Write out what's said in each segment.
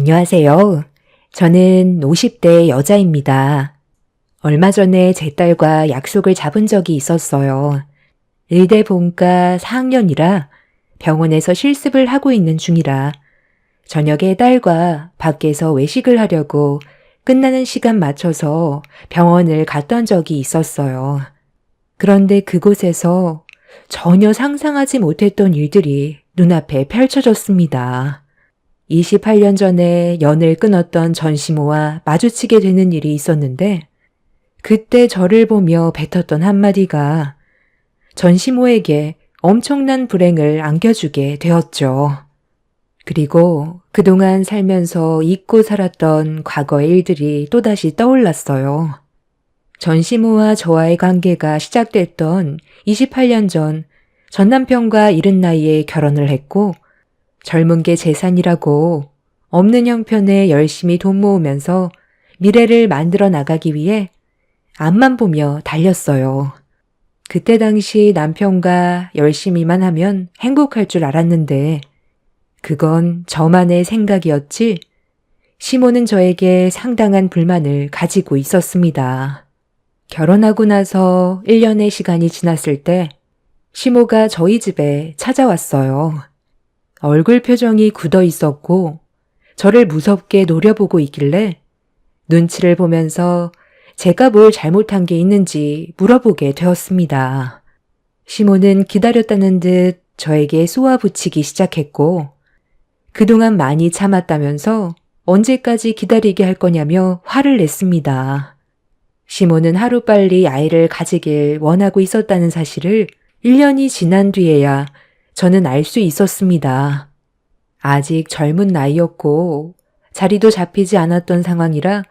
안녕하세요. 저는 50대 여자입니다. 얼마 전에 제 딸과 약속을 잡은 적이 있었어요. 의대 본과 4학년이라 병원에서 실습을 하고 있는 중이라 저녁에 딸과 밖에서 외식을 하려고 끝나는 시간 맞춰서 병원을 갔던 적이 있었어요. 그런데 그곳에서 전혀 상상하지 못했던 일들이 눈앞에 펼쳐졌습니다. 28년 전에 연을 끊었던 전시모와 마주치게 되는 일이 있었는데 그때 저를 보며 뱉었던 한마디가 전시모에게 엄청난 불행을 안겨주게 되었죠. 그리고 그동안 살면서 잊고 살았던 과거의 일들이 또다시 떠올랐어요. 전시모와 저와의 관계가 시작됐던 28년 전 남편과 이른 나이에 결혼을 했고 젊은 게 재산이라고 없는 형편에 열심히 돈 모으면서 미래를 만들어 나가기 위해 앞만 보며 달렸어요. 그때 당시 남편과 열심히만 하면 행복할 줄 알았는데 그건 저만의 생각이었지 시모는 저에게 상당한 불만을 가지고 있었습니다. 결혼하고 나서 1년의 시간이 지났을 때 시모가 저희 집에 찾아왔어요. 얼굴 표정이 굳어 있었고 저를 무섭게 노려보고 있길래 눈치를 보면서 제가 뭘 잘못한 게 있는지 물어보게 되었습니다. 시모는 기다렸다는 듯 저에게 쏘아붙이기 시작했고 그동안 많이 참았다면서 언제까지 기다리게 할 거냐며 화를 냈습니다. 시모는 하루빨리 아이를 가지길 원하고 있었다는 사실을 1년이 지난 뒤에야 저는 알 수 있었습니다. 아직 젊은 나이였고 자리도 잡히지 않았던 상황이라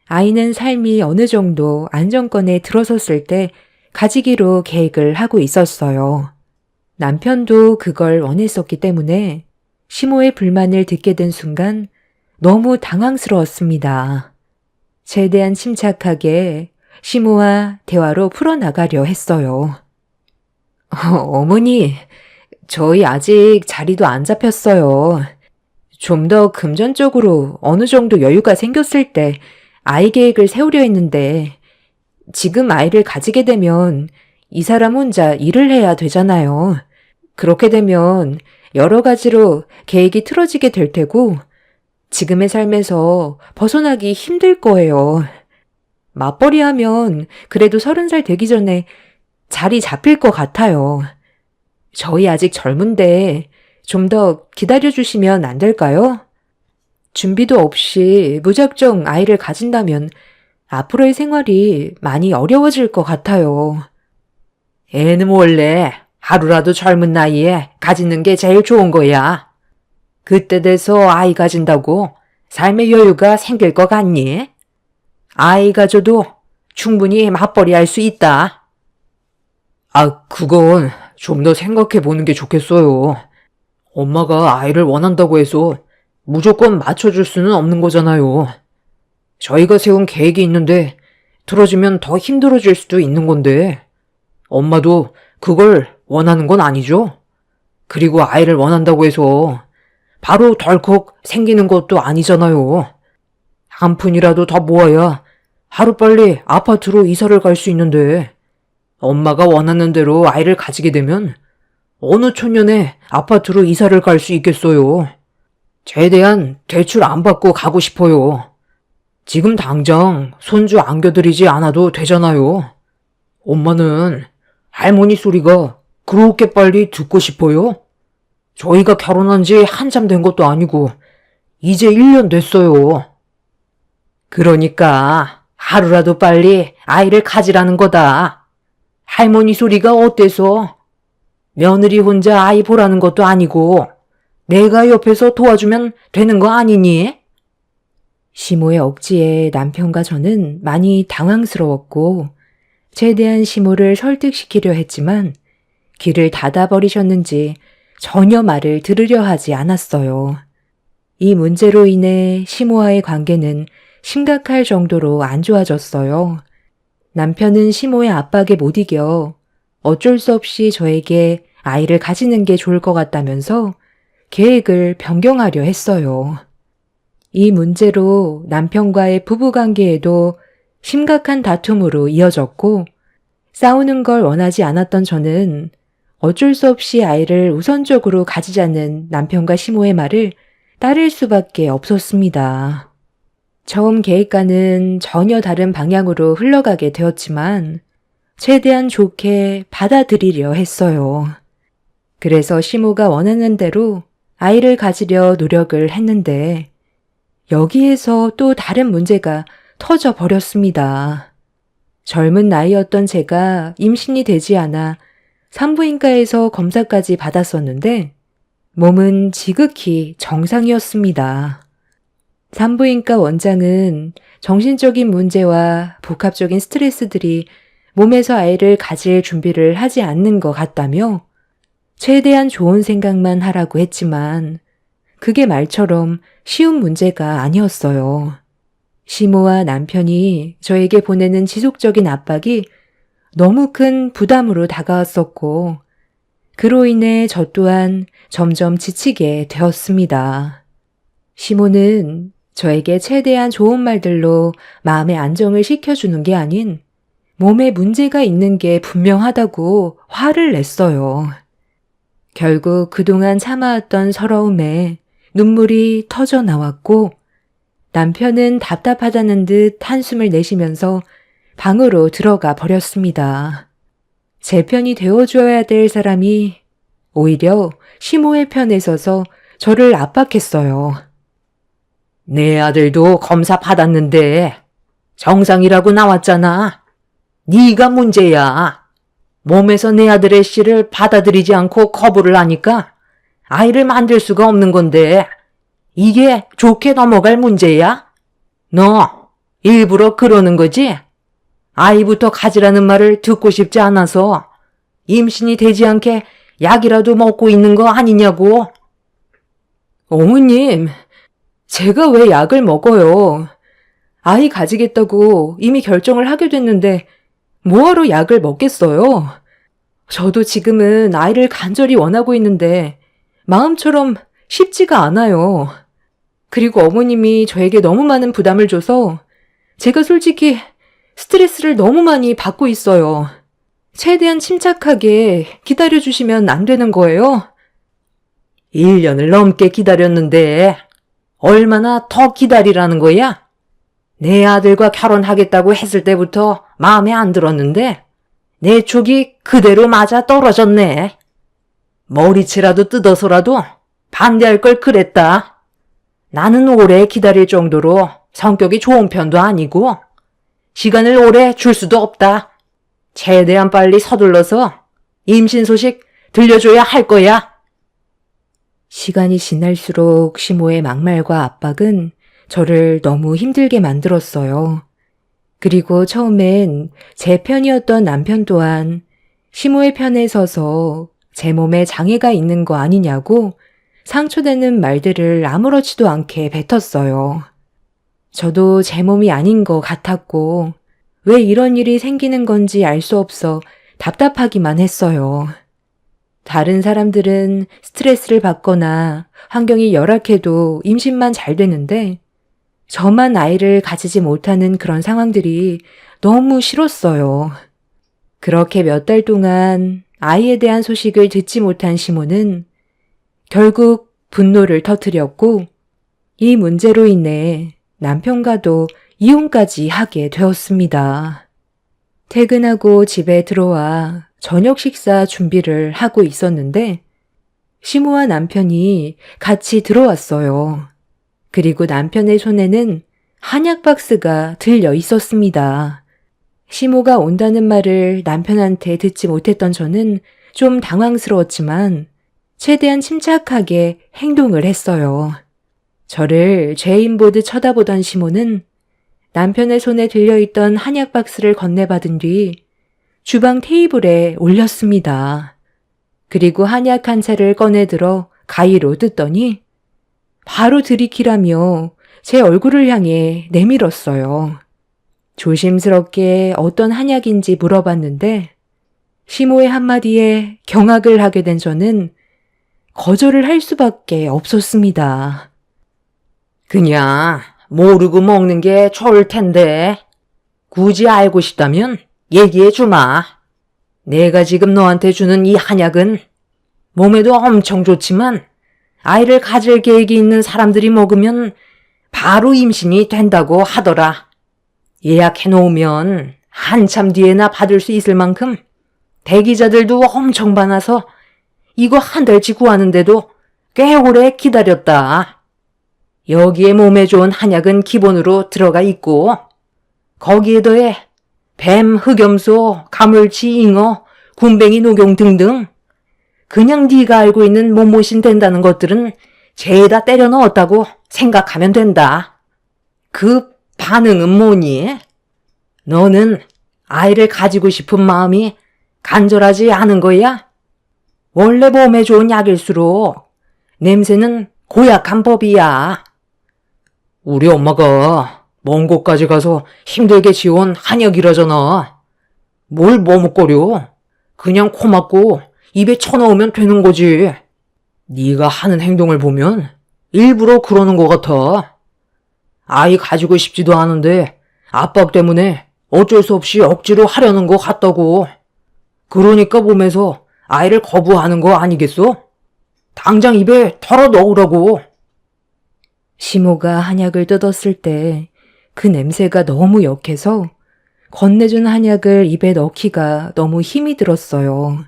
아이는 삶이 어느 정도 안정권에 들어섰을 때 가지기로 계획을 하고 있었어요. 남편도 그걸 원했었기 때문에 시모의 불만을 듣게 된 순간 너무 당황스러웠습니다. 최대한 침착하게 시모와 대화로 풀어나가려 했어요. 어머니, 저희 아직 자리도 안 잡혔어요. 좀 더 금전적으로 어느 정도 여유가 생겼을 때 아이 계획을 세우려 했는데 지금 아이를 가지게 되면 이 사람 혼자 일을 해야 되잖아요. 그렇게 되면 여러 가지로 계획이 틀어지게 될 테고 지금의 삶에서 벗어나기 힘들 거예요. 맞벌이 하면 그래도 30살 되기 전에 자리 잡힐 것 같아요. 저희 아직 젊은데 좀 더 기다려주시면 안 될까요? 준비도 없이 무작정 아이를 가진다면 앞으로의 생활이 많이 어려워질 것 같아요. 애는 원래 하루라도 젊은 나이에 가지는 게 제일 좋은 거야. 그때 돼서 아이 가진다고 삶의 여유가 생길 것 같니? 아이 가져도 충분히 맞벌이 할 수 있다. 그건 좀 더 생각해 보는 게 좋겠어요. 엄마가 아이를 원한다고 해서 무조건 맞춰줄 수는 없는 거잖아요. 저희가 세운 계획이 있는데 틀어지면 더 힘들어질 수도 있는 건데 엄마도 그걸 원하는 건 아니죠? 그리고 아이를 원한다고 해서 바로 덜컥 생기는 것도 아니잖아요. 한 푼이라도 더 모아야 하루빨리 아파트로 이사를 갈 수 있는데 엄마가 원하는 대로 아이를 가지게 되면 어느 초년에 아파트로 이사를 갈 수 있겠어요. 최대한 대출 안 받고 가고 싶어요. 지금 당장 손주 안겨드리지 않아도 되잖아요. 엄마는 할머니 소리가 그렇게 빨리 듣고 싶어요? 저희가 결혼한 지 한참 된 것도 아니고 이제 1년 됐어요. 그러니까 하루라도 빨리 아이를 가지라는 거다. 할머니 소리가 어때서? 며느리 혼자 아이 보라는 것도 아니고 내가 옆에서 도와주면 되는 거 아니니? 시모의 억지에 남편과 저는 많이 당황스러웠고 최대한 시모를 설득시키려 했지만 귀를 닫아버리셨는지 전혀 말을 들으려 하지 않았어요. 이 문제로 인해 시모와의 관계는 심각할 정도로 안 좋아졌어요. 남편은 시모의 압박에 못 이겨 어쩔 수 없이 저에게 아이를 가지는 게 좋을 것 같다면서 계획을 변경하려 했어요. 이 문제로 남편과의 부부관계에도 심각한 다툼으로 이어졌고, 싸우는 걸 원하지 않았던 저는 어쩔 수 없이 아이를 우선적으로 가지자는 남편과 시모의 말을 따를 수밖에 없었습니다. 처음 계획과는 전혀 다른 방향으로 흘러가게 되었지만 최대한 좋게 받아들이려 했어요. 그래서 시모가 원하는 대로 아이를 가지려 노력을 했는데 여기에서 또 다른 문제가 터져 버렸습니다. 젊은 나이였던 제가 임신이 되지 않아 산부인과에서 검사까지 받았었는데 몸은 지극히 정상이었습니다. 산부인과 원장은 정신적인 문제와 복합적인 스트레스들이 몸에서 아이를 가질 준비를 하지 않는 것 같다며 최대한 좋은 생각만 하라고 했지만 그게 말처럼 쉬운 문제가 아니었어요. 시모와 남편이 저에게 보내는 지속적인 압박이 너무 큰 부담으로 다가왔었고 그로 인해 저 또한 점점 지치게 되었습니다. 시모는 저에게 최대한 좋은 말들로 마음의 안정을 시켜주는 게 아닌 몸에 문제가 있는 게 분명하다고 화를 냈어요. 결국 그동안 참아왔던 서러움에 눈물이 터져 나왔고 남편은 답답하다는 듯 한숨을 내쉬면서 방으로 들어가 버렸습니다. 제 편이 되어줘야 될 사람이 오히려 시모의 편에 서서 저를 압박했어요. 내 아들도 검사 받았는데 정상이라고 나왔잖아. 네가 문제야. 몸에서 내 아들의 씨를 받아들이지 않고 거부를 하니까 아이를 만들 수가 없는 건데 이게 좋게 넘어갈 문제야? 너 일부러 그러는 거지? 아이부터 가지라는 말을 듣고 싶지 않아서 임신이 되지 않게 약이라도 먹고 있는 거 아니냐고. 어머님, 제가 왜 약을 먹어요? 아이 가지겠다고 이미 결정을 하게 됐는데 뭐하러 약을 먹겠어요? 저도 지금은 아이를 간절히 원하고 있는데 마음처럼 쉽지가 않아요. 그리고 어머님이 저에게 너무 많은 부담을 줘서 제가 솔직히 스트레스를 너무 많이 받고 있어요. 최대한 침착하게 기다려주시면 안 되는 거예요? 1년을 넘게 기다렸는데 얼마나 더 기다리라는 거야? 내 아들과 결혼하겠다고 했을 때부터 마음에 안 들었는데 내 촉이 그대로 맞아 떨어졌네. 머리채라도 뜯어서라도 반대할 걸 그랬다. 나는 오래 기다릴 정도로 성격이 좋은 편도 아니고 시간을 오래 줄 수도 없다. 최대한 빨리 서둘러서 임신 소식 들려줘야 할 거야. 시간이 지날수록 시모의 막말과 압박은 저를 너무 힘들게 만들었어요. 그리고 처음엔 제 편이었던 남편 또한 시모의 편에 서서 제 몸에 장애가 있는 거 아니냐고 상처되는 말들을 아무렇지도 않게 뱉었어요. 저도 제 몸이 아닌 것 같았고 왜 이런 일이 생기는 건지 알 수 없어 답답하기만 했어요. 다른 사람들은 스트레스를 받거나 환경이 열악해도 임신만 잘 되는데 저만 아이를 가지지 못하는 그런 상황들이 너무 싫었어요. 그렇게 몇 달 동안 아이에 대한 소식을 듣지 못한 시모는 결국 분노를 터뜨렸고 이 문제로 인해 남편과도 이혼까지 하게 되었습니다. 퇴근하고 집에 들어와 저녁 식사 준비를 하고 있었는데 시모와 남편이 같이 들어왔어요. 그리고 남편의 손에는 한약 박스가 들려 있었습니다. 시모가 온다는 말을 남편한테 듣지 못했던 저는 좀 당황스러웠지만 최대한 침착하게 행동을 했어요. 저를 죄인 보듯 쳐다보던 시모는 남편의 손에 들려있던 한약 박스를 건네받은 뒤 주방 테이블에 올렸습니다. 그리고 한약 한 차를 꺼내들어 가위로 뜯더니 바로 들이키라며 제 얼굴을 향해 내밀었어요. 조심스럽게 어떤 한약인지 물어봤는데 시모의 한마디에 경악을 하게 된 저는 거절을 할 수밖에 없었습니다. 그냥 모르고 먹는 게 좋을 텐데. 굳이 알고 싶다면 얘기해 주마. 내가 지금 너한테 주는 이 한약은 몸에도 엄청 좋지만 아이를 가질 계획이 있는 사람들이 먹으면 바로 임신이 된다고 하더라. 예약해 놓으면 한참 뒤에나 받을 수 있을 만큼 대기자들도 엄청 많아서 이거 한 달치 구하는데도 꽤 오래 기다렸다. 여기에 몸에 좋은 한약은 기본으로 들어가 있고 거기에 더해 뱀, 흑염소, 가물치, 잉어, 군뱅이, 녹용 등등 그냥 네가 알고 있는 몸보신 된다는 것들은 죄에다 때려 넣었다고 생각하면 된다. 그 반응은 뭐니? 너는 아이를 가지고 싶은 마음이 간절하지 않은 거야? 원래 몸에 좋은 약일수록 냄새는 고약한 법이야. 우리 엄마가 먼 곳까지 가서 힘들게 지어온 한약이라잖아. 뭘 머뭇거려? 그냥 코 막고 입에 쳐넣으면 되는 거지. 네가 하는 행동을 보면 일부러 그러는 것 같아. 아이 가지고 싶지도 않은데 압박 때문에 어쩔 수 없이 억지로 하려는 것 같다고. 그러니까 몸에서 아이를 거부하는 거 아니겠어? 당장 입에 털어 넣으라고. 시모가 한약을 뜯었을 때 그 냄새가 너무 역해서 건네준 한약을 입에 넣기가 너무 힘이 들었어요.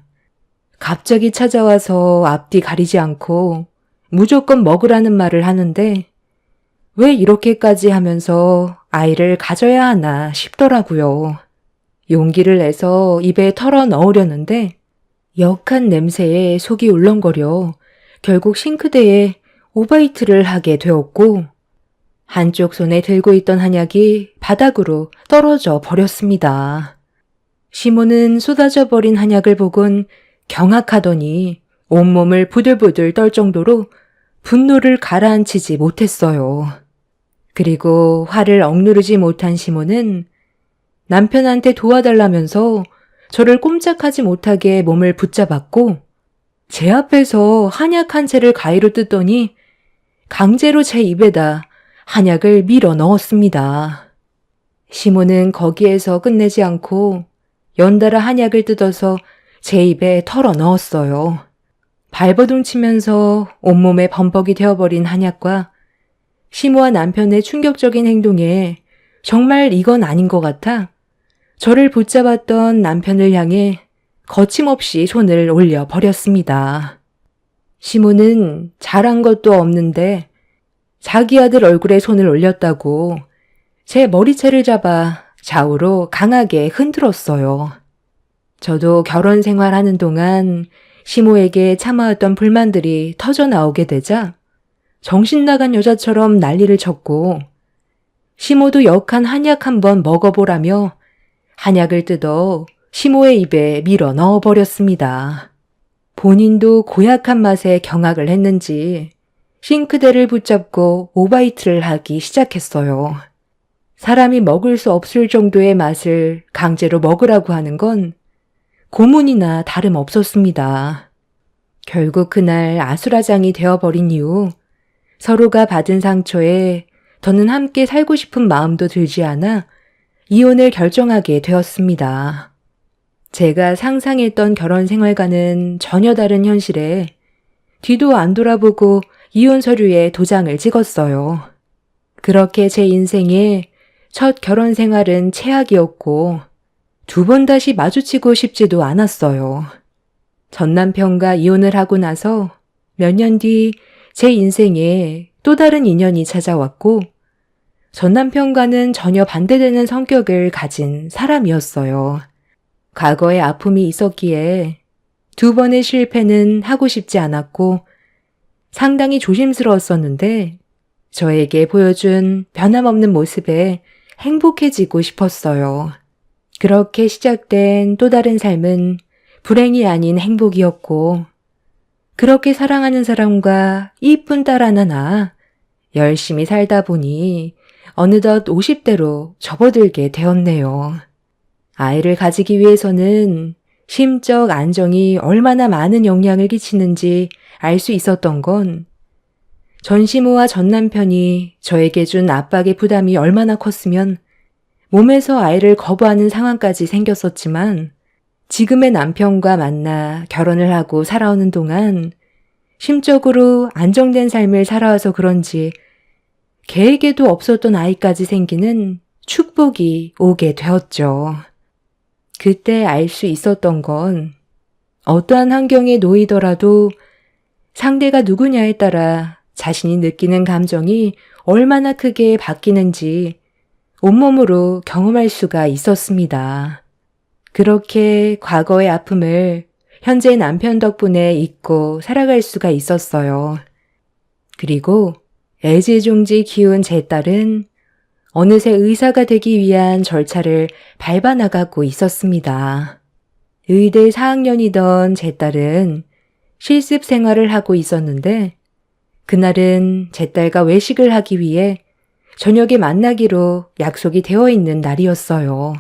갑자기 찾아와서 앞뒤 가리지 않고 무조건 먹으라는 말을 하는데 왜 이렇게까지 하면서 아이를 가져야 하나 싶더라고요. 용기를 내서 입에 털어 넣으려는데 역한 냄새에 속이 울렁거려 결국 싱크대에 오바이트를 하게 되었고 한쪽 손에 들고 있던 한약이 바닥으로 떨어져 버렸습니다. 시모는 쏟아져 버린 한약을 보곤 경악하더니 온몸을 부들부들 떨 정도로 분노를 가라앉히지 못했어요. 그리고 화를 억누르지 못한 시모는 남편한테 도와달라면서 저를 꼼짝하지 못하게 몸을 붙잡았고 제 앞에서 한약 한 채를 가위로 뜯더니 강제로 제 입에다 한약을 밀어 넣었습니다. 시모는 거기에서 끝내지 않고 연달아 한약을 뜯어서 제 입에 털어 넣었어요. 발버둥 치면서 온몸에 범벅이 되어버린 한약과 시모와 남편의 충격적인 행동에 정말 이건 아닌 것 같아 저를 붙잡았던 남편을 향해 거침없이 손을 올려 버렸습니다. 시모는 잘한 것도 없는데 자기 아들 얼굴에 손을 올렸다고 제 머리채를 잡아 좌우로 강하게 흔들었어요. 저도 결혼 생활하는 동안 시모에게 참아왔던 불만들이 터져 나오게 되자 정신 나간 여자처럼 난리를 쳤고 시모도 역한 한약 한번 먹어보라며 한약을 뜯어 시모의 입에 밀어 넣어버렸습니다. 본인도 고약한 맛에 경악을 했는지 싱크대를 붙잡고 오바이트를 하기 시작했어요. 사람이 먹을 수 없을 정도의 맛을 강제로 먹으라고 하는 건 고문이나 다름없었습니다. 결국 그날 아수라장이 되어버린 이후 서로가 받은 상처에 더는 함께 살고 싶은 마음도 들지 않아 이혼을 결정하게 되었습니다. 제가 상상했던 결혼 생활과는 전혀 다른 현실에 뒤도 안 돌아보고 이혼 서류에 도장을 찍었어요. 그렇게 제 인생의 첫 결혼 생활은 최악이었고 두 번 다시 마주치고 싶지도 않았어요. 전 남편과 이혼을 하고 나서 몇 년 뒤 제 인생에 또 다른 인연이 찾아왔고 전 남편과는 전혀 반대되는 성격을 가진 사람이었어요. 과거에 아픔이 있었기에 두 번의 실패는 하고 싶지 않았고 상당히 조심스러웠었는데 저에게 보여준 변함없는 모습에 행복해지고 싶었어요. 그렇게 시작된 또 다른 삶은 불행이 아닌 행복이었고 그렇게 사랑하는 사람과 이쁜 딸 하나 낳아 열심히 살다 보니 어느덧 50대로 접어들게 되었네요. 아이를 가지기 위해서는 심적 안정이 얼마나 많은 영향을 끼치는지 알 수 있었던 건 전시모와 전남편이 저에게 준 압박의 부담이 얼마나 컸으면 몸에서 아이를 거부하는 상황까지 생겼었지만 지금의 남편과 만나 결혼을 하고 살아오는 동안 심적으로 안정된 삶을 살아와서 그런지 계획에도 없었던 아이까지 생기는 축복이 오게 되었죠. 그때 알 수 있었던 건 어떠한 환경에 놓이더라도 상대가 누구냐에 따라 자신이 느끼는 감정이 얼마나 크게 바뀌는지 온몸으로 경험할 수가 있었습니다. 그렇게 과거의 아픔을 현재 남편 덕분에 잊고 살아갈 수가 있었어요. 그리고 애지중지 키운 제 딸은 어느새 의사가 되기 위한 절차를 밟아나가고 있었습니다. 의대 4학년이던 제 딸은 실습 생활을 하고 있었는데 그날은 제 딸과 외식을 하기 위해 저녁에 만나기로 약속이 되어 있는 날이었어요.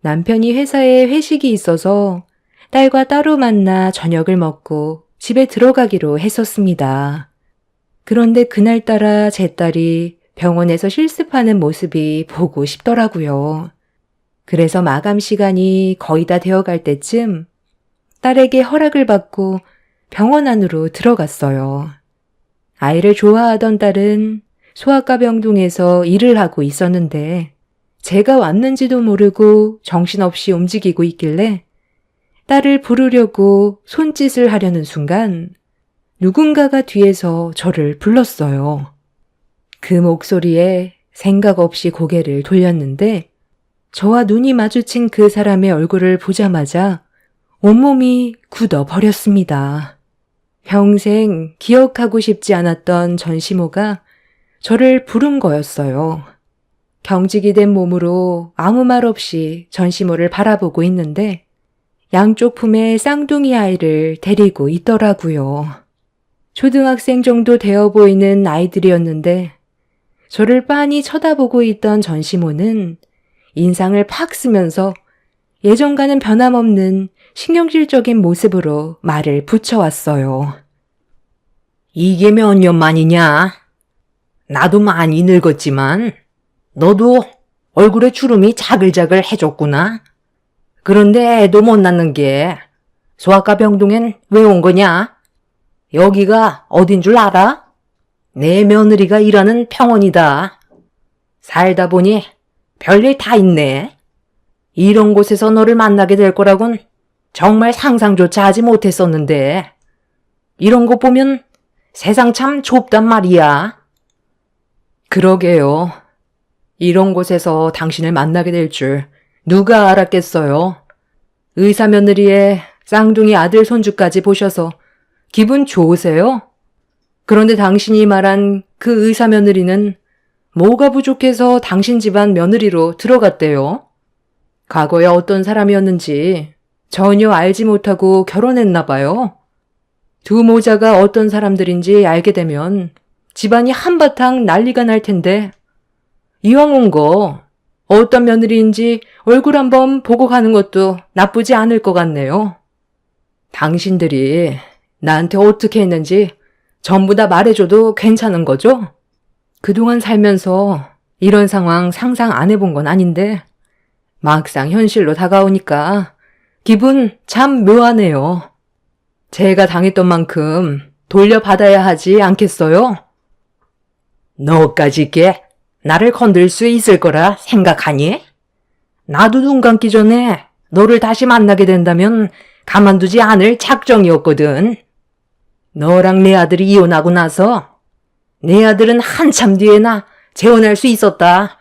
남편이 회사에 회식이 있어서 딸과 따로 만나 저녁을 먹고 집에 들어가기로 했었습니다. 그런데 그날따라 제 딸이 병원에서 실습하는 모습이 보고 싶더라고요. 그래서 마감 시간이 거의 다 되어갈 때쯤 딸에게 허락을 받고 병원 안으로 들어갔어요. 아이를 좋아하던 딸은 소아과 병동에서 일을 하고 있었는데 제가 왔는지도 모르고 정신없이 움직이고 있길래 딸을 부르려고 손짓을 하려는 순간 누군가가 뒤에서 저를 불렀어요. 그 목소리에 생각 없이 고개를 돌렸는데 저와 눈이 마주친 그 사람의 얼굴을 보자마자 온몸이 굳어버렸습니다. 평생 기억하고 싶지 않았던 전시모가 저를 부른 거였어요. 경직이 된 몸으로 아무 말 없이 전시모를 바라보고 있는데 양쪽 품에 쌍둥이 아이를 데리고 있더라고요. 초등학생 정도 되어 보이는 아이들이었는데 저를 빤히 쳐다보고 있던 전시모는 인상을 팍 쓰면서 예전과는 변함없는 신경질적인 모습으로 말을 붙여왔어요. 이게 몇 년 만이냐? 나도 많이 늙었지만 너도 얼굴에 주름이 자글자글 해졌구나. 그런데 애도 못 낳는 게 소아과 병동엔 왜 온 거냐? 여기가 어딘 줄 알아? 내 며느리가 일하는 병원이다. 살다 보니 별일 다 있네. 이런 곳에서 너를 만나게 될 거라곤 정말 상상조차 하지 못했었는데 이런 거 보면 세상 참 좁단 말이야. 그러게요. 이런 곳에서 당신을 만나게 될 줄 누가 알았겠어요. 의사 며느리의 쌍둥이 아들 손주까지 보셔서 기분 좋으세요? 그런데 당신이 말한 그 의사 며느리는 뭐가 부족해서 당신 집안 며느리로 들어갔대요? 과거에 어떤 사람이었는지 전혀 알지 못하고 결혼했나 봐요. 두 모자가 어떤 사람들인지 알게 되면 집안이 한바탕 난리가 날 텐데 이왕 온 거 어떤 며느리인지 얼굴 한번 보고 가는 것도 나쁘지 않을 것 같네요. 당신들이 나한테 어떻게 했는지 전부 다 말해줘도 괜찮은 거죠? 그동안 살면서 이런 상황 상상 안 해본 건 아닌데 막상 현실로 다가오니까 기분 참 묘하네요. 제가 당했던 만큼 돌려받아야 하지 않겠어요? 너까지 게 나를 건들 수 있을 거라 생각하니? 나도 눈 감기 전에 너를 다시 만나게 된다면 가만두지 않을 작정이었거든. 너랑 내 아들이 이혼하고 나서 내 아들은 한참 뒤에나 재혼할 수 있었다.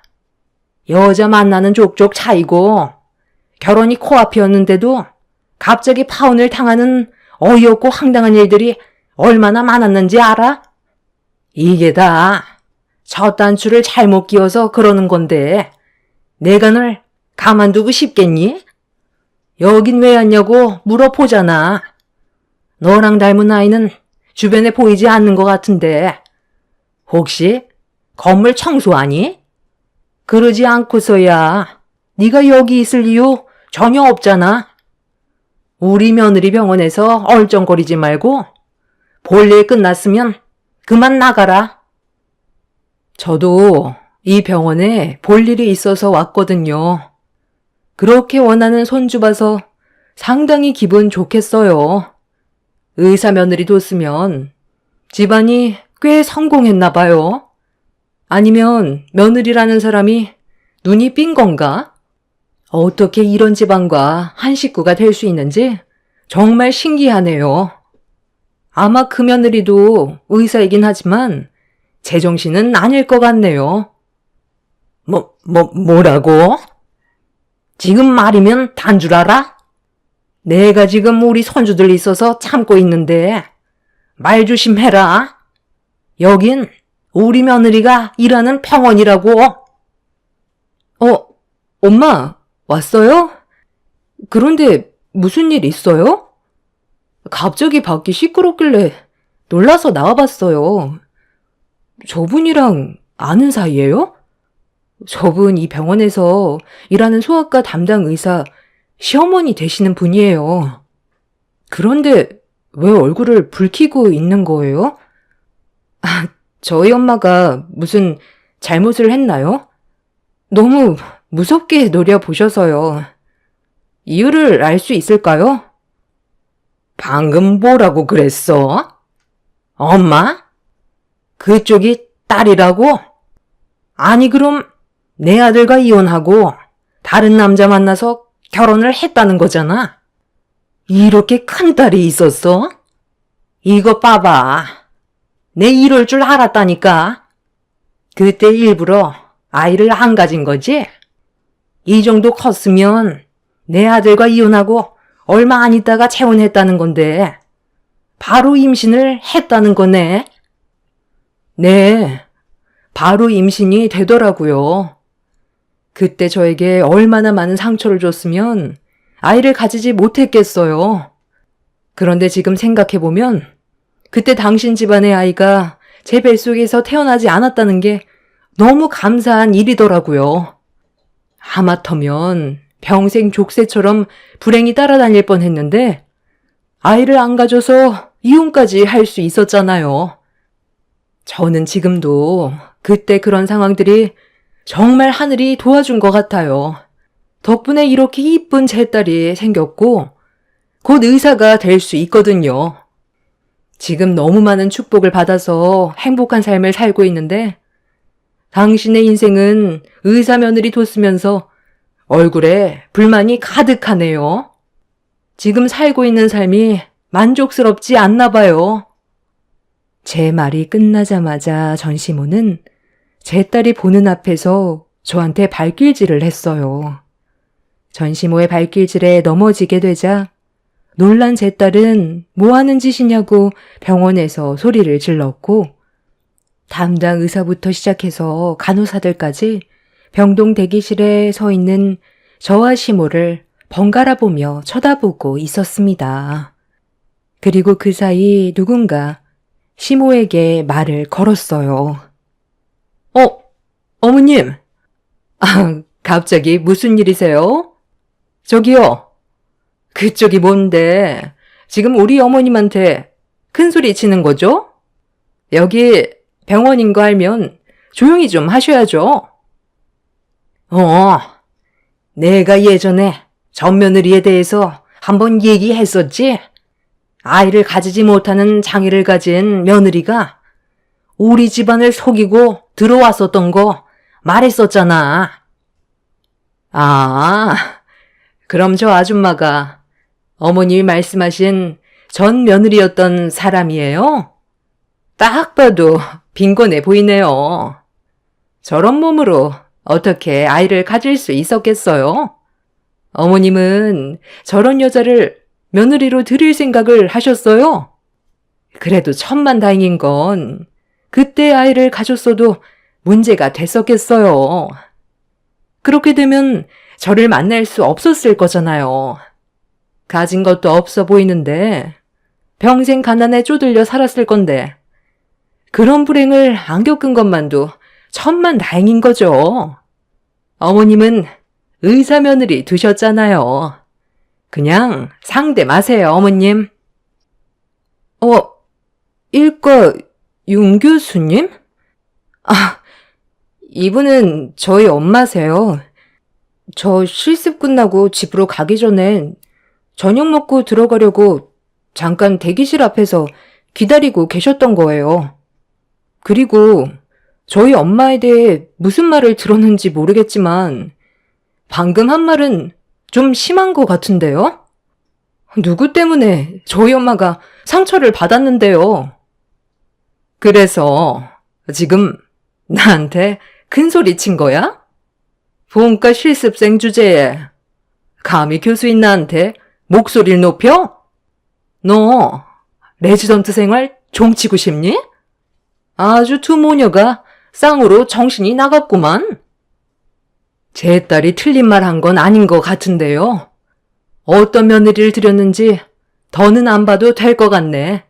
여자 만나는 족족 차이고 결혼이 코앞이었는데도 갑자기 파혼을 당하는 어이없고 황당한 일들이 얼마나 많았는지 알아? 이게 다 첫 단추를 잘못 끼워서 그러는 건데 내가 널 가만두고 싶겠니? 여긴 왜 왔냐고 물어보잖아. 너랑 닮은 아이는 주변에 보이지 않는 것 같은데 혹시 건물 청소하니? 그러지 않고서야 네가 여기 있을 이유 전혀 없잖아. 우리 며느리 병원에서 얼쩡거리지 말고 볼일 끝났으면 그만 나가라. 저도 이 병원에 볼 일이 있어서 왔거든요. 그렇게 원하는 손주 봐서 상당히 기분 좋겠어요. 의사 며느리 뒀으면 집안이 꽤 성공했나 봐요. 아니면 며느리라는 사람이 눈이 삔 건가? 어떻게 이런 집안과 한 식구가 될 수 있는지 정말 신기하네요. 아마 그 며느리도 의사이긴 하지만 제정신은 아닐 것 같네요. 뭐라고? 지금 말이면 단 줄 알아? 내가 지금 우리 손주들 있어서 참고 있는데 말 조심해라. 여긴 우리 며느리가 일하는 병원이라고. 엄마, 왔어요? 그런데 무슨 일 있어요? 갑자기 밖이 시끄럽길래 놀라서 나와봤어요. 저분이랑 아는 사이예요? 저분 이 병원에서 일하는 소아과 담당 의사 시어머니 되시는 분이에요. 그런데 왜 얼굴을 붉히고 있는 거예요? 저희 엄마가 무슨 잘못을 했나요? 너무 무섭게 노려보셔서요. 이유를 알 수 있을까요? 방금 뭐라고 그랬어? 엄마? 그쪽이 딸이라고? 아니 그럼 내 아들과 이혼하고 다른 남자 만나서 결혼을 했다는 거잖아. 이렇게 큰 딸이 있었어? 이거 봐봐. 내 이럴 줄 알았다니까. 그때 일부러 아이를 안 가진 거지? 이 정도 컸으면 내 아들과 이혼하고 얼마 안 있다가 재혼했다는 건데 바로 임신을 했다는 거네. 네, 바로 임신이 되더라고요. 그때 저에게 얼마나 많은 상처를 줬으면 아이를 가지지 못했겠어요. 그런데 지금 생각해보면 그때 당신 집안의 아이가 제 뱃속에서 태어나지 않았다는 게 너무 감사한 일이더라고요. 하마터면 평생 족쇄처럼 불행이 따라다닐 뻔했는데 아이를 안 가져서 이혼까지 할 수 있었잖아요. 저는 지금도 그때 그런 상황들이 정말 하늘이 도와준 것 같아요. 덕분에 이렇게 이쁜 제 딸이 생겼고 곧 의사가 될 수 있거든요. 지금 너무 많은 축복을 받아서 행복한 삶을 살고 있는데 당신의 인생은 의사 며느리 뒀으면서 얼굴에 불만이 가득하네요. 지금 살고 있는 삶이 만족스럽지 않나 봐요. 제 말이 끝나자마자 전시모는 제 딸이 보는 앞에서 저한테 발길질을 했어요. 전시모의 발길질에 넘어지게 되자 놀란 제 딸은 뭐 하는 짓이냐고 병원에서 소리를 질렀고 담당 의사부터 시작해서 간호사들까지 병동 대기실에 서 있는 저와 시모를 번갈아 보며 쳐다보고 있었습니다. 그리고 그 사이 누군가 시모에게 말을 걸었어요. 어머님. 갑자기 무슨 일이세요? 저기요. 그쪽이 뭔데 지금 우리 어머님한테 큰 소리 치는 거죠? 여기 병원인 거 알면 조용히 좀 하셔야죠. 내가 예전에 전 며느리에 대해서 한번 얘기했었지? 아이를 가지지 못하는 장애를 가진 며느리가 우리 집안을 속이고 들어왔었던 거 말했었잖아. 그럼 저 아줌마가 어머님이 말씀하신 전 며느리였던 사람이에요? 딱 봐도 빈곤해 보이네요. 저런 몸으로 어떻게 아이를 가질 수 있었겠어요? 어머님은 저런 여자를 며느리로 들일 생각을 하셨어요? 그래도 천만다행인 건 그때 아이를 가졌어도 문제가 됐었겠어요. 그렇게 되면 저를 만날 수 없었을 거잖아요. 가진 것도 없어 보이는데 평생 가난에 쪼들려 살았을 건데 그런 불행을 안 겪은 것만도 천만다행인 거죠. 어머님은 의사 며느리 두셨잖아요. 그냥 상대 마세요, 어머님. 일과 윤 교수님? 아, 이분은 저희 엄마세요. 저 실습 끝나고 집으로 가기 전엔 저녁 먹고 들어가려고 잠깐 대기실 앞에서 기다리고 계셨던 거예요. 그리고 저희 엄마에 대해 무슨 말을 들었는지 모르겠지만 방금 한 말은 좀 심한 것 같은데요? 누구 때문에 저희 엄마가 상처를 받았는데요? 그래서 지금 나한테 큰 소리 친 거야? 본과 실습생 주제에 감히 교수인 나한테 목소리를 높여? 너 레지던트 생활 종치고 싶니? 아주 두 모녀가 쌍으로 정신이 나갔구만. 제 딸이 틀린 말 한 건 아닌 것 같은데요. 어떤 며느리를 들였는지 더는 안 봐도 될 것 같네.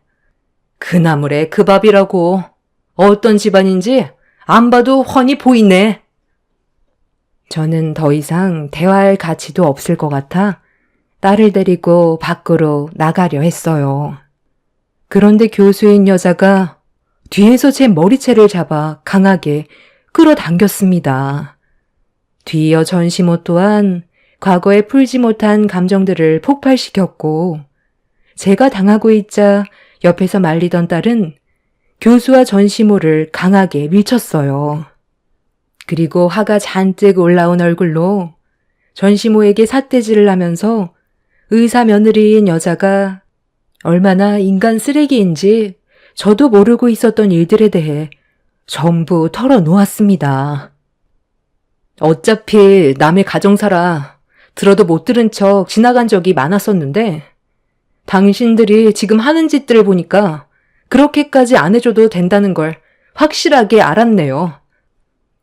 그 나물에 그 밥이라고. 어떤 집안인지 안 봐도 훤히 보이네. 저는 더 이상 대화할 가치도 없을 것 같아 딸을 데리고 밖으로 나가려 했어요. 그런데 교수인 여자가 뒤에서 제 머리채를 잡아 강하게 끌어당겼습니다. 뒤이어 전시모 또한 과거에 풀지 못한 감정들을 폭발시켰고 제가 당하고 있자 옆에서 말리던 딸은 교수와 전시모를 강하게 밀쳤어요. 그리고 화가 잔뜩 올라온 얼굴로 전시모에게 삿대질을 하면서 의사 며느리인 여자가 얼마나 인간 쓰레기인지 저도 모르고 있었던 일들에 대해 전부 털어놓았습니다. 어차피 남의 가정사라 들어도 못 들은 척 지나간 적이 많았었는데 당신들이 지금 하는 짓들을 보니까 그렇게까지 안 해줘도 된다는 걸 확실하게 알았네요.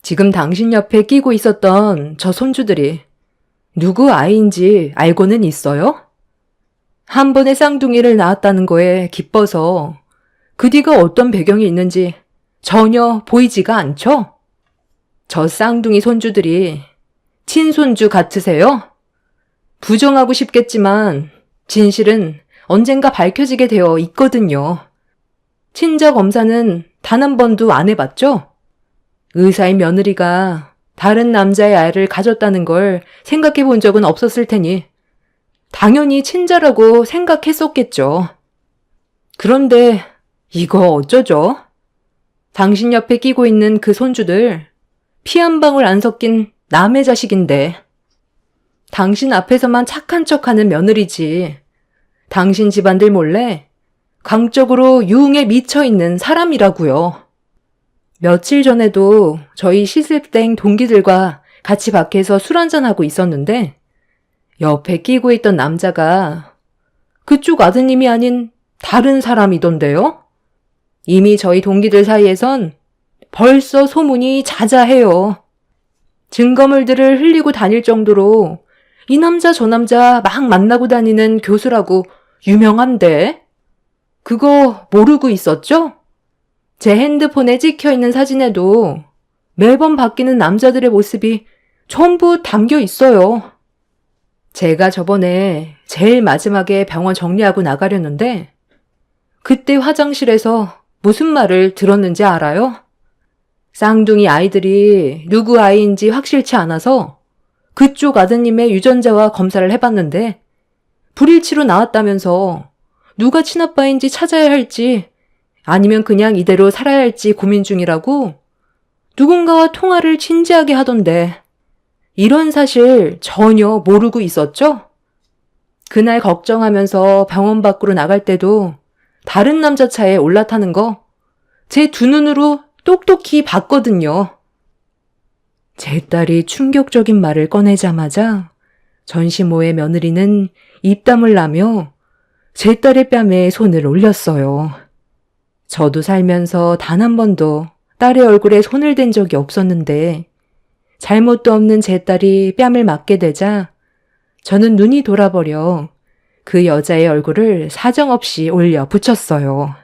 지금 당신 옆에 끼고 있었던 저 손주들이 누구 아이인지 알고는 있어요? 한 번에 쌍둥이를 낳았다는 거에 기뻐서 그 뒤가 어떤 배경이 있는지 전혀 보이지가 않죠? 저 쌍둥이 손주들이 친손주 같으세요? 부정하고 싶겠지만 진실은 언젠가 밝혀지게 되어 있거든요. 친자 검사는 단 한 번도 안 해봤죠? 의사의 며느리가 다른 남자의 아이를 가졌다는 걸 생각해 본 적은 없었을 테니 당연히 친자라고 생각했었겠죠. 그런데 이거 어쩌죠? 당신 옆에 끼고 있는 그 손주들 피 한 방울 안 섞인 남의 자식인데 당신 앞에서만 착한 척하는 며느리지 당신 집안들 몰래 강적으로 유흥에 미쳐있는 사람이라고요. 며칠 전에도 저희 실습생 동기들과 같이 밖에서 술 한잔하고 있었는데 옆에 끼고 있던 남자가 그쪽 아드님이 아닌 다른 사람이던데요? 이미 저희 동기들 사이에선 벌써 소문이 자자해요. 증거물들을 흘리고 다닐 정도로 이 남자 저 남자 막 만나고 다니는 교수라고 유명한데 그거 모르고 있었죠? 제 핸드폰에 찍혀있는 사진에도 매번 바뀌는 남자들의 모습이 전부 담겨 있어요. 제가 저번에 제일 마지막에 병원 정리하고 나가려는데 그때 화장실에서 무슨 말을 들었는지 알아요? 쌍둥이 아이들이 누구 아이인지 확실치 않아서 그쪽 아드님의 유전자와 검사를 해봤는데 불일치로 나왔다면서 누가 친아빠인지 찾아야 할지 아니면 그냥 이대로 살아야 할지 고민 중이라고 누군가와 통화를 진지하게 하던데 이런 사실 전혀 모르고 있었죠? 그날 걱정하면서 병원 밖으로 나갈 때도 다른 남자 차에 올라타는 거 제 두 눈으로 똑똑히 봤거든요. 제 딸이 충격적인 말을 꺼내자마자 전시모의 며느리는 입담을 나며 제 딸의 뺨에 손을 올렸어요. 저도 살면서 단 한 번도 딸의 얼굴에 손을 댄 적이 없었는데 잘못도 없는 제 딸이 뺨을 맞게 되자 저는 눈이 돌아버려 그 여자의 얼굴을 사정없이 올려 붙였어요.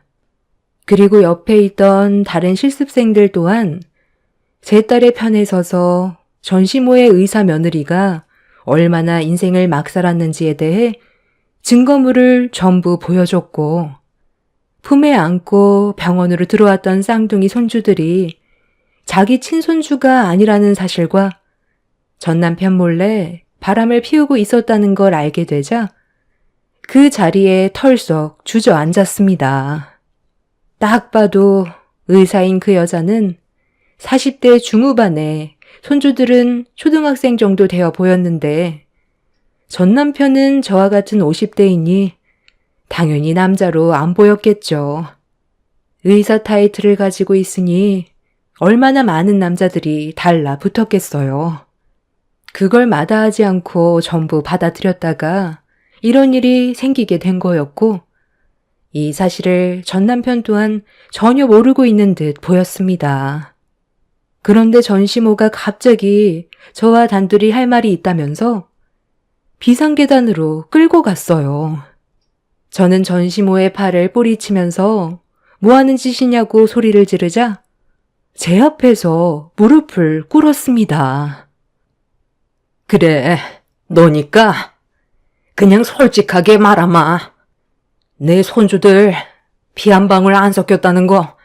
그리고 옆에 있던 다른 실습생들 또한 제 딸의 편에 서서 전시모의 의사 며느리가 얼마나 인생을 막 살았는지에 대해 증거물을 전부 보여줬고 품에 안고 병원으로 들어왔던 쌍둥이 손주들이 자기 친손주가 아니라는 사실과 전 남편 몰래 바람을 피우고 있었다는 걸 알게 되자 그 자리에 털썩 주저앉았습니다. 딱 봐도 의사인 그 여자는 40대 중후반에 손주들은 초등학생 정도 되어 보였는데 전 남편은 저와 같은 50대이니 당연히 남자로 안 보였겠죠. 의사 타이틀을 가지고 있으니 얼마나 많은 남자들이 달라붙었겠어요. 그걸 마다하지 않고 전부 받아들였다가 이런 일이 생기게 된 거였고 이 사실을 전 남편 또한 전혀 모르고 있는 듯 보였습니다. 그런데 전시모가 갑자기 저와 단둘이 할 말이 있다면서 비상계단으로 끌고 갔어요. 저는 전시모의 팔을 뿌리치면서 뭐 하는 짓이냐고 소리를 지르자 제 앞에서 무릎을 꿇었습니다. 그래, 너니까 그냥 솔직하게 말하마. 내 손주들 피 한 방울 안 섞였다는 거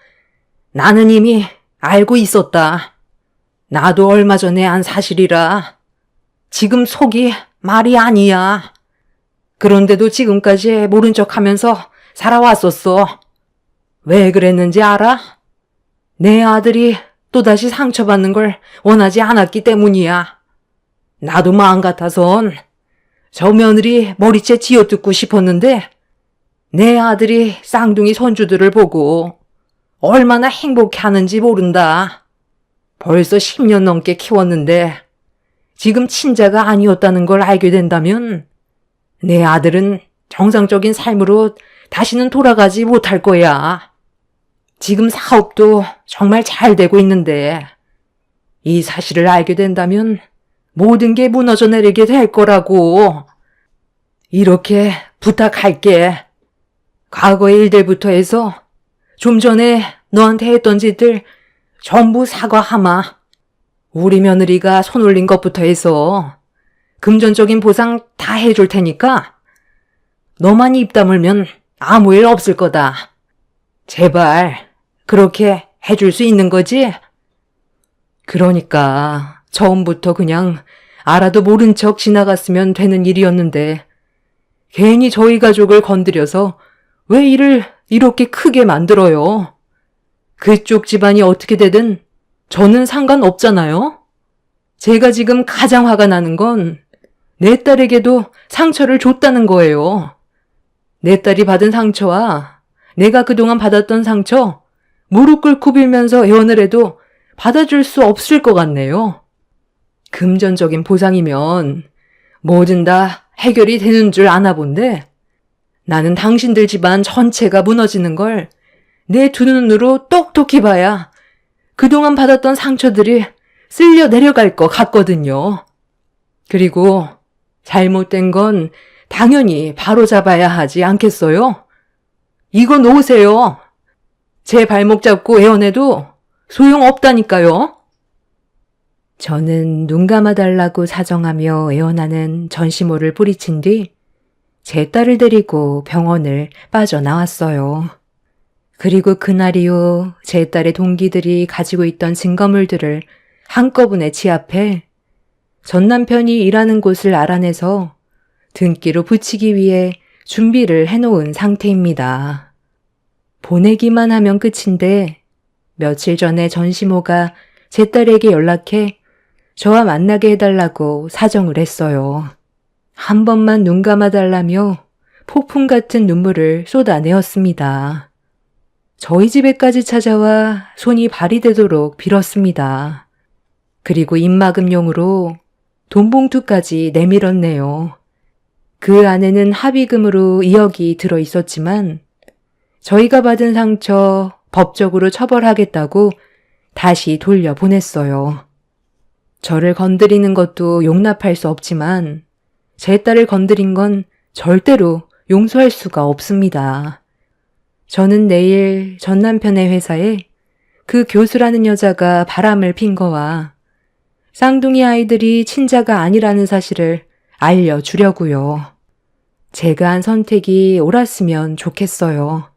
나는 이미 알고 있었다. 나도 얼마 전에 안 사실이라 지금 속이 말이 아니야. 그런데도 지금까지 모른 척하면서 살아왔었어. 왜 그랬는지 알아? 내 아들이 또다시 상처받는 걸 원하지 않았기 때문이야. 나도 마음 같아선 저 며느리 머리채 쥐어뜯고 싶었는데 내 아들이 쌍둥이 손주들을 보고 얼마나 행복해하는지 모른다. 벌써 10년 넘게 키웠는데 지금 친자가 아니었다는 걸 알게 된다면 내 아들은 정상적인 삶으로 다시는 돌아가지 못할 거야. 지금 사업도 정말 잘 되고 있는데 이 사실을 알게 된다면 모든 게 무너져 내리게 될 거라고. 이렇게 부탁할게. 과거의 일들부터 해서 좀 전에 너한테 했던 짓들 전부 사과하마. 우리 며느리가 손 올린 것부터 해서 금전적인 보상 다 해줄 테니까 너만 입 다물면 아무 일 없을 거다. 제발 그렇게 해줄 수 있는 거지? 그러니까 처음부터 그냥 알아도 모른 척 지나갔으면 되는 일이었는데 괜히 저희 가족을 건드려서 왜 일을 이렇게 크게 만들어요? 그쪽 집안이 어떻게 되든 저는 상관없잖아요? 제가 지금 가장 화가 나는 건 내 딸에게도 상처를 줬다는 거예요. 내 딸이 받은 상처와 내가 그동안 받았던 상처 무릎 꿇고 빌면서 애원을 해도 받아줄 수 없을 것 같네요. 금전적인 보상이면 뭐든 다 해결이 되는 줄 아나 본데 나는 당신들 집안 전체가 무너지는 걸 내 두 눈으로 똑똑히 봐야 그동안 받았던 상처들이 쓸려 내려갈 것 같거든요. 그리고 잘못된 건 당연히 바로잡아야 하지 않겠어요? 이거 놓으세요. 제 발목 잡고 애원해도 소용없다니까요. 저는 눈 감아달라고 사정하며 애원하는 전시모를 뿌리친 뒤 제 딸을 데리고 병원을 빠져나왔어요. 그리고 그날 이후 제 딸의 동기들이 가지고 있던 증거물들을 한꺼번에 지압해 전 남편이 일하는 곳을 알아내서 등기로 붙이기 위해 준비를 해놓은 상태입니다. 보내기만 하면 끝인데 며칠 전에 전시모가 제 딸에게 연락해 저와 만나게 해달라고 사정을 했어요. 한 번만 눈 감아달라며 폭풍 같은 눈물을 쏟아내었습니다. 저희 집에까지 찾아와 손이 발이 되도록 빌었습니다. 그리고 입막음용으로 돈 봉투까지 내밀었네요. 그 안에는 합의금으로 2억이 들어 있었지만 저희가 받은 상처 법적으로 처벌하겠다고 다시 돌려보냈어요. 저를 건드리는 것도 용납할 수 없지만 제 딸을 건드린 건 절대로 용서할 수가 없습니다. 저는 내일 전 남편의 회사에 그 교수라는 여자가 바람을 핀 거와 쌍둥이 아이들이 친자가 아니라는 사실을 알려주려고요. 제가 한 선택이 옳았으면 좋겠어요.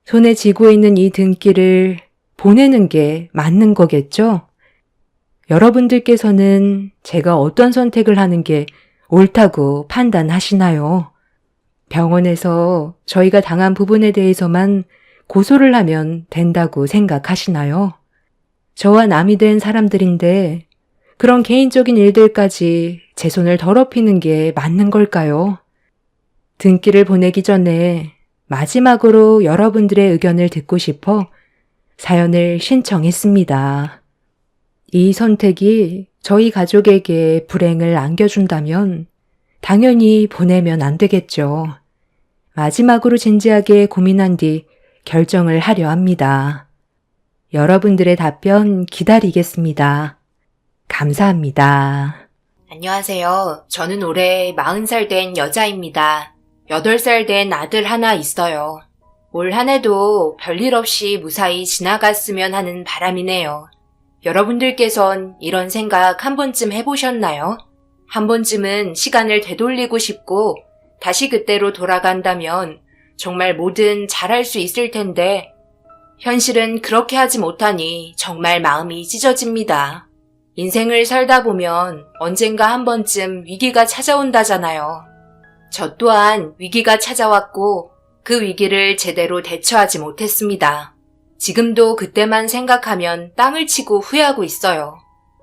손에 쥐고 있는 이 등기를 보내는 게 맞는 거겠죠? 여러분들께서는 제가 어떤 선택을 하는 게 옳다고 판단하시나요? 병원에서 저희가 당한 부분에 대해서만 고소를 하면 된다고 생각하시나요? 저와 남이 된 사람들인데 그런 개인적인 일들까지 제 손을 더럽히는 게 맞는 걸까요? 등기를 보내기 전에 마지막으로 여러분들의 의견을 듣고 싶어 사연을 신청했습니다. 이 선택이 저희 가족에게 불행을 안겨준다면 당연히 보내면 안 되겠죠. 마지막으로 진지하게 고민한 뒤 결정을 하려 합니다. 여러분들의 답변 기다리겠습니다. 감사합니다. 안녕하세요. 저는 올해 40살 된 여자입니다. 8살 된 아들 하나 있어요. 올 한 해도 별일 없이 무사히 지나갔으면 하는 바람이네요. 여러분들께선 이런 생각 한 번쯤 해보셨나요? 한 번쯤은 시간을 되돌리고 싶고 다시 그때로 돌아간다면 정말 뭐든 잘할 수 있을 텐데 현실은 그렇게 하지 못하니 정말 마음이 찢어집니다. 인생을 살다 보면 언젠가 한 번쯤 위기가 찾아온다잖아요. 저 또한 위기가 찾아왔고 그 위기를 제대로 대처하지 못했습니다. 지금도 그때만 생각하면 땅을 치고 후회하고 있어요.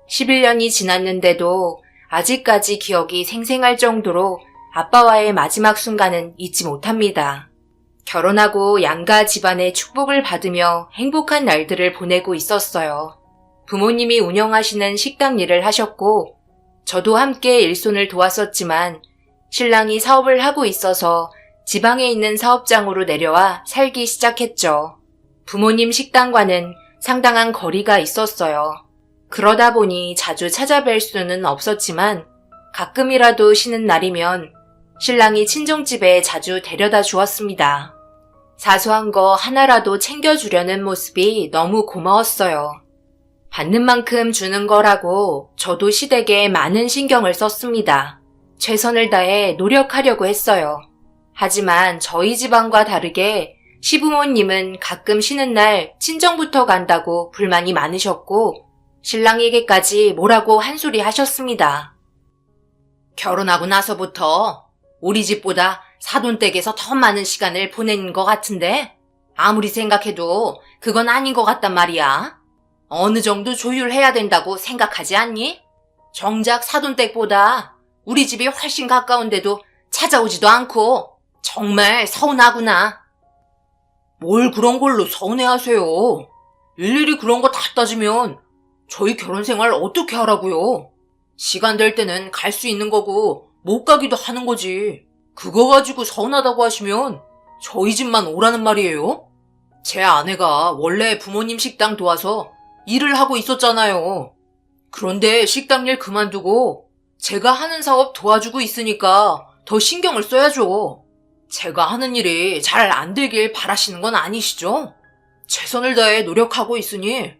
11년이 지났는데도 아직까지 기억이 생생할 정도로 아빠와의 마지막 순간은 잊지 못합니다. 결혼하고 양가 집안의 축복을 받으며 행복한 날들을 보내고 있었어요. 부모님이 운영하시는 식당 일을 하셨고 저도 함께 일손을 도왔었지만 신랑이 사업을 하고 있어서 지방에 있는 사업장으로 내려와 살기 시작했죠. 부모님 식당과는 상당한 거리가 있었어요. 그러다 보니 자주 찾아뵐 수는 없었지만 가끔이라도 쉬는 날이면 신랑이 친정집에 자주 데려다 주었습니다. 사소한 거 하나라도 챙겨주려는 모습이 너무 고마웠어요. 받는 만큼 주는 거라고 저도 시댁에 많은 신경을 썼습니다. 최선을 다해 노력하려고 했어요. 하지만 저희 집안과 다르게 시부모님은 가끔 쉬는 날 친정부터 간다고 불만이 많으셨고 신랑에게까지 뭐라고 한 소리 하셨습니다. 결혼하고 나서부터 우리 집보다 사돈댁에서 더 많은 시간을 보낸 것 같은데 아무리 생각해도 그건 아닌 것 같단 말이야. 어느 정도 조율해야 된다고 생각하지 않니? 정작 사돈댁보다 우리 집이 훨씬 가까운데도 찾아오지도 않고 정말 서운하구나. 뭘 그런 걸로 서운해하세요. 일일이 그런 거 다 따지면 저희 결혼 생활 어떻게 하라고요? 시간 될 때는 갈 수 있는 거고 못 가기도 하는 거지. 그거 가지고 서운하다고 하시면 저희 집만 오라는 말이에요? 제 아내가 원래 부모님 식당 도와서 일을 하고 있었잖아요. 그런데 식당 일 그만두고 제가 하는 사업 도와주고 있으니까 더 신경을 써야죠. 제가 하는 일이 잘 안 되길 바라시는 건 아니시죠? 최선을 다해 노력하고 있으니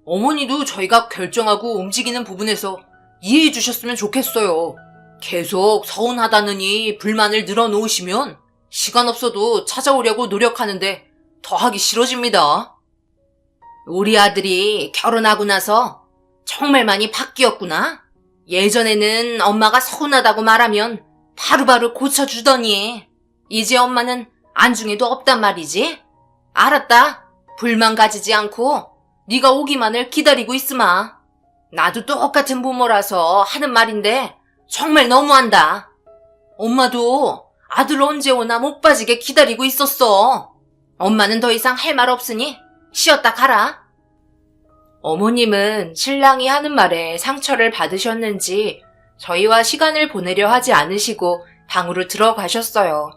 어머니도 저희가 결정하고 움직이는 부분에서 이해해 주셨으면 좋겠어요. 계속 서운하다느니 불만을 늘어놓으시면 시간 없어도 찾아오려고 노력하는데 더 하기 싫어집니다. 우리 아들이 결혼하고 나서 정말 많이 바뀌었구나. 예전에는 엄마가 서운하다고 말하면 바로바로 고쳐주더니 이제 엄마는 안중에도 없단 말이지. 알았다. 불만 가지지 않고 네가 오기만을 기다리고 있으마. 나도 똑같은 부모라서 하는 말인데 정말 너무한다. 엄마도 아들 언제 오나 목 빠지게 기다리고 있었어. 엄마는 더 이상 할 말 없으니 쉬었다 가라. 어머님은 신랑이 하는 말에 상처를 받으셨는지 저희와 시간을 보내려 하지 않으시고 방으로 들어가셨어요.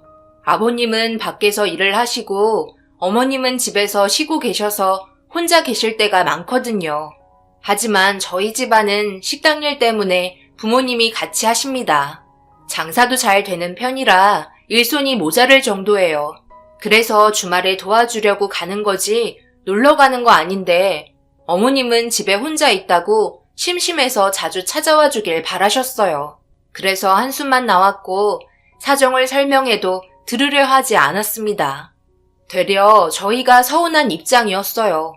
아버님은 밖에서 일을 하시고 어머님은 집에서 쉬고 계셔서 혼자 계실 때가 많거든요. 하지만 저희 집안은 식당 일 때문에 부모님이 같이 하십니다. 장사도 잘 되는 편이라 일손이 모자랄 정도예요. 그래서 주말에 도와주려고 가는 거지 놀러 가는 거 아닌데 어머님은 집에 혼자 있다고 심심해서 자주 찾아와 주길 바라셨어요. 그래서 한숨만 나왔고 사정을 설명해도 들으려 하지 않았습니다. 되려 저희가 서운한 입장이었어요.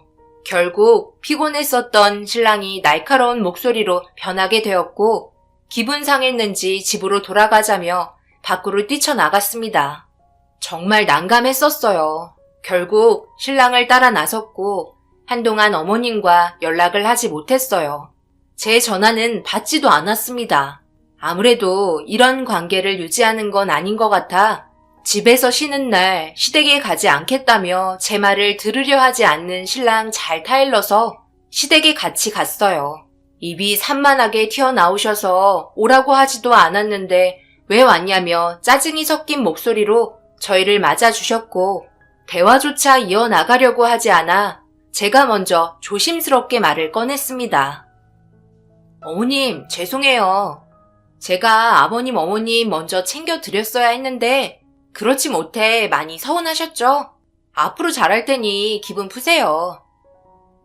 결국 피곤했었던 신랑이 날카로운 목소리로 변하게 되었고 기분 상했는지 집으로 돌아가자며 밖으로 뛰쳐나갔습니다. 정말 난감했었어요. 결국 신랑을 따라 나섰고 한동안 어머님과 연락을 하지 못했어요. 제 전화는 받지도 않았습니다. 아무래도 이런 관계를 유지하는 건 아닌 것 같아 집에서 쉬는 날 시댁에 가지 않겠다며 제 말을 들으려 하지 않는 신랑 잘 타일러서 시댁에 같이 갔어요. 입이 산만하게 튀어나오셔서 오라고 하지도 않았는데 왜 왔냐며 짜증이 섞인 목소리로 저희를 맞아주셨고 대화조차 이어나가려고 하지 않아 제가 먼저 조심스럽게 말을 꺼냈습니다. 어머님, 죄송해요. 제가 아버님, 어머님 먼저 챙겨드렸어야 했는데 그렇지 못해 많이 서운하셨죠? 앞으로 잘할 테니 기분 푸세요.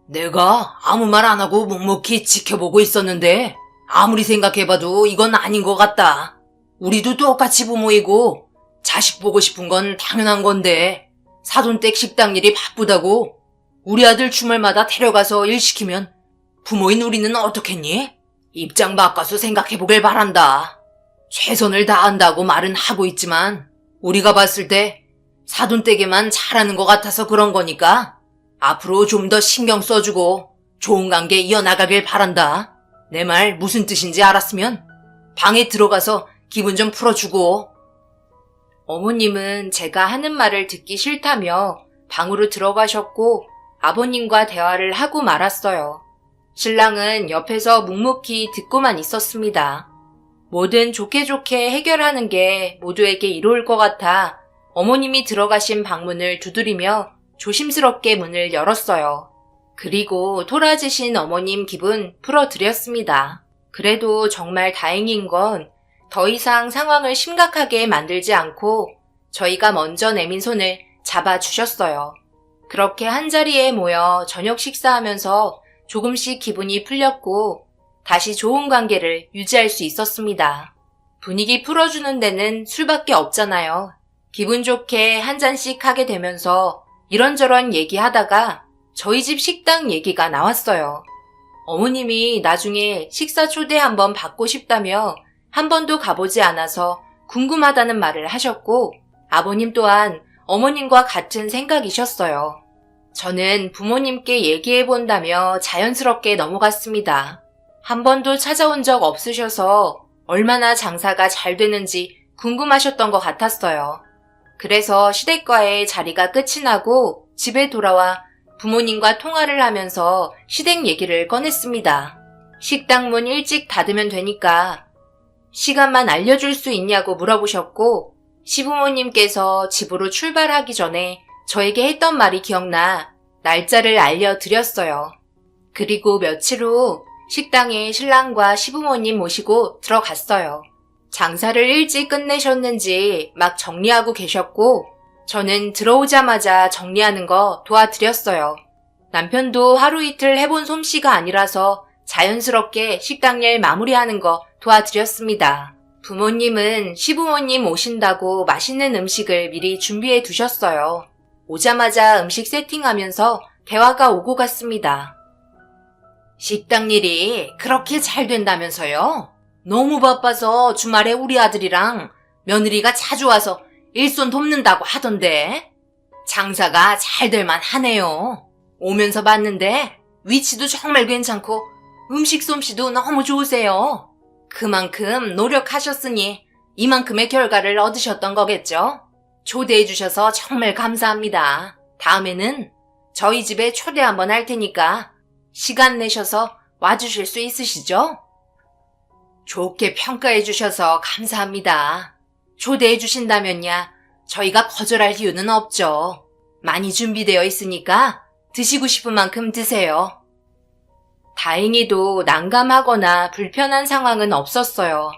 내가 아무 말 안 하고 묵묵히 지켜보고 있었는데 아무리 생각해봐도 이건 아닌 것 같다. 우리도 똑같이 부모이고 자식 보고 싶은 건 당연한 건데 사돈댁 식당 일이 바쁘다고 우리 아들 주말마다 데려가서 일 시키면 부모인 우리는 어떻겠니? 입장 바꿔서 생각해보길 바란다. 최선을 다한다고 말은 하고 있지만 우리가 봤을 때 사돈댁에만 잘하는 것 같아서 그런 거니까 앞으로 좀 더 신경 써주고 좋은 관계 이어나가길 바란다. 내 말 무슨 뜻인지 알았으면 방에 들어가서 기분 좀 풀어주고. 어머님은 제가 하는 말을 듣기 싫다며 방으로 들어가셨고 아버님과 대화를 하고 말았어요. 신랑은 옆에서 묵묵히 듣고만 있었습니다. 뭐든 좋게 좋게 해결하는 게 모두에게 이로울 것 같아 어머님이 들어가신 방문을 두드리며 조심스럽게 문을 열었어요. 그리고 토라지신 어머님 기분 풀어드렸습니다. 그래도 정말 다행인 건 더 이상 상황을 심각하게 만들지 않고 저희가 먼저 내민 손을 잡아주셨어요. 그렇게 한자리에 모여 저녁 식사하면서 조금씩 기분이 풀렸고 다시 좋은 관계를 유지할 수 있었습니다. 분위기 풀어주는 데는 술밖에 없잖아요. 기분 좋게 한 잔씩 하게 되면서 이런저런 얘기하다가 저희 집 식당 얘기가 나왔어요. 어머님이 나중에 식사 초대 한번 받고 싶다며 한 번도 가보지 않아서 궁금하다는 말을 하셨고 아버님 또한 어머님과 같은 생각이셨어요. 저는 부모님께 얘기해본다며 자연스럽게 넘어갔습니다. 한 번도 찾아온 적 없으셔서 얼마나 장사가 잘 되는지 궁금하셨던 것 같았어요. 그래서 시댁과의 자리가 끝이 나고 집에 돌아와 부모님과 통화를 하면서 시댁 얘기를 꺼냈습니다. 식당 문 일찍 닫으면 되니까 시간만 알려줄 수 있냐고 물어보셨고 시부모님께서 집으로 출발하기 전에 저에게 했던 말이 기억나 날짜를 알려드렸어요. 그리고 며칠 후 식당에 신랑과 시부모님 모시고 들어갔어요. 장사를 일찍 끝내셨는지 막 정리하고 계셨고 저는 들어오자마자 정리하는 거 도와드렸어요. 남편도 하루 이틀 해본 솜씨가 아니라서 자연스럽게 식당 일 마무리하는 거 도와드렸습니다. 부모님은 시부모님 오신다고 맛있는 음식을 미리 준비해 두셨어요. 오자마자 음식 세팅하면서 대화가 오고 갔습니다. 식당 일이 그렇게 잘 된다면서요? 너무 바빠서 주말에 우리 아들이랑 며느리가 자주 와서 일손 돕는다고 하던데 장사가 잘 될만 하네요. 오면서 봤는데 위치도 정말 괜찮고 음식 솜씨도 너무 좋으세요. 그만큼 노력하셨으니 이만큼의 결과를 얻으셨던 거겠죠? 초대해 주셔서 정말 감사합니다. 다음에는 저희 집에 초대 한번 할 테니까 시간 내셔서 와주실 수 있으시죠? 좋게 평가해 주셔서 감사합니다. 초대해 주신다면야 저희가 거절할 이유는 없죠. 많이 준비되어 있으니까 드시고 싶은 만큼 드세요. 다행히도 난감하거나 불편한 상황은 없었어요.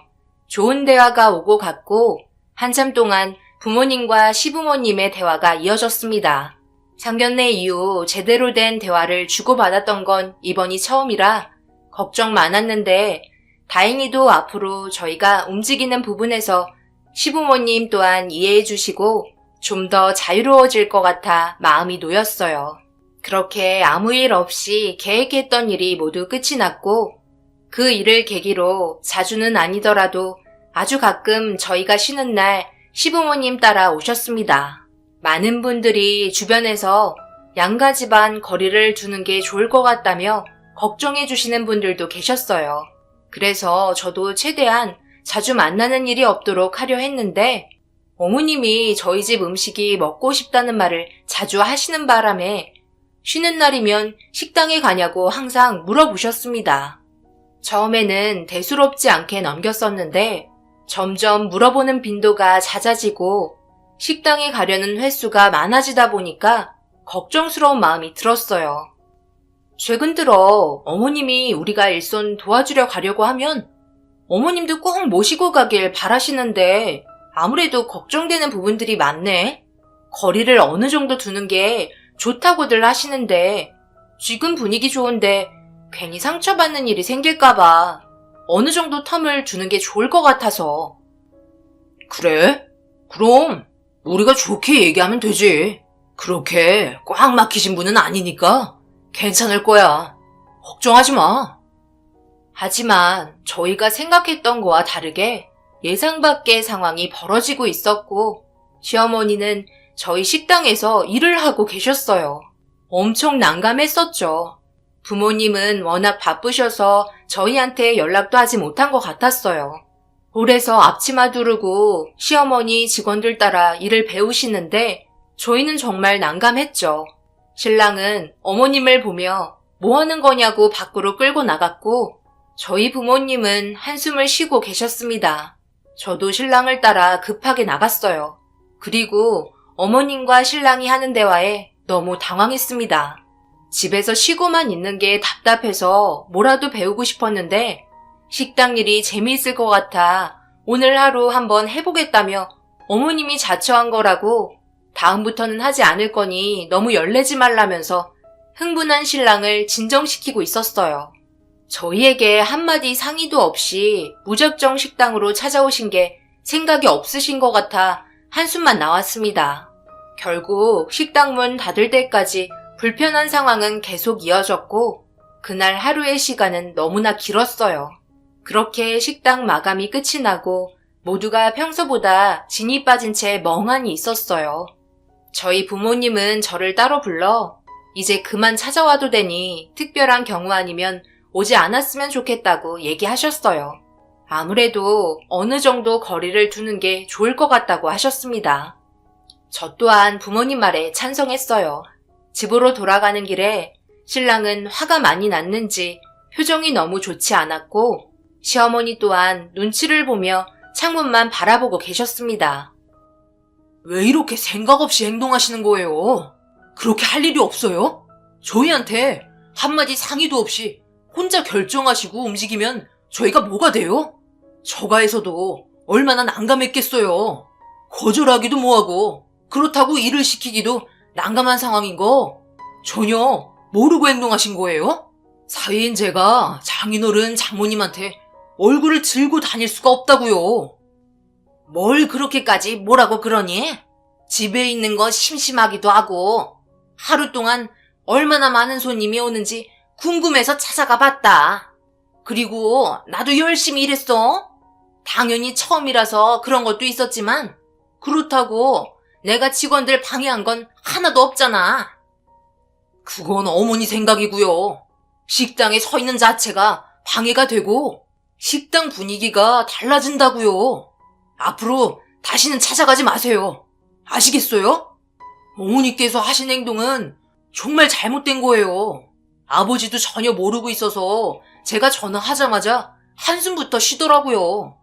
좋은 대화가 오고 갔고 한참 동안 부모님과 시부모님의 대화가 이어졌습니다. 상견례 이후 제대로 된 대화를 주고받았던 건 이번이 처음이라 걱정 많았는데 다행히도 앞으로 저희가 움직이는 부분에서 시부모님 또한 이해해 주시고 좀 더 자유로워질 것 같아 마음이 놓였어요. 그렇게 아무 일 없이 계획했던 일이 모두 끝이 났고 그 일을 계기로 자주는 아니더라도 아주 가끔 저희가 쉬는 날 시부모님 따라 오셨습니다. 많은 분들이 주변에서 양가 집안 거리를 두는 게 좋을 것 같다며 걱정해 주시는 분들도 계셨어요. 그래서 저도 최대한 자주 만나는 일이 없도록 하려 했는데 어머님이 저희 집 음식이 먹고 싶다는 말을 자주 하시는 바람에 쉬는 날이면 식당에 가냐고 항상 물어보셨습니다. 처음에는 대수롭지 않게 넘겼었는데 점점 물어보는 빈도가 잦아지고 식당에 가려는 횟수가 많아지다 보니까 걱정스러운 마음이 들었어요. 최근 들어 어머님이 우리가 일손 도와주려 가려고 하면 어머님도 꼭 모시고 가길 바라시는데 아무래도 걱정되는 부분들이 많네. 거리를 어느 정도 두는 게 좋다고들 하시는데 지금 분위기 좋은데 괜히 상처받는 일이 생길까봐 어느 정도 텀을 두는 게 좋을 것 같아서. 그래? 그럼 우리가 좋게 얘기하면 되지. 그렇게 꽉 막히신 분은 아니니까 괜찮을 거야. 걱정하지 마. 하지만 저희가 생각했던 거와 다르게 예상 밖의 상황이 벌어지고 있었고 시어머니는 저희 식당에서 일을 하고 계셨어요. 엄청 난감했었죠. 부모님은 워낙 바쁘셔서 저희한테 연락도 하지 못한 것 같았어요. 홀에서 앞치마 두르고 시어머니 직원들 따라 일을 배우시는데 저희는 정말 난감했죠. 신랑은 어머님을 보며 뭐 하는 거냐고 밖으로 끌고 나갔고 저희 부모님은 한숨을 쉬고 계셨습니다. 저도 신랑을 따라 급하게 나갔어요. 그리고 어머님과 신랑이 하는 대화에 너무 당황했습니다. 집에서 쉬고만 있는 게 답답해서 뭐라도 배우고 싶었는데 식당 일이 재미있을 것 같아 오늘 하루 한번 해보겠다며 어머님이 자처한 거라고 다음부터는 하지 않을 거니 너무 열내지 말라면서 흥분한 신랑을 진정시키고 있었어요. 저희에게 한마디 상의도 없이 무작정 식당으로 찾아오신 게 생각이 없으신 것 같아 한숨만 나왔습니다. 결국 식당 문 닫을 때까지 불편한 상황은 계속 이어졌고 그날 하루의 시간은 너무나 길었어요. 그렇게 식당 마감이 끝이 나고 모두가 평소보다 진이 빠진 채 멍하니 있었어요. 저희 부모님은 저를 따로 불러 이제 그만 찾아와도 되니 특별한 경우 아니면 오지 않았으면 좋겠다고 얘기하셨어요. 아무래도 어느 정도 거리를 두는 게 좋을 것 같다고 하셨습니다. 저 또한 부모님 말에 찬성했어요. 집으로 돌아가는 길에 신랑은 화가 많이 났는지 표정이 너무 좋지 않았고 시어머니 또한 눈치를 보며 창문만 바라보고 계셨습니다. 왜 이렇게 생각 없이 행동하시는 거예요? 그렇게 할 일이 없어요? 저희한테 한마디 상의도 없이 혼자 결정하시고 움직이면 저희가 뭐가 돼요? 저가에서도 얼마나 난감했겠어요. 거절하기도 뭐하고 그렇다고 일을 시키기도 난감한 상황인 거 전혀 모르고 행동하신 거예요? 사위인 제가 장인어른 장모님한테 얼굴을 들고 다닐 수가 없다고요. 뭘 그렇게까지 뭐라고 그러니? 집에 있는 거 심심하기도 하고 하루 동안 얼마나 많은 손님이 오는지 궁금해서 찾아가 봤다. 그리고 나도 열심히 일했어. 당연히 처음이라서 그런 것도 있었지만 그렇다고 내가 직원들 방해한 건 하나도 없잖아. 그건 어머니 생각이고요. 식당에 서 있는 자체가 방해가 되고 식당 분위기가 달라진다고요. 앞으로 다시는 찾아가지 마세요. 아시겠어요? 어머니께서 하신 행동은 정말 잘못된 거예요. 아버지도 전혀 모르고 있어서 제가 전화하자마자 한숨부터 쉬더라고요.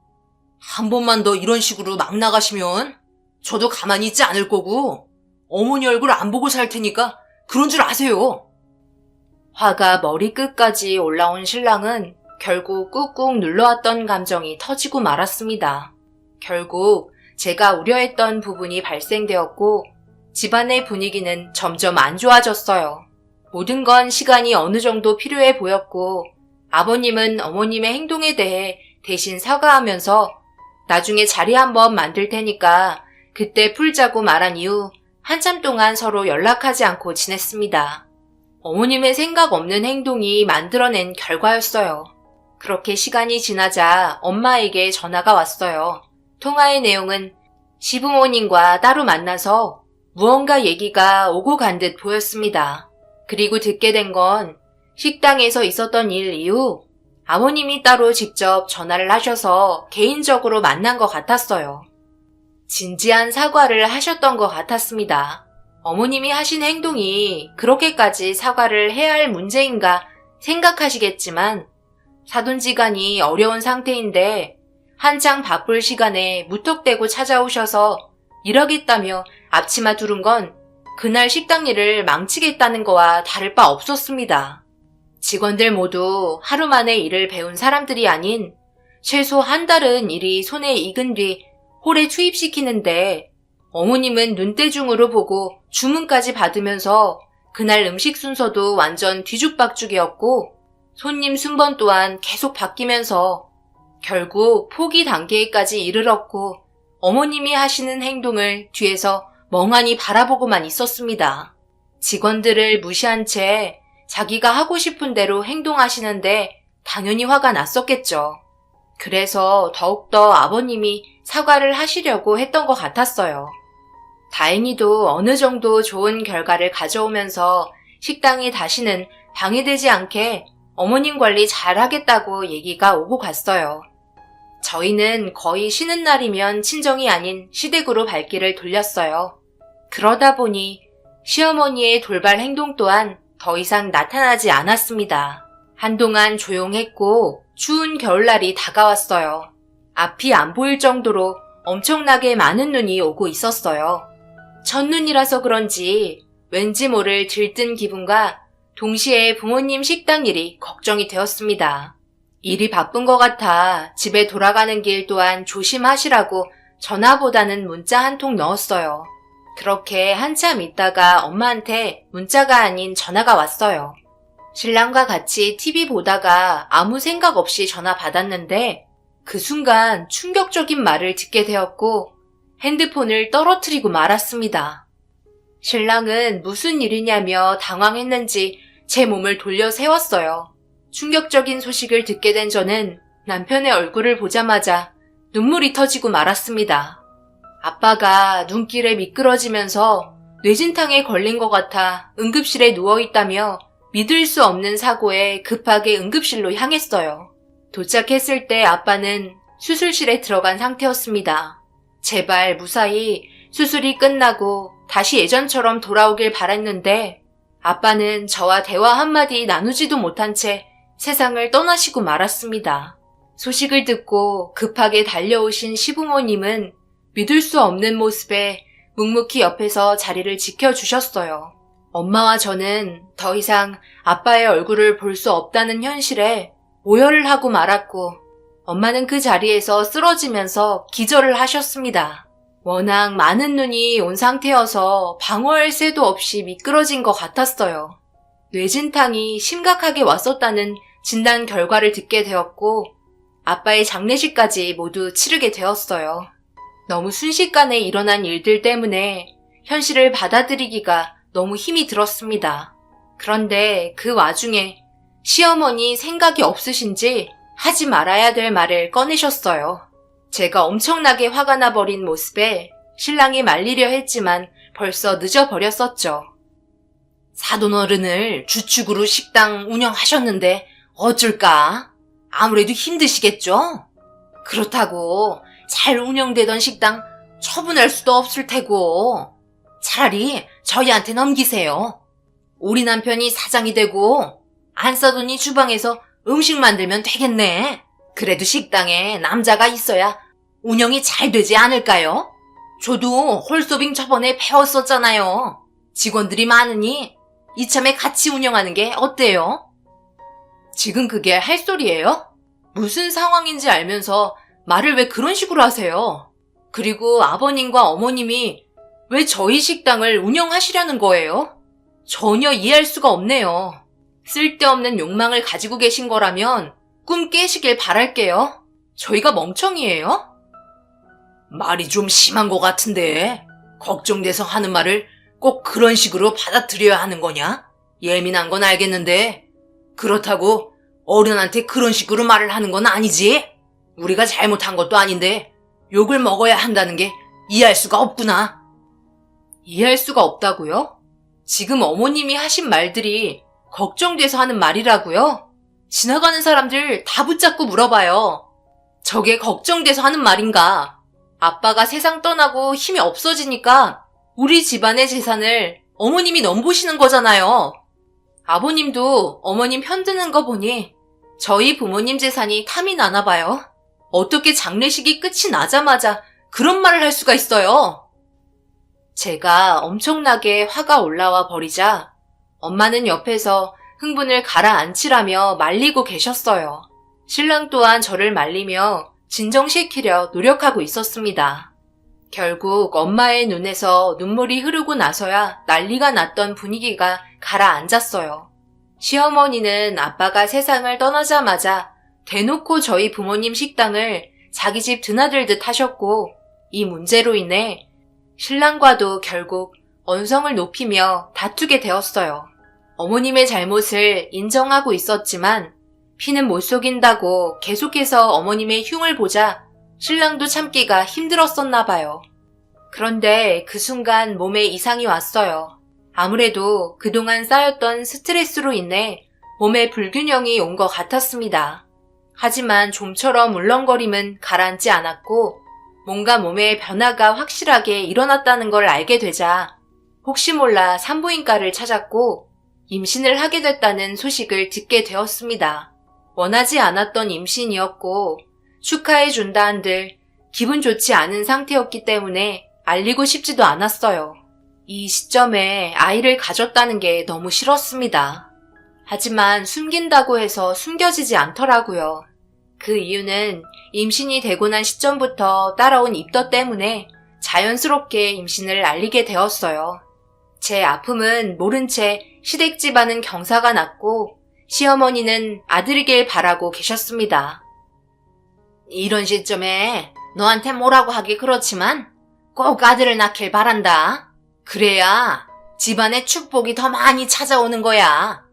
한 번만 더 이런 식으로 막 나가시면 저도 가만히 있지 않을 거고 어머니 얼굴 안 보고 살 테니까 그런 줄 아세요. 화가 머리끝까지 올라온 신랑은 결국 꾹꾹 눌러왔던 감정이 터지고 말았습니다. 결국 제가 우려했던 부분이 발생되었고 집안의 분위기는 점점 안 좋아졌어요. 모든 건 시간이 어느 정도 필요해 보였고 아버님은 어머님의 행동에 대해 대신 사과하면서 나중에 자리 한번 만들 테니까 그때 풀자고 말한 이후 한참 동안 서로 연락하지 않고 지냈습니다. 어머님의 생각 없는 행동이 만들어낸 결과였어요. 그렇게 시간이 지나자 엄마에게 전화가 왔어요. 통화의 내용은 시부모님과 따로 만나서 무언가 얘기가 오고 간 듯 보였습니다. 그리고 듣게 된 건 식당에서 있었던 일 이후 아버님이 따로 직접 전화를 하셔서 개인적으로 만난 것 같았어요. 진지한 사과를 하셨던 것 같았습니다. 어머님이 하신 행동이 그렇게까지 사과를 해야 할 문제인가 생각하시겠지만 사돈지간이 어려운 상태인데 한창 바쁠 시간에 무턱대고 찾아오셔서 이러겠다며 앞치마 두른 건 그날 식당 일을 망치겠다는 거와 다를 바 없었습니다. 직원들 모두 하루 만에 일을 배운 사람들이 아닌 최소 한 달은 일이 손에 익은 뒤 홀에 투입시키는데 어머님은 눈대중으로 보고 주문까지 받으면서 그날 음식 순서도 완전 뒤죽박죽이었고 손님 순번 또한 계속 바뀌면서 결국 포기 단계까지 이르렀고 어머님이 하시는 행동을 뒤에서 멍하니 바라보고만 있었습니다. 직원들을 무시한 채 자기가 하고 싶은 대로 행동하시는데 당연히 화가 났었겠죠. 그래서 더욱더 아버님이 사과를 하시려고 했던 것 같았어요. 다행히도 어느 정도 좋은 결과를 가져오면서 식당이 다시는 방해되지 않게 어머님 관리 잘 하겠다고 얘기가 오고 갔어요. 저희는 거의 쉬는 날이면 친정이 아닌 시댁으로 발길을 돌렸어요. 그러다 보니 시어머니의 돌발 행동 또한 더 이상 나타나지 않았습니다. 한동안 조용했고 추운 겨울날이 다가왔어요. 앞이 안 보일 정도로 엄청나게 많은 눈이 오고 있었어요. 첫눈이라서 그런지 왠지 모를 들뜬 기분과 동시에 부모님 식당 일이 걱정이 되었습니다. 일이 바쁜 것 같아 집에 돌아가는 길 또한 조심하시라고 전화보다는 문자 한 통 넣었어요. 그렇게 한참 있다가 엄마한테 문자가 아닌 전화가 왔어요. 신랑과 같이 TV 보다가 아무 생각 없이 전화 받았는데 그 순간 충격적인 말을 듣게 되었고 핸드폰을 떨어뜨리고 말았습니다. 신랑은 무슨 일이냐며 당황했는지 제 몸을 돌려 세웠어요. 충격적인 소식을 듣게 된 저는 남편의 얼굴을 보자마자 눈물이 터지고 말았습니다. 아빠가 눈길에 미끄러지면서 뇌진탕에 걸린 것 같아 응급실에 누워있다며 믿을 수 없는 사고에 급하게 응급실로 향했어요. 도착했을 때 아빠는 수술실에 들어간 상태였습니다. 제발 무사히 수술이 끝나고 다시 예전처럼 돌아오길 바랬는데 아빠는 저와 대화 한마디 나누지도 못한 채 세상을 떠나시고 말았습니다. 소식을 듣고 급하게 달려오신 시부모님은 믿을 수 없는 모습에 묵묵히 옆에서 자리를 지켜주셨어요. 엄마와 저는 더 이상 아빠의 얼굴을 볼 수 없다는 현실에 오열을 하고 말았고 엄마는 그 자리에서 쓰러지면서 기절을 하셨습니다. 워낙 많은 눈이 온 상태여서 방어할 새도 없이 미끄러진 것 같았어요. 뇌진탕이 심각하게 왔었다는 진단 결과를 듣게 되었고 아빠의 장례식까지 모두 치르게 되었어요. 너무 순식간에 일어난 일들 때문에 현실을 받아들이기가 너무 힘이 들었습니다. 그런데 그 와중에 시어머니 생각이 없으신지 하지 말아야 될 말을 꺼내셨어요. 제가 엄청나게 화가 나버린 모습에 신랑이 말리려 했지만 벌써 늦어버렸었죠. 사돈어른을 주축으로 식당 운영하셨는데 어쩔까? 아무래도 힘드시겠죠? 그렇다고 잘 운영되던 식당 처분할 수도 없을 테고 차라리 저희한테 넘기세요. 우리 남편이 사장이 되고 안 싸돈이 주방에서 음식 만들면 되겠네. 그래도 식당에 남자가 있어야 운영이 잘 되지 않을까요? 저도 홀서빙 저번에 배웠었잖아요. 직원들이 많으니 이참에 같이 운영하는 게 어때요? 지금 그게 할 소리예요? 무슨 상황인지 알면서 말을 왜 그런 식으로 하세요? 그리고 아버님과 어머님이 왜 저희 식당을 운영하시려는 거예요? 전혀 이해할 수가 없네요. 쓸데없는 욕망을 가지고 계신 거라면 꿈 깨시길 바랄게요. 저희가 멍청이에요? 말이 좀 심한 것 같은데. 걱정돼서 하는 말을 꼭 그런 식으로 받아들여야 하는 거냐? 예민한 건 알겠는데 그렇다고 어른한테 그런 식으로 말을 하는 건 아니지? 우리가 잘못한 것도 아닌데 욕을 먹어야 한다는 게 이해할 수가 없구나. 이해할 수가 없다고요? 지금 어머님이 하신 말들이 걱정돼서 하는 말이라고요? 지나가는 사람들 다 붙잡고 물어봐요. 저게 걱정돼서 하는 말인가? 아빠가 세상 떠나고 힘이 없어지니까 우리 집안의 재산을 어머님이 넘보시는 거잖아요. 아버님도 어머님 편드는 거 보니 저희 부모님 재산이 탐이 나나 봐요. 어떻게 장례식이 끝이 나자마자 그런 말을 할 수가 있어요? 제가 엄청나게 화가 올라와 버리자 엄마는 옆에서 흥분을 가라앉히라며 말리고 계셨어요. 신랑 또한 저를 말리며 진정시키려 노력하고 있었습니다. 결국 엄마의 눈에서 눈물이 흐르고 나서야 난리가 났던 분위기가 가라앉았어요. 시어머니는 아빠가 세상을 떠나자마자 대놓고 저희 부모님 식당을 자기 집 드나들듯 하셨고, 이 문제로 인해 신랑과도 결국 언성을 높이며 다투게 되었어요. 어머님의 잘못을 인정하고 있었지만 피는 못 속인다고 계속해서 어머님의 흉을 보자 신랑도 참기가 힘들었었나 봐요. 그런데 그 순간 몸에 이상이 왔어요. 아무래도 그동안 쌓였던 스트레스로 인해 몸에 불균형이 온 것 같았습니다. 하지만 좀처럼 울렁거림은 가라앉지 않았고 뭔가 몸에 변화가 확실하게 일어났다는 걸 알게 되자 혹시 몰라 산부인과를 찾았고 임신을 하게 됐다는 소식을 듣게 되었습니다. 원하지 않았던 임신이었고 축하해준다 한들 기분 좋지 않은 상태였기 때문에 알리고 싶지도 않았어요. 이 시점에 아이를 가졌다는 게 너무 싫었습니다. 하지만 숨긴다고 해서 숨겨지지 않더라고요. 그 이유는 임신이 되고 난 시점부터 따라온 입덧 때문에 자연스럽게 임신을 알리게 되었어요. 제 아픔은 모른 채 시댁 집안은 경사가 났고 시어머니는 아들이길 바라고 계셨습니다. 이런 시점에 너한테 뭐라고 하기 그렇지만 꼭 아들을 낳길 바란다. 그래야 집안에 축복이 더 많이 찾아오는 거야.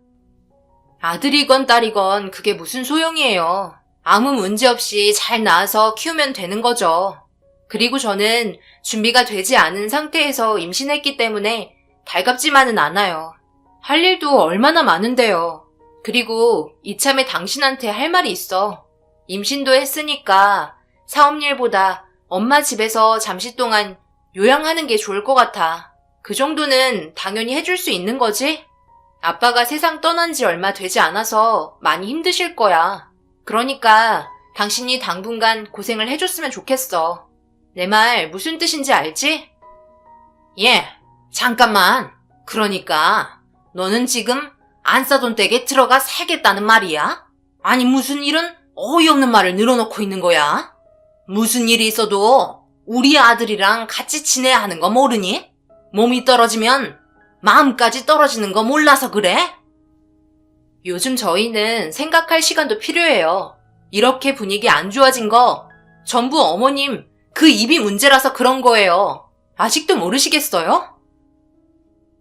아들이건 딸이건 그게 무슨 소용이에요. 아무 문제 없이 잘 낳아서 키우면 되는 거죠. 그리고 저는 준비가 되지 않은 상태에서 임신했기 때문에 달갑지만은 않아요. 할 일도 얼마나 많은데요. 그리고 이참에 당신한테 할 말이 있어. 임신도 했으니까 사업일보다 엄마 집에서 잠시 동안 요양하는 게 좋을 것 같아. 그 정도는 당연히 해줄 수 있는 거지? 아빠가 세상 떠난 지 얼마 되지 않아서 많이 힘드실 거야. 그러니까 당신이 당분간 고생을 해줬으면 좋겠어. 내 말 무슨 뜻인지 알지? 예, 잠깐만. 그러니까 너는 지금 안싸돈 댁에 들어가 살겠다는 말이야? 아니 무슨 이런 어이없는 말을 늘어놓고 있는 거야? 무슨 일이 있어도 우리 아들이랑 같이 지내야 하는 거 모르니? 몸이 떨어지면 마음까지 떨어지는 거 몰라서 그래? 요즘 저희는 생각할 시간도 필요해요. 이렇게 분위기 안 좋아진 거 전부 어머님 그 입이 문제라서 그런 거예요. 아직도 모르시겠어요?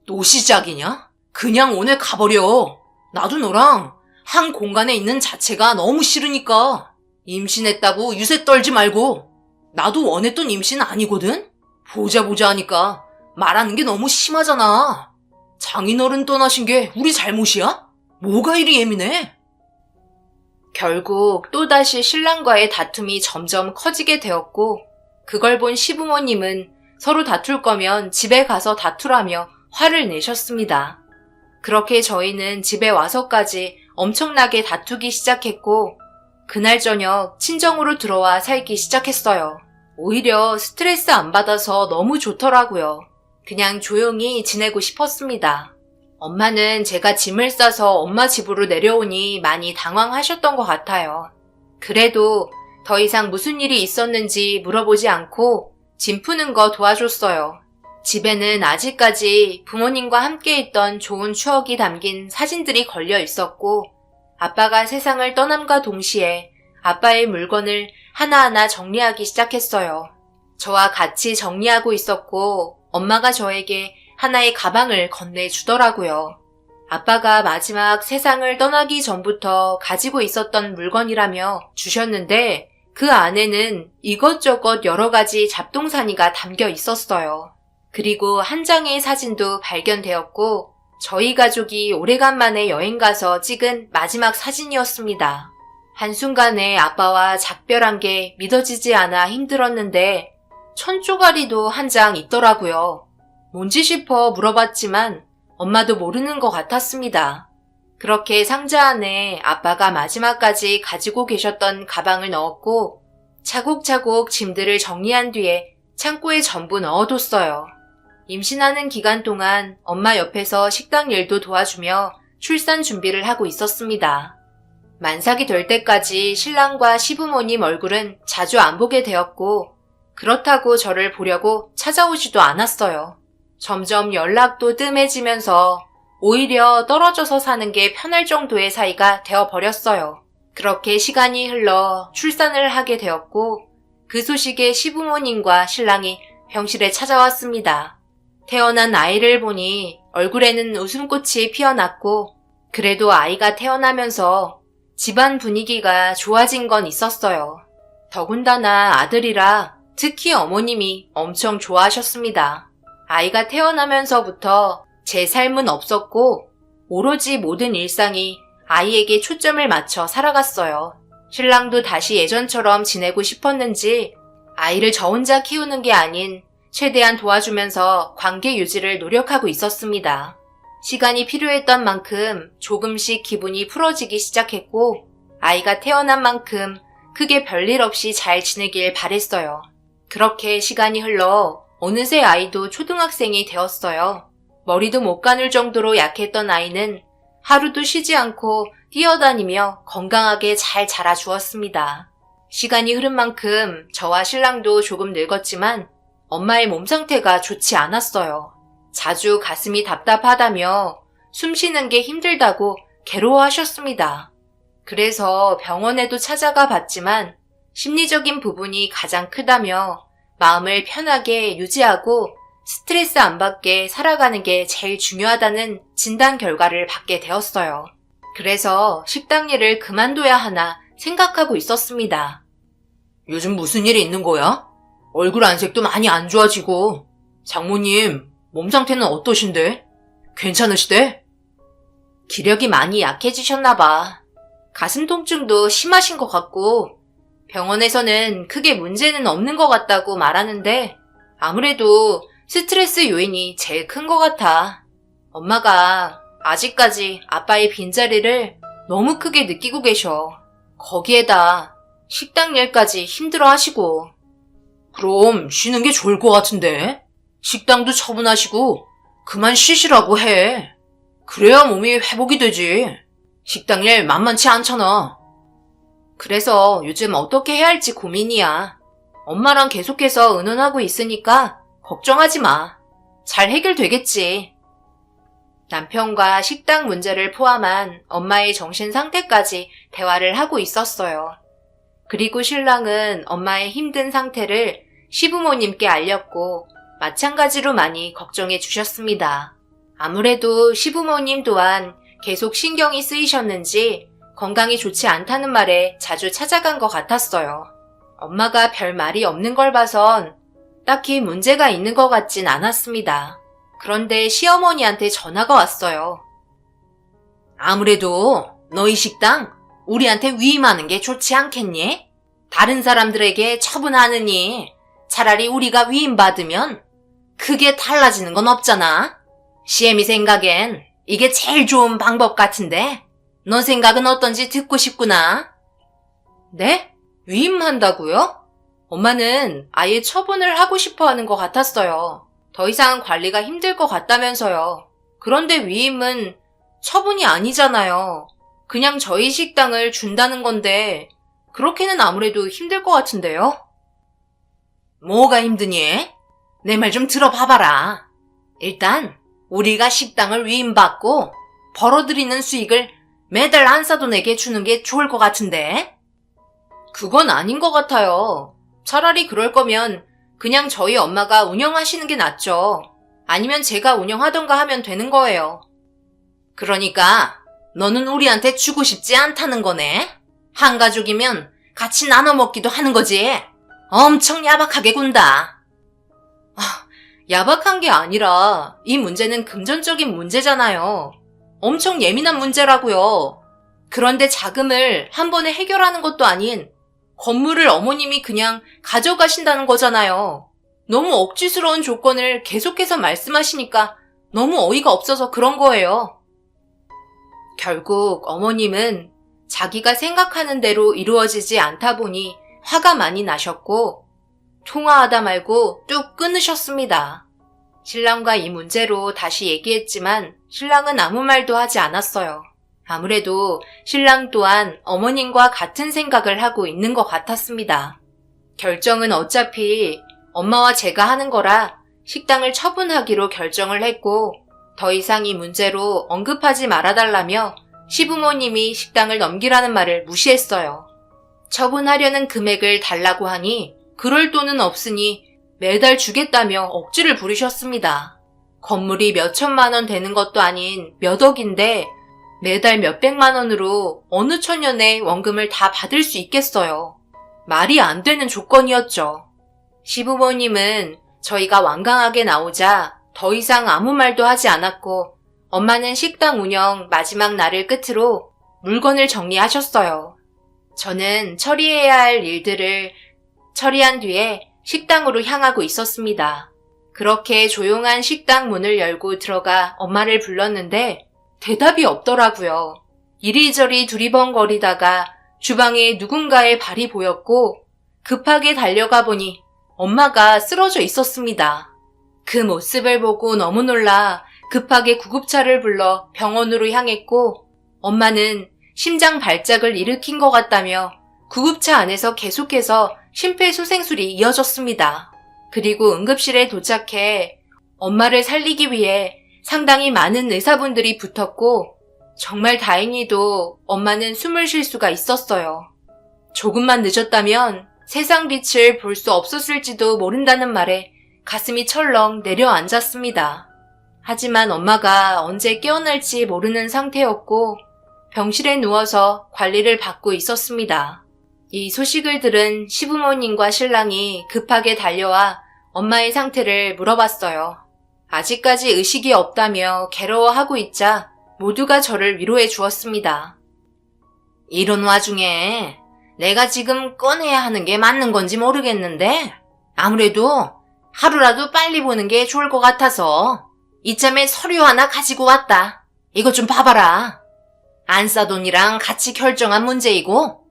또 시작이냐? 그냥 오늘 가버려. 나도 너랑 한 공간에 있는 자체가 너무 싫으니까 임신했다고 유세 떨지 말고. 나도 원했던 임신 아니거든? 보자 하니까 말하는 게 너무 심하잖아. 장인어른 떠나신 게 우리 잘못이야? 뭐가 이리 예민해? 결국 또다시 신랑과의 다툼이 점점 커지게 되었고 그걸 본 시부모님은 서로 다툴 거면 집에 가서 다투라며 화를 내셨습니다. 그렇게 저희는 집에 와서까지 엄청나게 다투기 시작했고 그날 저녁 친정으로 들어와 살기 시작했어요. 오히려 스트레스 안 받아서 너무 좋더라고요. 그냥 조용히 지내고 싶었습니다. 엄마는 제가 짐을 싸서 엄마 집으로 내려오니 많이 당황하셨던 것 같아요. 그래도 더 이상 무슨 일이 있었는지 물어보지 않고 짐 푸는 거 도와줬어요. 집에는 아직까지 부모님과 함께 있던 좋은 추억이 담긴 사진들이 걸려 있었고 아빠가 세상을 떠남과 동시에 아빠의 물건을 하나하나 정리하기 시작했어요. 저와 같이 정리하고 있었고 엄마가 저에게 하나의 가방을 건네주더라고요. 아빠가 마지막 세상을 떠나기 전부터 가지고 있었던 물건이라며 주셨는데 그 안에는 이것저것 여러 가지 잡동사니가 담겨 있었어요. 그리고 한 장의 사진도 발견되었고 저희 가족이 오래간만에 여행 가서 찍은 마지막 사진이었습니다. 한순간에 아빠와 작별한 게 믿어지지 않아 힘들었는데 천조가리도 한 장 있더라고요. 뭔지 싶어 물어봤지만 엄마도 모르는 것 같았습니다. 그렇게 상자 안에 아빠가 마지막까지 가지고 계셨던 가방을 넣었고 차곡차곡 짐들을 정리한 뒤에 창고에 전부 넣어뒀어요. 임신하는 기간 동안 엄마 옆에서 식당 일도 도와주며 출산 준비를 하고 있었습니다. 만삭이 될 때까지 신랑과 시부모님 얼굴은 자주 안 보게 되었고 그렇다고 저를 보려고 찾아오지도 않았어요. 점점 연락도 뜸해지면서 오히려 떨어져서 사는 게 편할 정도의 사이가 되어버렸어요. 그렇게 시간이 흘러 출산을 하게 되었고 그 소식에 시부모님과 신랑이 병실에 찾아왔습니다. 태어난 아이를 보니 얼굴에는 웃음꽃이 피어났고 그래도 아이가 태어나면서 집안 분위기가 좋아진 건 있었어요. 더군다나 아들이라 특히 어머님이 엄청 좋아하셨습니다. 아이가 태어나면서부터 제 삶은 없었고 오로지 모든 일상이 아이에게 초점을 맞춰 살아갔어요. 신랑도 다시 예전처럼 지내고 싶었는지 아이를 저 혼자 키우는 게 아닌 최대한 도와주면서 관계 유지를 노력하고 있었습니다. 시간이 필요했던 만큼 조금씩 기분이 풀어지기 시작했고 아이가 태어난 만큼 크게 별일 없이 잘 지내길 바랬어요. 그렇게 시간이 흘러 어느새 아이도 초등학생이 되었어요. 머리도 못 가눌 정도로 약했던 아이는 하루도 쉬지 않고 뛰어다니며 건강하게 잘 자라주었습니다. 시간이 흐른 만큼 저와 신랑도 조금 늙었지만 엄마의 몸 상태가 좋지 않았어요. 자주 가슴이 답답하다며 숨 쉬는 게 힘들다고 괴로워하셨습니다. 그래서 병원에도 찾아가 봤지만 심리적인 부분이 가장 크다며 마음을 편하게 유지하고 스트레스 안 받게 살아가는 게 제일 중요하다는 진단 결과를 받게 되었어요. 그래서 식당 일을 그만둬야 하나 생각하고 있었습니다. 요즘 무슨 일이 있는 거야? 얼굴 안색도 많이 안 좋아지고. 장모님, 몸 상태는 어떠신데? 괜찮으시대? 기력이 많이 약해지셨나 봐. 가슴 통증도 심하신 것 같고 병원에서는 크게 문제는 없는 것 같다고 말하는데 아무래도 스트레스 요인이 제일 큰 것 같아. 엄마가 아직까지 아빠의 빈자리를 너무 크게 느끼고 계셔. 거기에다 식당 일까지 힘들어 하시고. 그럼 쉬는 게 좋을 것 같은데? 식당도 처분하시고 그만 쉬시라고 해. 그래야 몸이 회복이 되지. 식당 일 만만치 않잖아. 그래서 요즘 어떻게 해야 할지 고민이야. 엄마랑 계속해서 의논하고 있으니까 걱정하지 마. 잘 해결되겠지. 남편과 식당 문제를 포함한 엄마의 정신 상태까지 대화를 하고 있었어요. 그리고 신랑은 엄마의 힘든 상태를 시부모님께 알렸고 마찬가지로 많이 걱정해 주셨습니다. 아무래도 시부모님 또한 계속 신경이 쓰이셨는지 건강이 좋지 않다는 말에 자주 찾아간 것 같았어요. 엄마가 별 말이 없는 걸 봐선 딱히 문제가 있는 것 같진 않았습니다. 그런데 시어머니한테 전화가 왔어요. 아무래도 너희 식당 우리한테 위임하는 게 좋지 않겠니? 다른 사람들에게 처분하느니 차라리 우리가 위임받으면 크게 달라지는 건 없잖아. 시애미 생각엔 이게 제일 좋은 방법 같은데 너 생각은 어떤지 듣고 싶구나. 네? 위임한다고요? 엄마는 아예 처분을 하고 싶어 하는 것 같았어요. 더 이상 관리가 힘들 것 같다면서요. 그런데 위임은 처분이 아니잖아요. 그냥 저희 식당을 준다는 건데 그렇게는 아무래도 힘들 것 같은데요? 뭐가 힘드니? 내 말 좀 들어봐봐라. 일단 우리가 식당을 위임받고 벌어들이는 수익을 매달 안사돈에게 주는 게 좋을 것 같은데? 그건 아닌 것 같아요. 차라리 그럴 거면 그냥 저희 엄마가 운영하시는 게 낫죠. 아니면 제가 운영하던가 하면 되는 거예요. 그러니까 너는 우리한테 주고 싶지 않다는 거네? 한 가족이면 같이 나눠 먹기도 하는 거지. 엄청 야박하게 군다. 야박한 게 아니라 이 문제는 금전적인 문제잖아요. 엄청 예민한 문제라고요. 그런데 자금을 한 번에 해결하는 것도 아닌 건물을 어머님이 그냥 가져가신다는 거잖아요. 너무 억지스러운 조건을 계속해서 말씀하시니까 너무 어이가 없어서 그런 거예요. 결국 어머님은 자기가 생각하는 대로 이루어지지 않다 보니 화가 많이 나셨고 통화하다 말고 뚝 끊으셨습니다. 신랑과 이 문제로 다시 얘기했지만 신랑은 아무 말도 하지 않았어요. 아무래도 신랑 또한 어머님과 같은 생각을 하고 있는 것 같았습니다. 결정은 어차피 엄마와 제가 하는 거라 식당을 처분하기로 결정을 했고 더 이상 이 문제로 언급하지 말아달라며 시부모님이 식당을 넘기라는 말을 무시했어요. 처분하려는 금액을 달라고 하니 그럴 돈은 없으니 매달 주겠다며 억지를 부리셨습니다. 건물이 몇 천만 원 되는 것도 아닌 몇 억인데 매달 몇백만 원으로 어느 천년에 원금을 다 받을 수 있겠어요. 말이 안 되는 조건이었죠. 시부모님은 저희가 완강하게 나오자 더 이상 아무 말도 하지 않았고 엄마는 식당 운영 마지막 날을 끝으로 물건을 정리하셨어요. 저는 처리해야 할 일들을 처리한 뒤에 식당으로 향하고 있었습니다. 그렇게 조용한 식당 문을 열고 들어가 엄마를 불렀는데 대답이 없더라고요. 이리저리 두리번거리다가 주방에 누군가의 발이 보였고 급하게 달려가 보니 엄마가 쓰러져 있었습니다. 그 모습을 보고 너무 놀라 급하게 구급차를 불러 병원으로 향했고 엄마는 심장 발작을 일으킨 것 같다며 구급차 안에서 계속해서 심폐소생술이 이어졌습니다. 그리고 응급실에 도착해 엄마를 살리기 위해 상당히 많은 의사분들이 붙었고 정말 다행히도 엄마는 숨을 쉴 수가 있었어요. 조금만 늦었다면 세상 빛을 볼 수 없었을지도 모른다는 말에 가슴이 철렁 내려앉았습니다. 하지만 엄마가 언제 깨어날지 모르는 상태였고 병실에 누워서 관리를 받고 있었습니다. 이 소식을 들은 시부모님과 신랑이 급하게 달려와 엄마의 상태를 물어봤어요. 아직까지 의식이 없다며 괴로워하고 있자 모두가 저를 위로해 주었습니다. 이런 와중에 내가 지금 꺼내야 하는 게 맞는 건지 모르겠는데 아무래도 하루라도 빨리 보는 게 좋을 것 같아서 이참에 서류 하나 가지고 왔다. 이것 좀 봐봐라. 안사돈이랑 같이 결정한 문제이고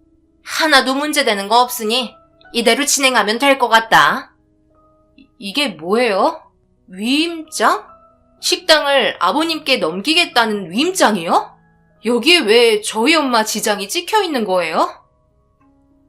하나도 문제되는 거 없으니 이대로 진행하면 될 것 같다. 이게 뭐예요? 위임장? 식당을 아버님께 넘기겠다는 위임장이요? 여기에 왜 저희 엄마 지장이 찍혀 있는 거예요?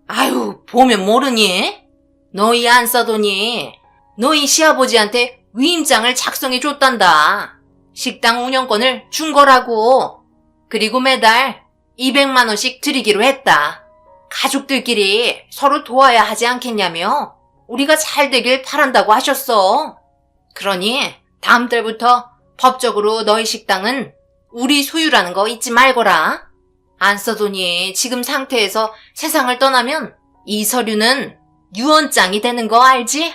아유, 보면 모르니? 너희 안사돈이 너희 시아버지한테 위임장을 작성해 줬단다. 식당 운영권을 준 거라고. 그리고 매달 200만 원씩 드리기로 했다. 가족들끼리 서로 도와야 하지 않겠냐며 우리가 잘 되길 바란다고 하셨어. 그러니 다음 달부터 법적으로 너희 식당은 우리 소유라는 거 잊지 말거라. 안사돈이 지금 상태에서 세상을 떠나면 이 서류는 유언장이 되는 거 알지?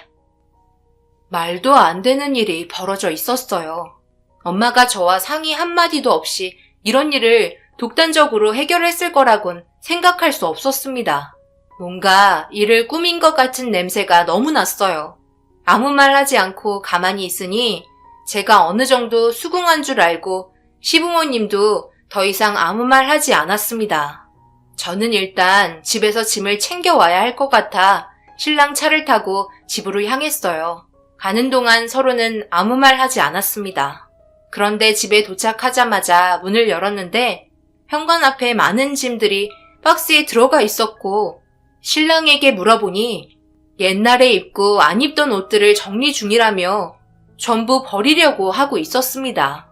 말도 안 되는 일이 벌어져 있었어요. 엄마가 저와 상의 한마디도 없이 이런 일을 독단적으로 해결했을 거라곤 생각할 수 없었습니다. 뭔가 일을 꾸민 것 같은 냄새가 너무 났어요. 아무 말 하지 않고 가만히 있으니 제가 어느 정도 수긍한 줄 알고 시부모님도 더 이상 아무 말 하지 않았습니다. 저는 일단 집에서 짐을 챙겨와야 할 것 같아 신랑 차를 타고 집으로 향했어요. 가는 동안 서로는 아무 말 하지 않았습니다. 그런데 집에 도착하자마자 문을 열었는데 현관 앞에 많은 짐들이 박스에 들어가 있었고 신랑에게 물어보니 옛날에 입고 안 입던 옷들을 정리 중이라며 전부 버리려고 하고 있었습니다.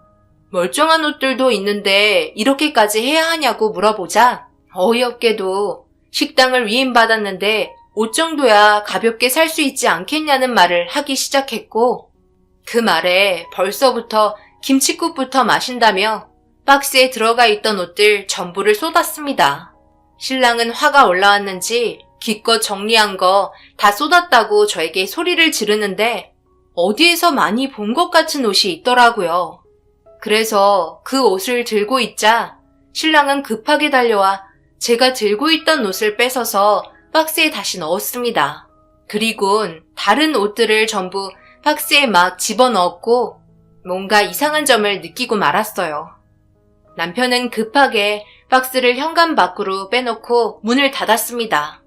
멀쩡한 옷들도 있는데 이렇게까지 해야 하냐고 물어보자 어이없게도 식당을 위임받았는데 옷 정도야 가볍게 살 수 있지 않겠냐는 말을 하기 시작했고, 그 말에 벌써부터 김칫국부터 마신다며 박스에 들어가 있던 옷들 전부를 쏟았습니다. 신랑은 화가 올라왔는지 기껏 정리한 거 다 쏟았다고 저에게 소리를 지르는데 어디에서 많이 본 것 같은 옷이 있더라고요. 그래서 그 옷을 들고 있자 신랑은 급하게 달려와 제가 들고 있던 옷을 뺏어서 박스에 다시 넣었습니다. 그리곤 다른 옷들을 전부 박스에 막 집어넣었고 뭔가 이상한 점을 느끼고 말았어요. 남편은 급하게 박스를 현관 밖으로 빼놓고 문을 닫았습니다.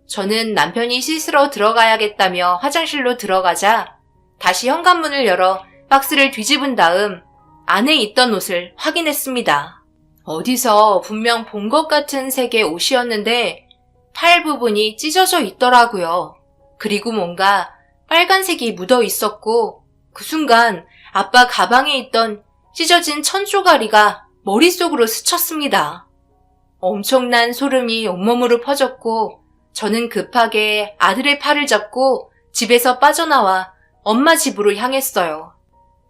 저는 남편이 씻으러 들어가야겠다며 화장실로 들어가자 다시 현관문을 열어 박스를 뒤집은 다음 안에 있던 옷을 확인했습니다. 어디서 분명 본 것 같은 색의 옷이었는데 팔 부분이 찢어져 있더라고요. 그리고 뭔가 빨간색이 묻어 있었고 그 순간 아빠 가방에 있던 찢어진 천조가리가 머릿속으로 스쳤습니다. 엄청난 소름이 온몸으로 퍼졌고 저는 급하게 아들의 팔을 잡고 집에서 빠져나와 엄마 집으로 향했어요.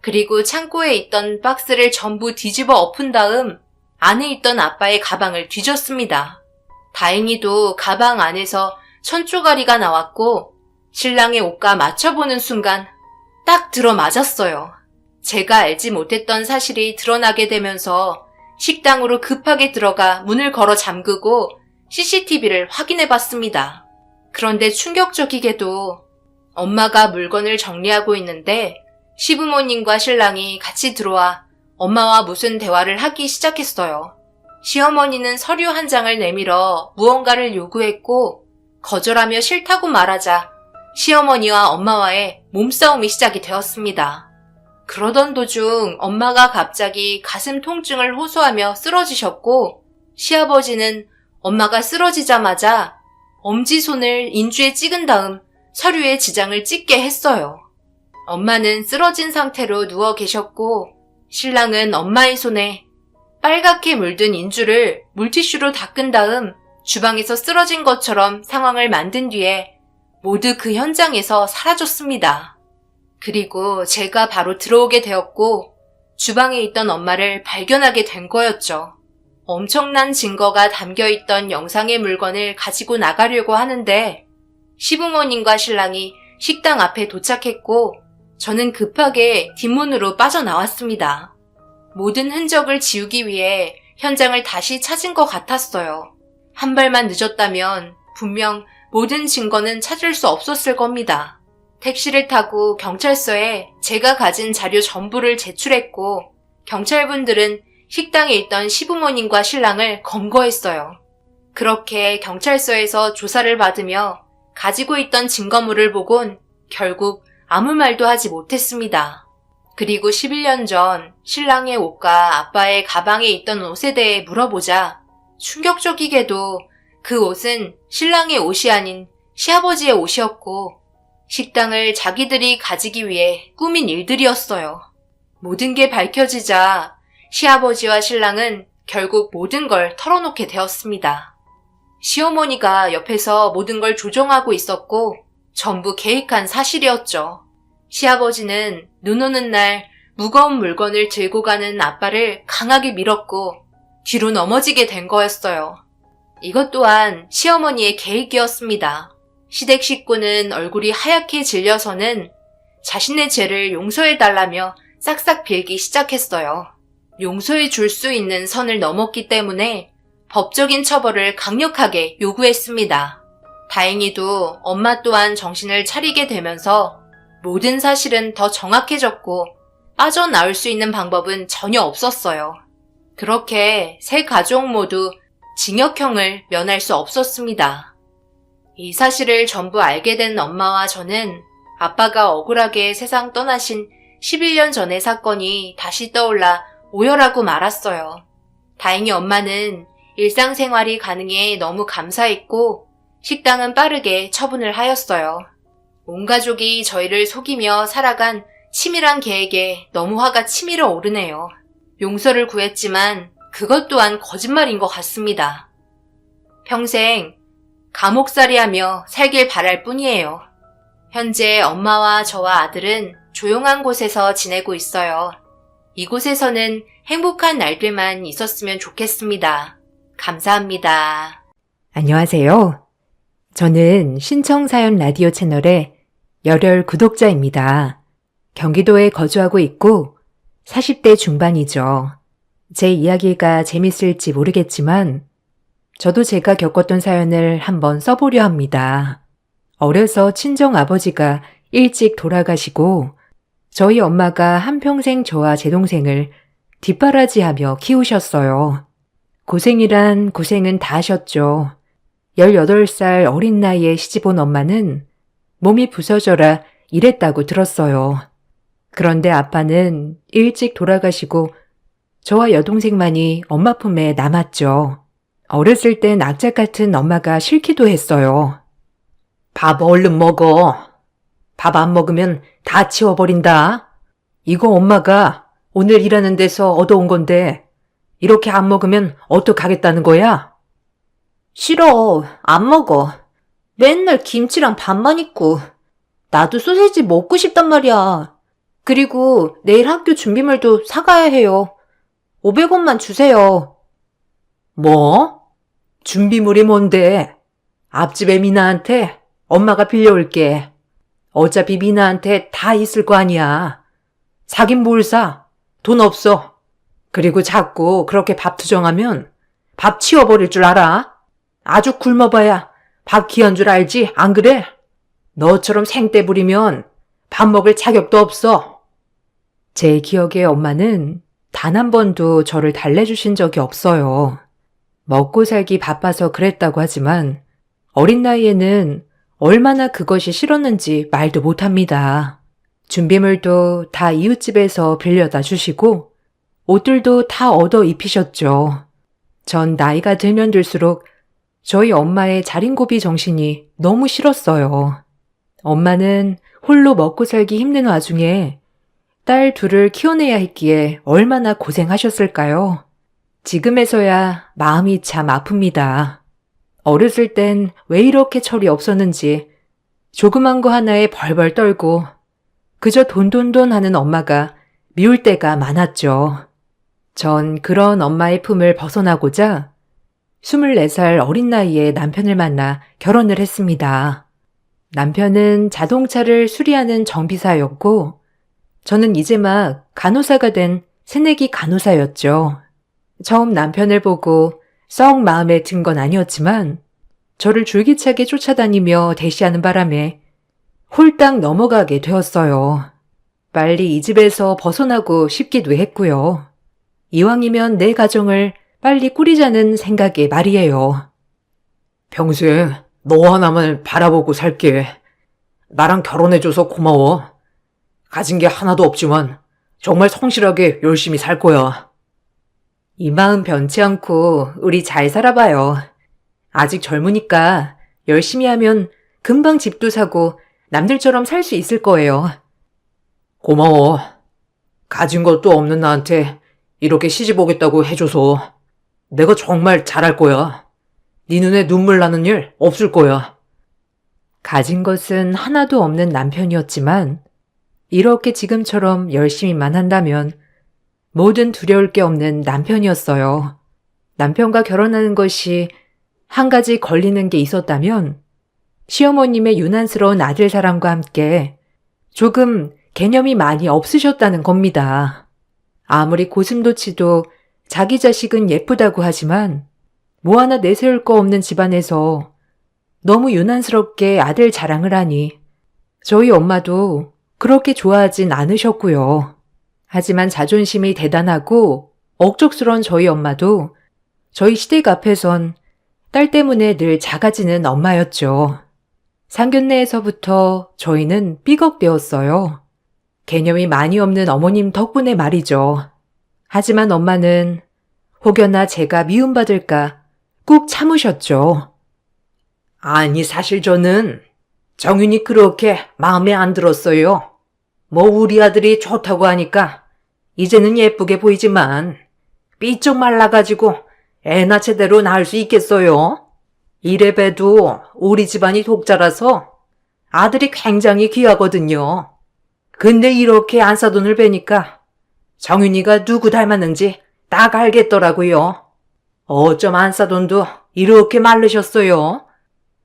그리고 창고에 있던 박스를 전부 뒤집어 엎은 다음 안에 있던 아빠의 가방을 뒤졌습니다. 다행히도 가방 안에서 천조가리가 나왔고 신랑의 옷과 맞춰보는 순간 딱 들어맞았어요. 제가 알지 못했던 사실이 드러나게 되면서 식당으로 급하게 들어가 문을 걸어 잠그고 CCTV를 확인해봤습니다. 그런데 충격적이게도 엄마가 물건을 정리하고 있는데 시부모님과 신랑이 같이 들어와 엄마와 무슨 대화를 하기 시작했어요. 시어머니는 서류 한 장을 내밀어 무언가를 요구했고 거절하며 싫다고 말하자 시어머니와 엄마와의 몸싸움이 시작이 되었습니다. 그러던 도중 엄마가 갑자기 가슴 통증을 호소하며 쓰러지셨고 시아버지는 엄마가 쓰러지자마자 엄지손을 인주에 찍은 다음 서류에 지장을 찍게 했어요. 엄마는 쓰러진 상태로 누워 계셨고 신랑은 엄마의 손에 빨갛게 물든 인주를 물티슈로 닦은 다음 주방에서 쓰러진 것처럼 상황을 만든 뒤에 모두 그 현장에서 사라졌습니다. 그리고 제가 바로 들어오게 되었고 주방에 있던 엄마를 발견하게 된 거였죠. 엄청난 증거가 담겨있던 영상의 물건을 가지고 나가려고 하는데 시부모님과 신랑이 식당 앞에 도착했고 저는 급하게 뒷문으로 빠져나왔습니다. 모든 흔적을 지우기 위해 현장을 다시 찾은 것 같았어요. 한 발만 늦었다면 분명 모든 증거는 찾을 수 없었을 겁니다. 택시를 타고 경찰서에 제가 가진 자료 전부를 제출했고 경찰분들은 식당에 있던 시부모님과 신랑을 검거했어요. 그렇게 경찰서에서 조사를 받으며 가지고 있던 증거물을 보곤 결국 아무 말도 하지 못했습니다. 그리고 11년 전 신랑의 옷과 아빠의 가방에 있던 옷에 대해 물어보자 충격적이게도 그 옷은 신랑의 옷이 아닌 시아버지의 옷이었고 식당을 자기들이 가지기 위해 꾸민 일들이었어요. 모든 게 밝혀지자 시아버지와 신랑은 결국 모든 걸 털어놓게 되었습니다. 시어머니가 옆에서 모든 걸 조종하고 있었고 전부 계획한 사실이었죠. 시아버지는 눈 오는 날 무거운 물건을 들고 가는 아빠를 강하게 밀었고 뒤로 넘어지게 된 거였어요. 이것 또한 시어머니의 계획이었습니다. 시댁 식구는 얼굴이 하얗게 질려서는 자신의 죄를 용서해달라며 싹싹 빌기 시작했어요. 용서해 줄 수 있는 선을 넘었기 때문에 법적인 처벌을 강력하게 요구했습니다. 다행히도 엄마 또한 정신을 차리게 되면서 모든 사실은 더 정확해졌고 빠져나올 수 있는 방법은 전혀 없었어요. 그렇게 세 가족 모두 징역형을 면할 수 없었습니다. 이 사실을 전부 알게 된 엄마와 저는 아빠가 억울하게 세상 떠나신 11년 전의 사건이 다시 떠올라 오열하고 말았어요. 다행히 엄마는 일상생활이 가능해 너무 감사했고 식당은 빠르게 처분을 하였어요. 온 가족이 저희를 속이며 살아간 치밀한 계획에 너무 화가 치밀어 오르네요. 용서를 구했지만 그것 또한 거짓말인 것 같습니다. 평생 감옥살이하며 살길 바랄 뿐이에요. 현재 엄마와 저와 아들은 조용한 곳에서 지내고 있어요. 이곳에서는 행복한 날들만 있었으면 좋겠습니다. 감사합니다. 안녕하세요. 저는 신청사연 라디오 채널의 열혈 구독자입니다. 경기도에 거주하고 있고 40대 중반이죠. 제 이야기가 재밌을지 모르겠지만 저도 제가 겪었던 사연을 한번 써보려 합니다. 어려서 친정 아버지가 일찍 돌아가시고 저희 엄마가 한평생 저와 제 동생을 뒷바라지하며 키우셨어요. 고생이란 고생은 다 하셨죠. 18살 어린 나이에 시집온 엄마는 몸이 부서져라 이랬다고 들었어요. 그런데 아빠는 일찍 돌아가시고 저와 여동생만이 엄마 품에 남았죠. 어렸을 땐 악착 같은 엄마가 싫기도 했어요. 밥 얼른 먹어. 밥 안 먹으면 다 치워버린다. 이거 엄마가 오늘 일하는 데서 얻어온 건데 이렇게 안 먹으면 어떡하겠다는 거야? 싫어. 안 먹어. 맨날 김치랑 밥만 있고. 나도 소세지 먹고 싶단 말이야. 그리고 내일 학교 준비물도 사가야 해요. 500원만 주세요. 뭐? 준비물이 뭔데? 앞집에 미나한테 엄마가 빌려올게. 어차피 미나한테 다 있을 거 아니야. 사긴 뭘 사? 돈 없어. 그리고 자꾸 그렇게 밥 투정하면 밥 치워버릴 줄 알아? 아주 굶어봐야 밥 귀한 줄 알지? 안 그래? 너처럼 생떼 부리면 밥 먹을 자격도 없어. 제 기억에 엄마는 단 한 번도 저를 달래주신 적이 없어요. 먹고 살기 바빠서 그랬다고 하지만 어린 나이에는 얼마나 그것이 싫었는지 말도 못합니다. 준비물도 다 이웃집에서 빌려다 주시고 옷들도 다 얻어 입히셨죠. 전 나이가 들면 들수록 저희 엄마의 자린고비 정신이 너무 싫었어요. 엄마는 홀로 먹고 살기 힘든 와중에 딸 둘을 키워내야 했기에 얼마나 고생하셨을까요? 지금에서야 마음이 참 아픕니다. 어렸을 땐 왜 이렇게 철이 없었는지 조그만 거 하나에 벌벌 떨고 그저 돈돈돈 하는 엄마가 미울 때가 많았죠. 전 그런 엄마의 품을 벗어나고자 24살 어린 나이에 남편을 만나 결혼을 했습니다. 남편은 자동차를 수리하는 정비사였고 저는 이제 막 간호사가 된 새내기 간호사였죠. 처음 남편을 보고 썩 마음에 든 건 아니었지만 저를 줄기차게 쫓아다니며 대시하는 바람에 홀딱 넘어가게 되었어요. 빨리 이 집에서 벗어나고 싶기도 했고요. 이왕이면 내 가정을 빨리 꾸리자는 생각에 말이에요. 평생 너 하나만 바라보고 살게. 나랑 결혼해줘서 고마워. 가진 게 하나도 없지만 정말 성실하게 열심히 살 거야. 이 마음 변치 않고 우리 잘 살아봐요. 아직 젊으니까 열심히 하면 금방 집도 사고 남들처럼 살 수 있을 거예요. 고마워. 가진 것도 없는 나한테 이렇게 시집 오겠다고 해줘서 내가 정말 잘할 거야. 네 눈에 눈물 나는 일 없을 거야. 가진 것은 하나도 없는 남편이었지만 이렇게 지금처럼 열심히만 한다면 뭐든 두려울 게 없는 남편이었어요. 남편과 결혼하는 것이 한 가지 걸리는 게 있었다면 시어머님의 유난스러운 아들 사랑과 함께 조금 개념이 많이 없으셨다는 겁니다. 아무리 고슴도치도 자기 자식은 예쁘다고 하지만 뭐 하나 내세울 거 없는 집안에서 너무 유난스럽게 아들 자랑을 하니 저희 엄마도 그렇게 좋아하진 않으셨고요. 하지만 자존심이 대단하고 억척스러운 저희 엄마도 저희 시댁 앞에선 딸 때문에 늘 작아지는 엄마였죠. 상견례에서부터 저희는 삐걱대었어요. 개념이 많이 없는 어머님 덕분에 말이죠. 하지만 엄마는 혹여나 제가 미움받을까 꾹 참으셨죠. 아니 사실 저는 정윤이 그렇게 마음에 안 들었어요. 뭐 우리 아들이 좋다고 하니까 이제는 예쁘게 보이지만 삐쩍 말라가지고 애나 제대로 낳을 수 있겠어요? 이래봬도 우리 집안이 독자라서 아들이 굉장히 귀하거든요. 근데 이렇게 안사돈을 뵈니까 정윤이가 누구 닮았는지 딱 알겠더라고요. 어쩜 안사돈도 이렇게 마르셨어요?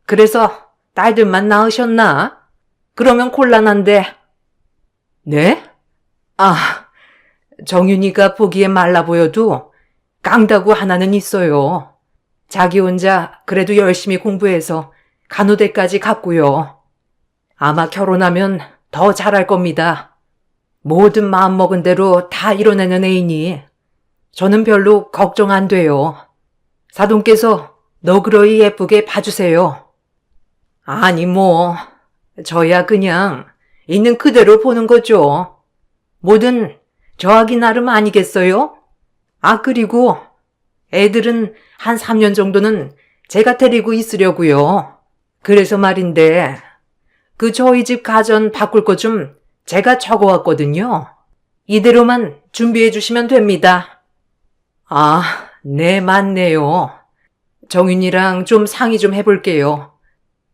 그래서 딸들만 낳으셨나? 그러면 곤란한데. 네? 아, 정윤이가 보기에 말라 보여도 깡다구 하나는 있어요. 자기 혼자 그래도 열심히 공부해서 간호대까지 갔고요. 아마 결혼하면 더 잘할 겁니다. 뭐든 마음먹은 대로 다 이뤄내는 애이니 저는 별로 걱정 안 돼요. 사돈께서 너그러이 예쁘게 봐주세요. 아니 저야 그냥 있는 그대로 보는 거죠. 뭐든 저하기 나름 아니겠어요? 아, 그리고 애들은 한 3년 정도는 제가 데리고 있으려고요. 그래서 말인데 저희 집 가전 바꿀 것 좀 제가 적어왔거든요. 이대로만 준비해 주시면 됩니다. 아, 네, 맞네요. 정윤이랑 좀 상의 좀 해볼게요.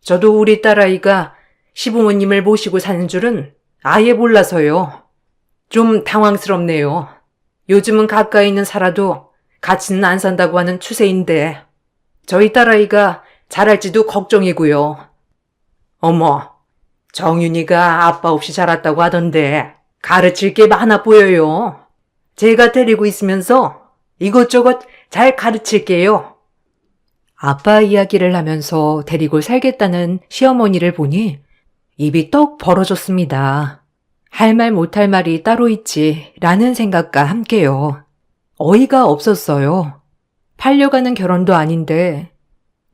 저도 우리 딸아이가 시부모님을 모시고 사는 줄은 아예 몰라서요. 좀 당황스럽네요. 요즘은 가까이는 살아도 같이는 안 산다고 하는 추세인데 저희 딸아이가 잘할지도 걱정이고요. 어머, 정윤이가 아빠 없이 자랐다고 하던데 가르칠 게 많아 보여요. 제가 데리고 있으면서 이것저것 잘 가르칠게요. 아빠 이야기를 하면서 데리고 살겠다는 시어머니를 보니 입이 떡 벌어졌습니다. 할 말 못할 말이 따로 있지 라는 생각과 함께요. 어이가 없었어요. 팔려가는 결혼도 아닌데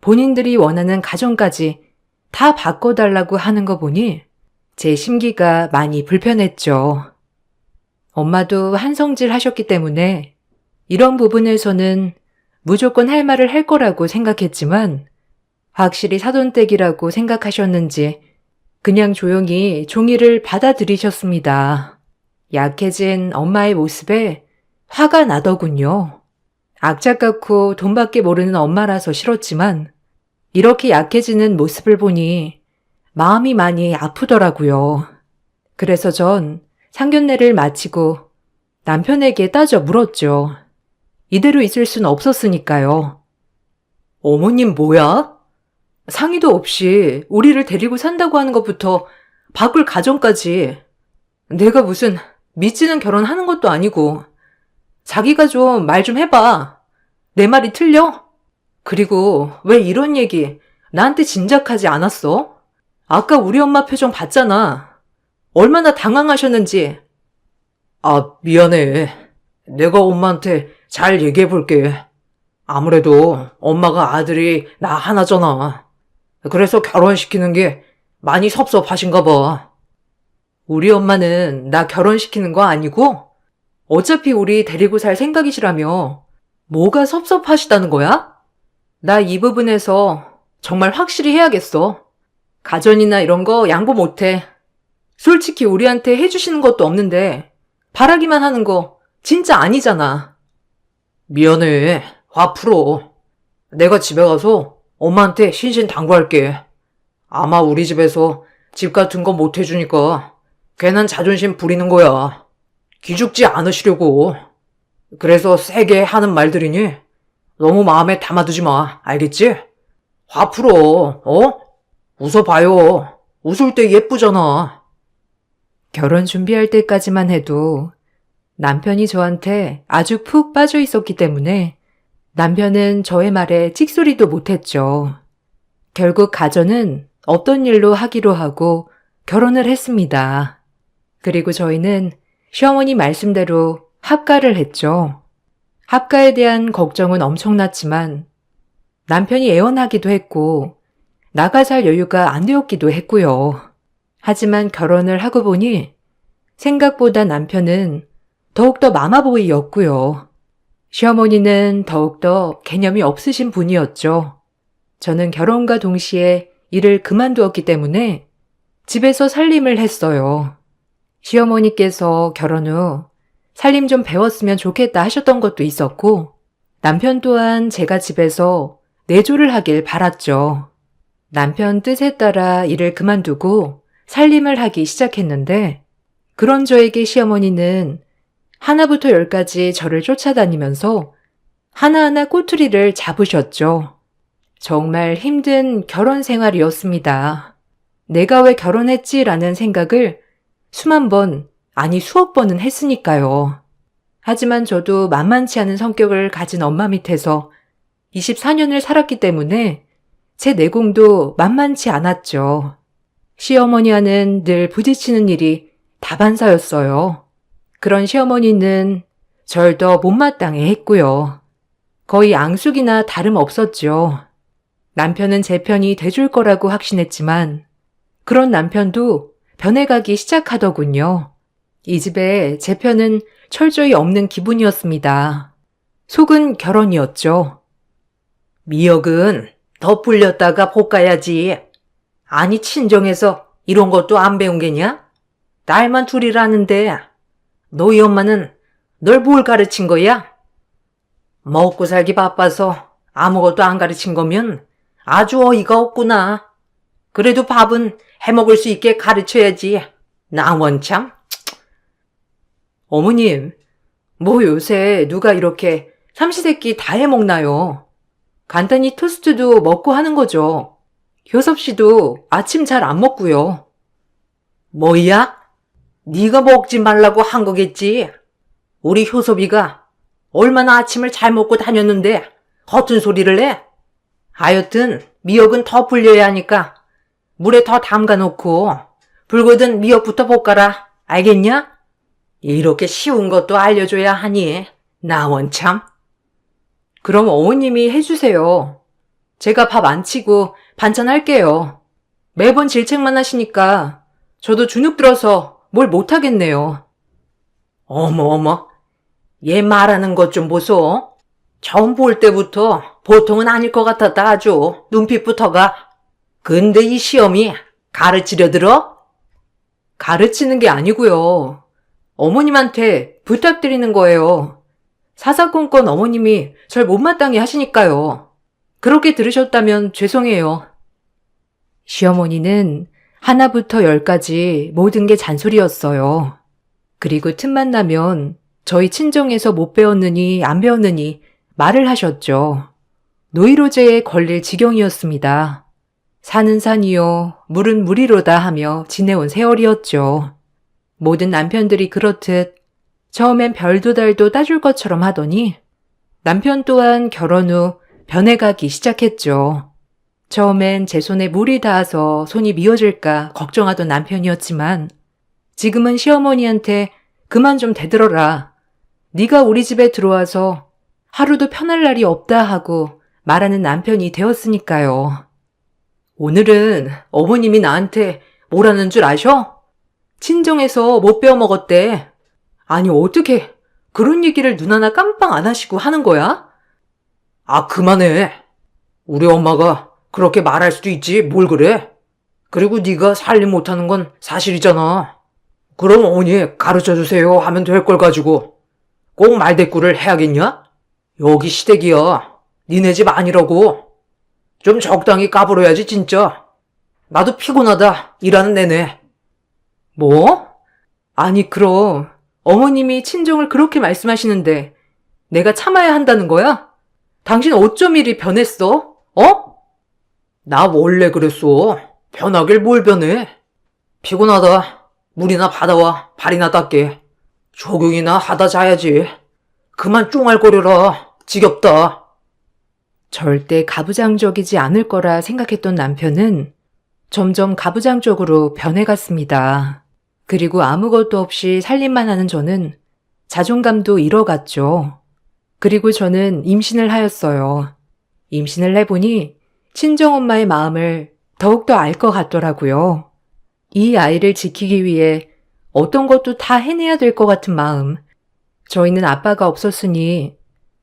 본인들이 원하는 가정까지 다 바꿔달라고 하는 거 보니 제 심기가 많이 불편했죠. 엄마도 한성질 하셨기 때문에 이런 부분에서는 무조건 할 말을 할 거라고 생각했지만 확실히 사돈댁이라고 생각하셨는지 그냥 조용히 종이를 받아들이셨습니다. 약해진 엄마의 모습에 화가 나더군요. 악착같고 돈밖에 모르는 엄마라서 싫었지만 이렇게 약해지는 모습을 보니 마음이 많이 아프더라고요. 그래서 전 상견례를 마치고 남편에게 따져 물었죠. 이대로 있을 순 없었으니까요. 어머님 뭐야? 상의도 없이 우리를 데리고 산다고 하는 것부터 바꿀 가정까지. 내가 무슨 미치는 결혼하는 것도 아니고. 자기가 좀 말 좀 해봐. 내 말이 틀려? 그리고 왜 이런 얘기 나한테 진작하지 않았어? 아까 우리 엄마 표정 봤잖아. 얼마나 당황하셨는지. 아, 미안해. 내가 엄마한테 잘 얘기해 볼게. 아무래도 엄마가 아들이 나 하나잖아. 그래서 결혼시키는 게 많이 섭섭하신가 봐. 우리 엄마는 나 결혼시키는 거 아니고 어차피 우리 데리고 살 생각이시라며 뭐가 섭섭하시다는 거야? 나 이 부분에서 정말 확실히 해야겠어. 가전이나 이런 거 양보 못해. 솔직히 우리한테 해주시는 것도 없는데 바라기만 하는 거 진짜 아니잖아. 미안해. 화 풀어. 내가 집에 가서 엄마한테 신신당부할게. 아마 우리 집에서 집 같은 거 못 해주니까 괜한 자존심 부리는 거야. 기죽지 않으시려고. 그래서 세게 하는 말들이니 너무 마음에 담아두지 마. 알겠지? 화 풀어. 웃어봐요. 웃을 때 예쁘잖아. 결혼 준비할 때까지만 해도 남편이 저한테 아주 푹 빠져 있었기 때문에 남편은 저의 말에 찍소리도 못했죠. 결국 가전은 없던 일로 하기로 하고 결혼을 했습니다. 그리고 저희는 시어머니 말씀대로 합가를 했죠. 합가에 대한 걱정은 엄청났지만 남편이 애원하기도 했고 나가 살 여유가 안 되었기도 했고요. 하지만 결혼을 하고 보니 생각보다 남편은 더욱더 마마보이였고요. 시어머니는 더욱더 개념이 없으신 분이었죠. 저는 결혼과 동시에 일을 그만두었기 때문에 집에서 살림을 했어요. 시어머니께서 결혼 후 살림 좀 배웠으면 좋겠다 하셨던 것도 있었고 남편 또한 제가 집에서 내조를 하길 바랐죠. 남편 뜻에 따라 일을 그만두고 살림을 하기 시작했는데 그런 저에게 시어머니는 하나부터 열까지 저를 쫓아다니면서 하나하나 꼬투리를 잡으셨죠. 정말 힘든 결혼 생활이었습니다. 내가 왜 결혼했지라는 생각을 수만 번, 아니 수억 번은 했으니까요. 하지만 저도 만만치 않은 성격을 가진 엄마 밑에서 24년을 살았기 때문에 제 내공도 만만치 않았죠. 시어머니와는 늘 부딪히는 일이 다반사였어요. 그런 시어머니는 절 더 못마땅해 했고요. 거의 앙숙이나 다름없었죠. 남편은 제 편이 돼줄 거라고 확신했지만 그런 남편도 변해가기 시작하더군요. 이 집에 제 편은 철저히 없는 기분이었습니다. 속은 결혼이었죠. 미역은 더 불렸다가 볶아야지. 아니 친정에서 이런 것도 안 배운 게냐? 딸만 둘이라는데 너희 엄마는 널 뭘 가르친 거야? 먹고 살기 바빠서 아무것도 안 가르친 거면 아주 어이가 없구나. 그래도 밥은 해먹을 수 있게 가르쳐야지. 나 원참. 어머님, 뭐 요새 누가 이렇게 삼시세끼 다 해먹나요? 간단히 토스트도 먹고 하는 거죠. 효섭 씨도 아침 잘 안 먹고요. 뭐야? 네가 먹지 말라고 한 거겠지. 우리 효섭이가 얼마나 아침을 잘 먹고 다녔는데 허튼 소리를 해? 하여튼 미역은 더 불려야 하니까 물에 더 담가 놓고 불거든 미역부터 볶아라. 알겠냐? 이렇게 쉬운 것도 알려줘야 하니 나 원참. 그럼 어머님이 해주세요. 제가 밥 안 치고 반찬 할게요. 매번 질책만 하시니까 저도 주눅 들어서 뭘 못하겠네요. 어머, 얘 말하는 것 좀 보소. 처음 볼 때부터 보통은 아닐 것 같았다 아주 눈빛부터가. 근데 이 시험이 가르치려 들어? 가르치는 게 아니고요. 어머님한테 부탁드리는 거예요. 사사건건 어머님이 절 못마땅해 하시니까요. 그렇게 들으셨다면 죄송해요. 시어머니는 하나부터 열까지 모든 게 잔소리였어요. 그리고 틈만 나면 저희 친정에서 못 배웠느니 안 배웠느니 말을 하셨죠. 노이로제에 걸릴 지경이었습니다. 산은 산이요, 물은 물이로다 하며 지내온 세월이었죠. 모든 남편들이 그렇듯 처음엔 별도 달도 따줄 것처럼 하더니 남편 또한 결혼 후 변해가기 시작했죠. 처음엔 제 손에 물이 닿아서 손이 미어질까 걱정하던 남편이었지만 지금은 시어머니한테 그만 좀 대들어라. 네가 우리 집에 들어와서 하루도 편할 날이 없다 하고 말하는 남편이 되었으니까요. 오늘은 어머님이 나한테 뭐라는 줄 아셔? 친정에서 못 배워 먹었대. 아니 어떻게 그런 얘기를 눈 하나 깜빡 안 하시고 하는 거야? 아 그만해. 우리 엄마가 그렇게 말할 수도 있지 뭘 그래. 그리고 네가 살림 못하는 건 사실이잖아. 그럼 어머니 가르쳐주세요 하면 될 걸 가지고 꼭 말대꾸를 해야겠냐? 여기 시댁이야. 니네 집 아니라고. 좀 적당히 까불어야지 진짜. 나도 피곤하다 일하는 내내. 뭐? 아니 그럼 어머님이 친정을 그렇게 말씀하시는데 내가 참아야 한다는 거야? 당신 어쩜 이리 변했어? 어? 나 원래 그랬어. 변하길 뭘 변해. 피곤하다. 물이나 받아와 발이나 닦게. 조경이나 하다 자야지. 그만 쫑알거려라. 지겹다. 절대 가부장적이지 않을 거라 생각했던 남편은 점점 가부장적으로 변해갔습니다. 그리고 아무것도 없이 살림만 하는 저는 자존감도 잃어갔죠. 그리고 저는 임신을 하였어요. 임신을 해보니 친정엄마의 마음을 더욱더 알 것 같더라고요. 이 아이를 지키기 위해 어떤 것도 다 해내야 될 것 같은 마음. 저희는 아빠가 없었으니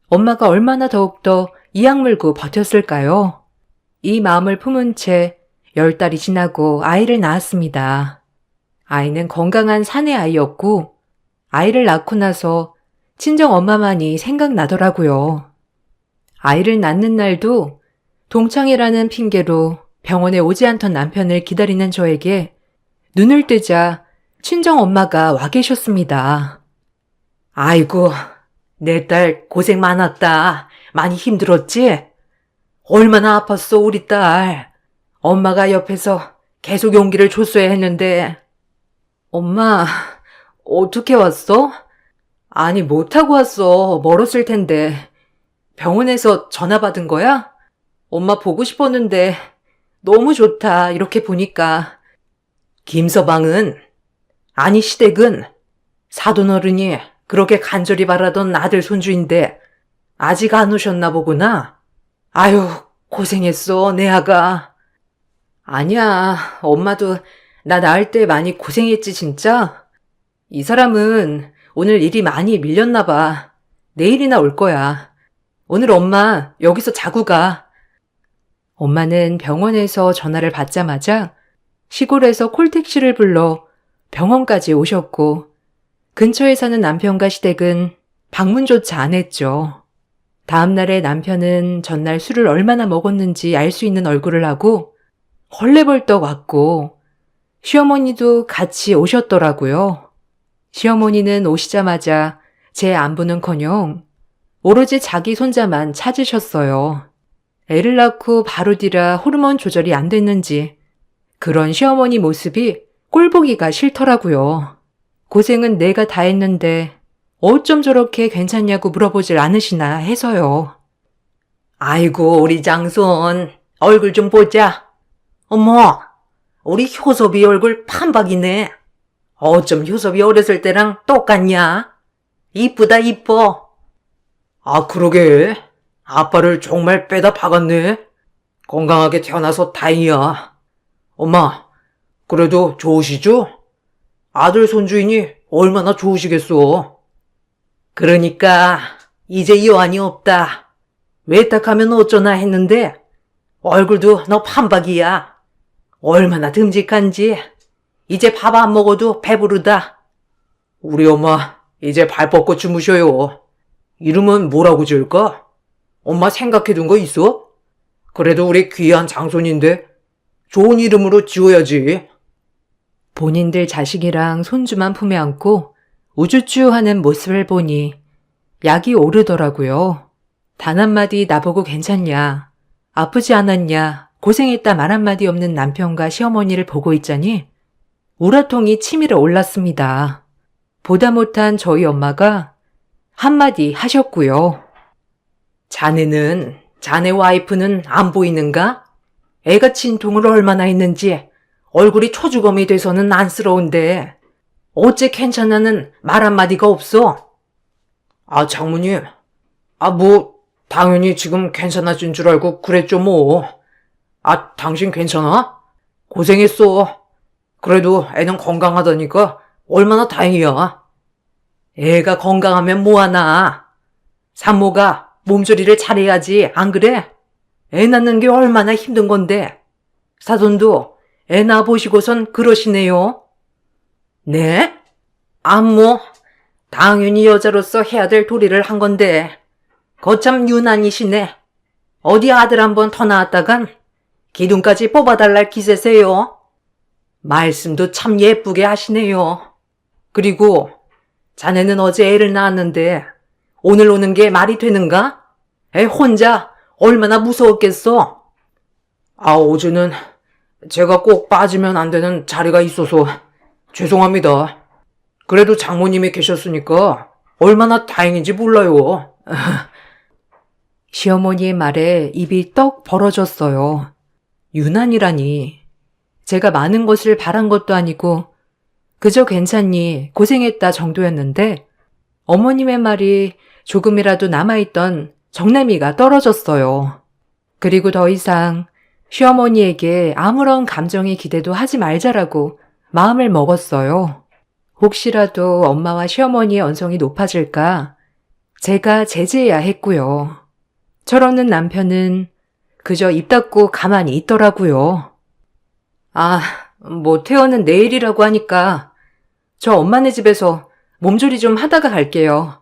엄마가 얼마나 더욱더 이악 물고 버텼을까요? 이 마음을 품은 채 10달이 지나고 아이를 낳았습니다. 아이는 건강한 사내 아이였고 아이를 낳고 나서 친정 엄마만이 생각나더라고요. 아이를 낳는 날도 동창이라는 핑계로 병원에 오지 않던 남편을 기다리는 저에게 눈을 뜨자 친정엄마가 와 계셨습니다. 아이고, 내 딸 고생 많았다. 많이 힘들었지? 얼마나 아팠어, 우리 딸. 엄마가 옆에서 계속 용기를 줬어야 했는데. 엄마, 어떻게 왔어? 아니, 못 타고 왔어. 멀었을 텐데. 병원에서 전화 받은 거야? 엄마 보고 싶었는데 너무 좋다. 이렇게 보니까. 김서방은, 아니 시댁은 사돈어른이 그렇게 간절히 바라던 아들 손주인데 아직 안 오셨나 보구나. 아유, 고생했어, 내 아가. 아니야, 엄마도 나 낳을 때 많이 고생했지, 진짜. 이 사람은 오늘 일이 많이 밀렸나 봐. 내일이나 올 거야. 오늘 엄마 여기서 자고 가. 엄마는 병원에서 전화를 받자마자 시골에서 콜택시를 불러 병원까지 오셨고 근처에 사는 남편과 시댁은 방문조차 안 했죠. 다음날에 남편은 전날 술을 얼마나 먹었는지 알 수 있는 얼굴을 하고 헐레벌떡 왔고 시어머니도 같이 오셨더라고요. 시어머니는 오시자마자 제 안부는커녕 오로지 자기 손자만 찾으셨어요. 애를 낳고 바로 뒤라 호르몬 조절이 안 됐는지 그런 시어머니 모습이 꼴보기가 싫더라고요. 고생은 내가 다 했는데 어쩜 저렇게 괜찮냐고 물어보질 않으시나 해서요. 아이고, 우리 장손 얼굴 좀 보자. 어머, 우리 효섭이 얼굴 판박이네. 어쩜 효섭이 어렸을 때랑 똑같냐? 이쁘다, 이뻐. 아, 그러게. 아빠를 정말 빼다 박았네. 건강하게 태어나서 다행이야. 엄마, 그래도 좋으시죠? 아들 손주이니 얼마나 좋으시겠어. 그러니까 이제 여한이 없다. 외탁하면 어쩌나 했는데 얼굴도 너 판박이야. 얼마나 듬직한지. 이제 밥 안 먹어도 배부르다. 우리 엄마 이제 발 뻗고 주무셔요. 이름은 뭐라고 지을까? 엄마 생각해둔 거 있어? 그래도 우리 귀한 장손인데 좋은 이름으로 지어야지. 본인들 자식이랑 손주만 품에 안고 우쭈쭈하는 모습을 보니 약이 오르더라고요. 단 한마디 나보고 괜찮냐, 아프지 않았냐, 고생했다 말 한마디 없는 남편과 시어머니를 보고 있자니 우라통이 치밀어 올랐습니다. 보다 못한 저희 엄마가 한마디 하셨고요. 자네는, 자네 와이프는 안 보이는가? 애가 진통을 얼마나 했는지 얼굴이 초주검이 돼서는 안쓰러운데 어째 괜찮냐는 말 한마디가 없어? 아, 장모님. 당연히 지금 괜찮아진 줄 알고 그랬죠, 뭐. 아, 당신 괜찮아? 고생했어. 그래도 애는 건강하다니까 얼마나 다행이야. 애가 건강하면 뭐하나. 산모가 몸조리를 잘해야지, 안 그래? 애 낳는 게 얼마나 힘든 건데. 사돈도 애 낳아보시고선 그러시네요. 네? 당연히 여자로서 해야 될 도리를 한 건데. 거참 유난이시네. 어디 아들 한 번 더 낳았다간 기둥까지 뽑아달랄 기세세요. 말씀도 참 예쁘게 하시네요. 그리고 자네는 어제 애를 낳았는데 오늘 오는 게 말이 되는가? 애 혼자 얼마나 무서웠겠어? 어제는 제가 꼭 빠지면 안 되는 자리가 있어서 죄송합니다. 그래도 장모님이 계셨으니까 얼마나 다행인지 몰라요. 시어머니의 말에 입이 떡 벌어졌어요. 유난이라니. 제가 많은 것을 바란 것도 아니고 그저 괜찮니, 고생했다 정도였는데 어머님의 말이 조금이라도 남아있던 정내미가 떨어졌어요. 그리고 더 이상 시어머니에게 아무런 감정의 기대도 하지 말자라고 마음을 먹었어요. 혹시라도 엄마와 시어머니의 언성이 높아질까 제가 제지해야 했고요. 철없는 남편은 그저 입 닫고 가만히 있더라고요. 태어는 내일이라고 하니까 저 엄마네 집에서 몸조리 좀 하다가 갈게요.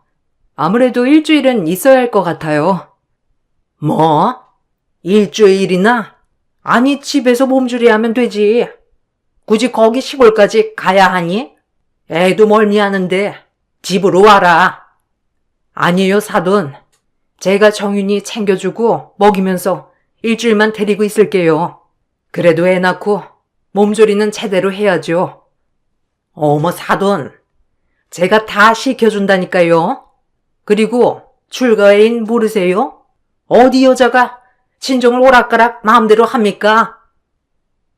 아무래도 일주일은 있어야 할 것 같아요. 뭐? 일주일이나? 아니, 집에서 몸조리 하면 되지. 굳이 거기 시골까지 가야 하니? 애도 멀미하는데 집으로 와라. 아니에요, 사돈. 제가 정윤이 챙겨주고 먹이면서 일주일만 데리고 있을게요. 그래도 애 낳고 몸조리는 제대로 해야죠. 어머, 사돈. 제가 다 시켜준다니까요. 그리고 출가인 모르세요? 어디 여자가 친정을 오락가락 마음대로 합니까?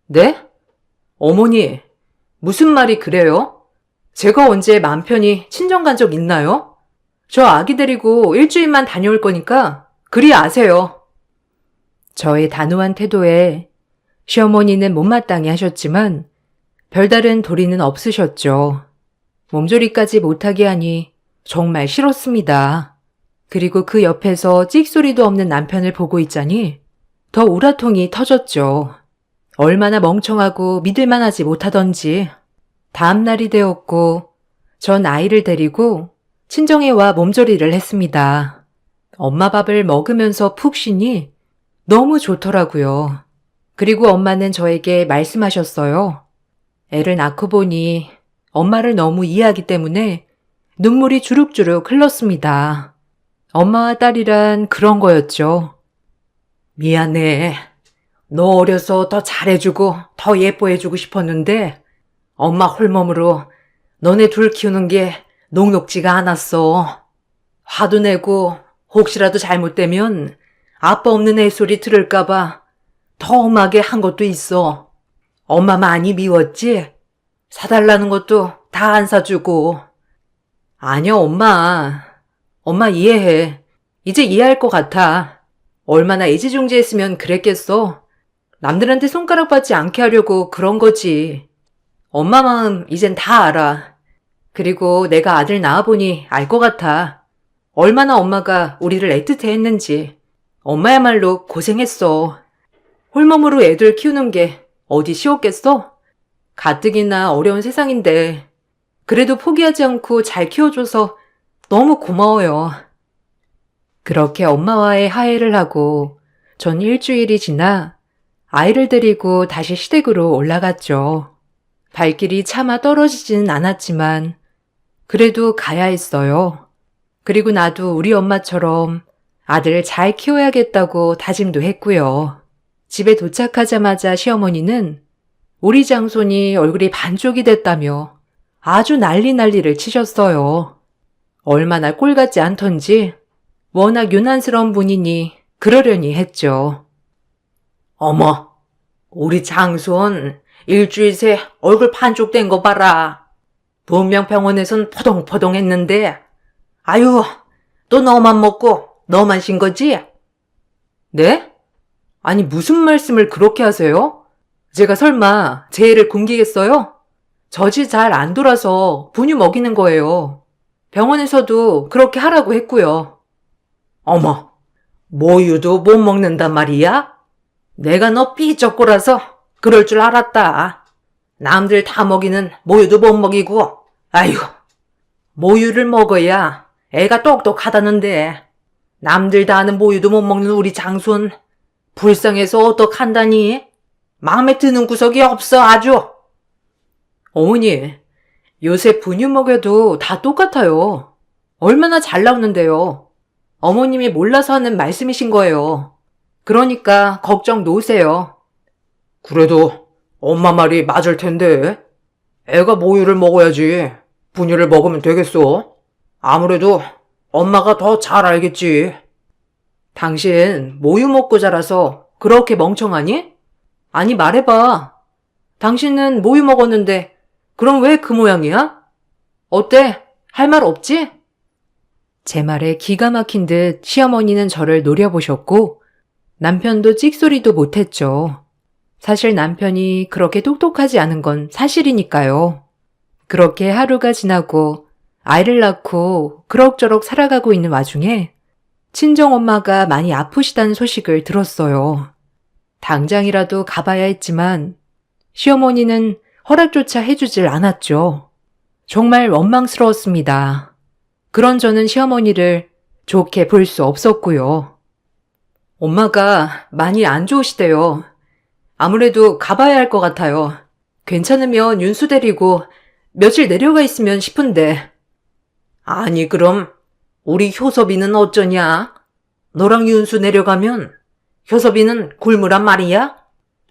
네? 어머니, 무슨 말이 그래요? 제가 언제 맘 편히 친정 간 적 있나요? 저 아기 데리고 일주일만 다녀올 거니까 그리 아세요. 저의 단호한 태도에 시어머니는 못마땅해 하셨지만 별다른 도리는 없으셨죠. 몸조리까지 못하게 하니 정말 싫었습니다. 그리고 그 옆에서 찍소리도 없는 남편을 보고 있자니 더 우라통이 터졌죠. 얼마나 멍청하고 믿을만하지 못하던지. 다음 날이 되었고 전 아이를 데리고 친정에 와 몸조리를 했습니다. 엄마 밥을 먹으면서 푹 쉬니 너무 좋더라고요. 그리고 엄마는 저에게 말씀하셨어요. 애를 낳고 보니 엄마를 너무 이해하기 때문에 눈물이 주룩주룩 흘렀습니다. 엄마와 딸이란 그런 거였죠. 미안해. 너 어려서 더 잘해주고 더 예뻐해주고 싶었는데 엄마 홀몸으로 너네 둘 키우는 게 녹록지가 않았어. 화도 내고 혹시라도 잘못되면 아빠 없는 애 소리 들을까봐 더 엄하게 한 것도 있어. 엄마 많이 미웠지? 사달라는 것도 다 안 사주고. 아니요, 엄마. 엄마 이해해. 이제 이해할 것 같아. 얼마나 애지중지했으면 그랬겠어. 남들한테 손가락 받지 않게 하려고 그런 거지. 엄마 마음 이젠 다 알아. 그리고 내가 아들 낳아보니 알 것 같아. 얼마나 엄마가 우리를 애틋해 했는지. 엄마야말로 고생했어. 홀몸으로 애들 키우는 게 어디 쉬웠겠어? 가뜩이나 어려운 세상인데 그래도 포기하지 않고 잘 키워줘서 너무 고마워요. 그렇게 엄마와의 화해를 하고 전 일주일이 지나 아이를 데리고 다시 시댁으로 올라갔죠. 발길이 차마 떨어지지는 않았지만 그래도 가야 했어요. 그리고 나도 우리 엄마처럼 아들을 잘 키워야겠다고 다짐도 했고요. 집에 도착하자마자 시어머니는 우리 장손이 얼굴이 반쪽이 됐다며 아주 난리를 치셨어요. 얼마나 꼴 같지 않던지 워낙 유난스러운 분이니 그러려니 했죠. 어머, 우리 장손 일주일 새 얼굴 반쪽 된 거 봐라. 분명 병원에선 포동포동했는데 아유, 또 너만 먹고 너만 쉰 거지? 네? 아니 무슨 말씀을 그렇게 하세요? 제가 설마 제 애를 굶기겠어요? 젖이 잘 안 돌아서 분유 먹이는 거예요. 병원에서도 그렇게 하라고 했고요. 어머, 모유도 못 먹는단 말이야? 내가 너 삐쩍꼬라서 그럴 줄 알았다. 남들 다 먹이는 모유도 못 먹이고, 아유, 모유를 먹어야 애가 똑똑하다는데, 남들 다 아는 모유도 못 먹는 우리 장손, 불쌍해서 어떡한다니? 마음에 드는 구석이 없어, 아주. 어머니, 요새 분유 먹여도 다 똑같아요. 얼마나 잘 나오는데요. 어머님이 몰라서 하는 말씀이신 거예요. 그러니까 걱정 놓으세요. 그래도 엄마 말이 맞을 텐데. 애가 모유를 먹어야지 분유를 먹으면 되겠어. 아무래도 엄마가 더 잘 알겠지. 당신 모유 먹고 자라서 그렇게 멍청하니? 아니 말해봐. 당신은 모유 먹었는데 그럼 왜 그 모양이야? 어때? 할 말 없지? 제 말에 기가 막힌 듯 시어머니는 저를 노려보셨고 남편도 찍소리도 못했죠. 사실 남편이 그렇게 똑똑하지 않은 건 사실이니까요. 그렇게 하루가 지나고 아이를 낳고 그럭저럭 살아가고 있는 와중에 친정엄마가 많이 아프시다는 소식을 들었어요. 당장이라도 가봐야 했지만 시어머니는 허락조차 해주질 않았죠. 정말 원망스러웠습니다. 그런 저는 시어머니를 좋게 볼 수 없었고요. 엄마가 많이 안 좋으시대요. 아무래도 가봐야 할 것 같아요. 괜찮으면 윤수 데리고 며칠 내려가 있으면 싶은데. 아니, 그럼 우리 효섭이는 어쩌냐? 너랑 윤수 내려가면 효섭이는 굶으란 말이야?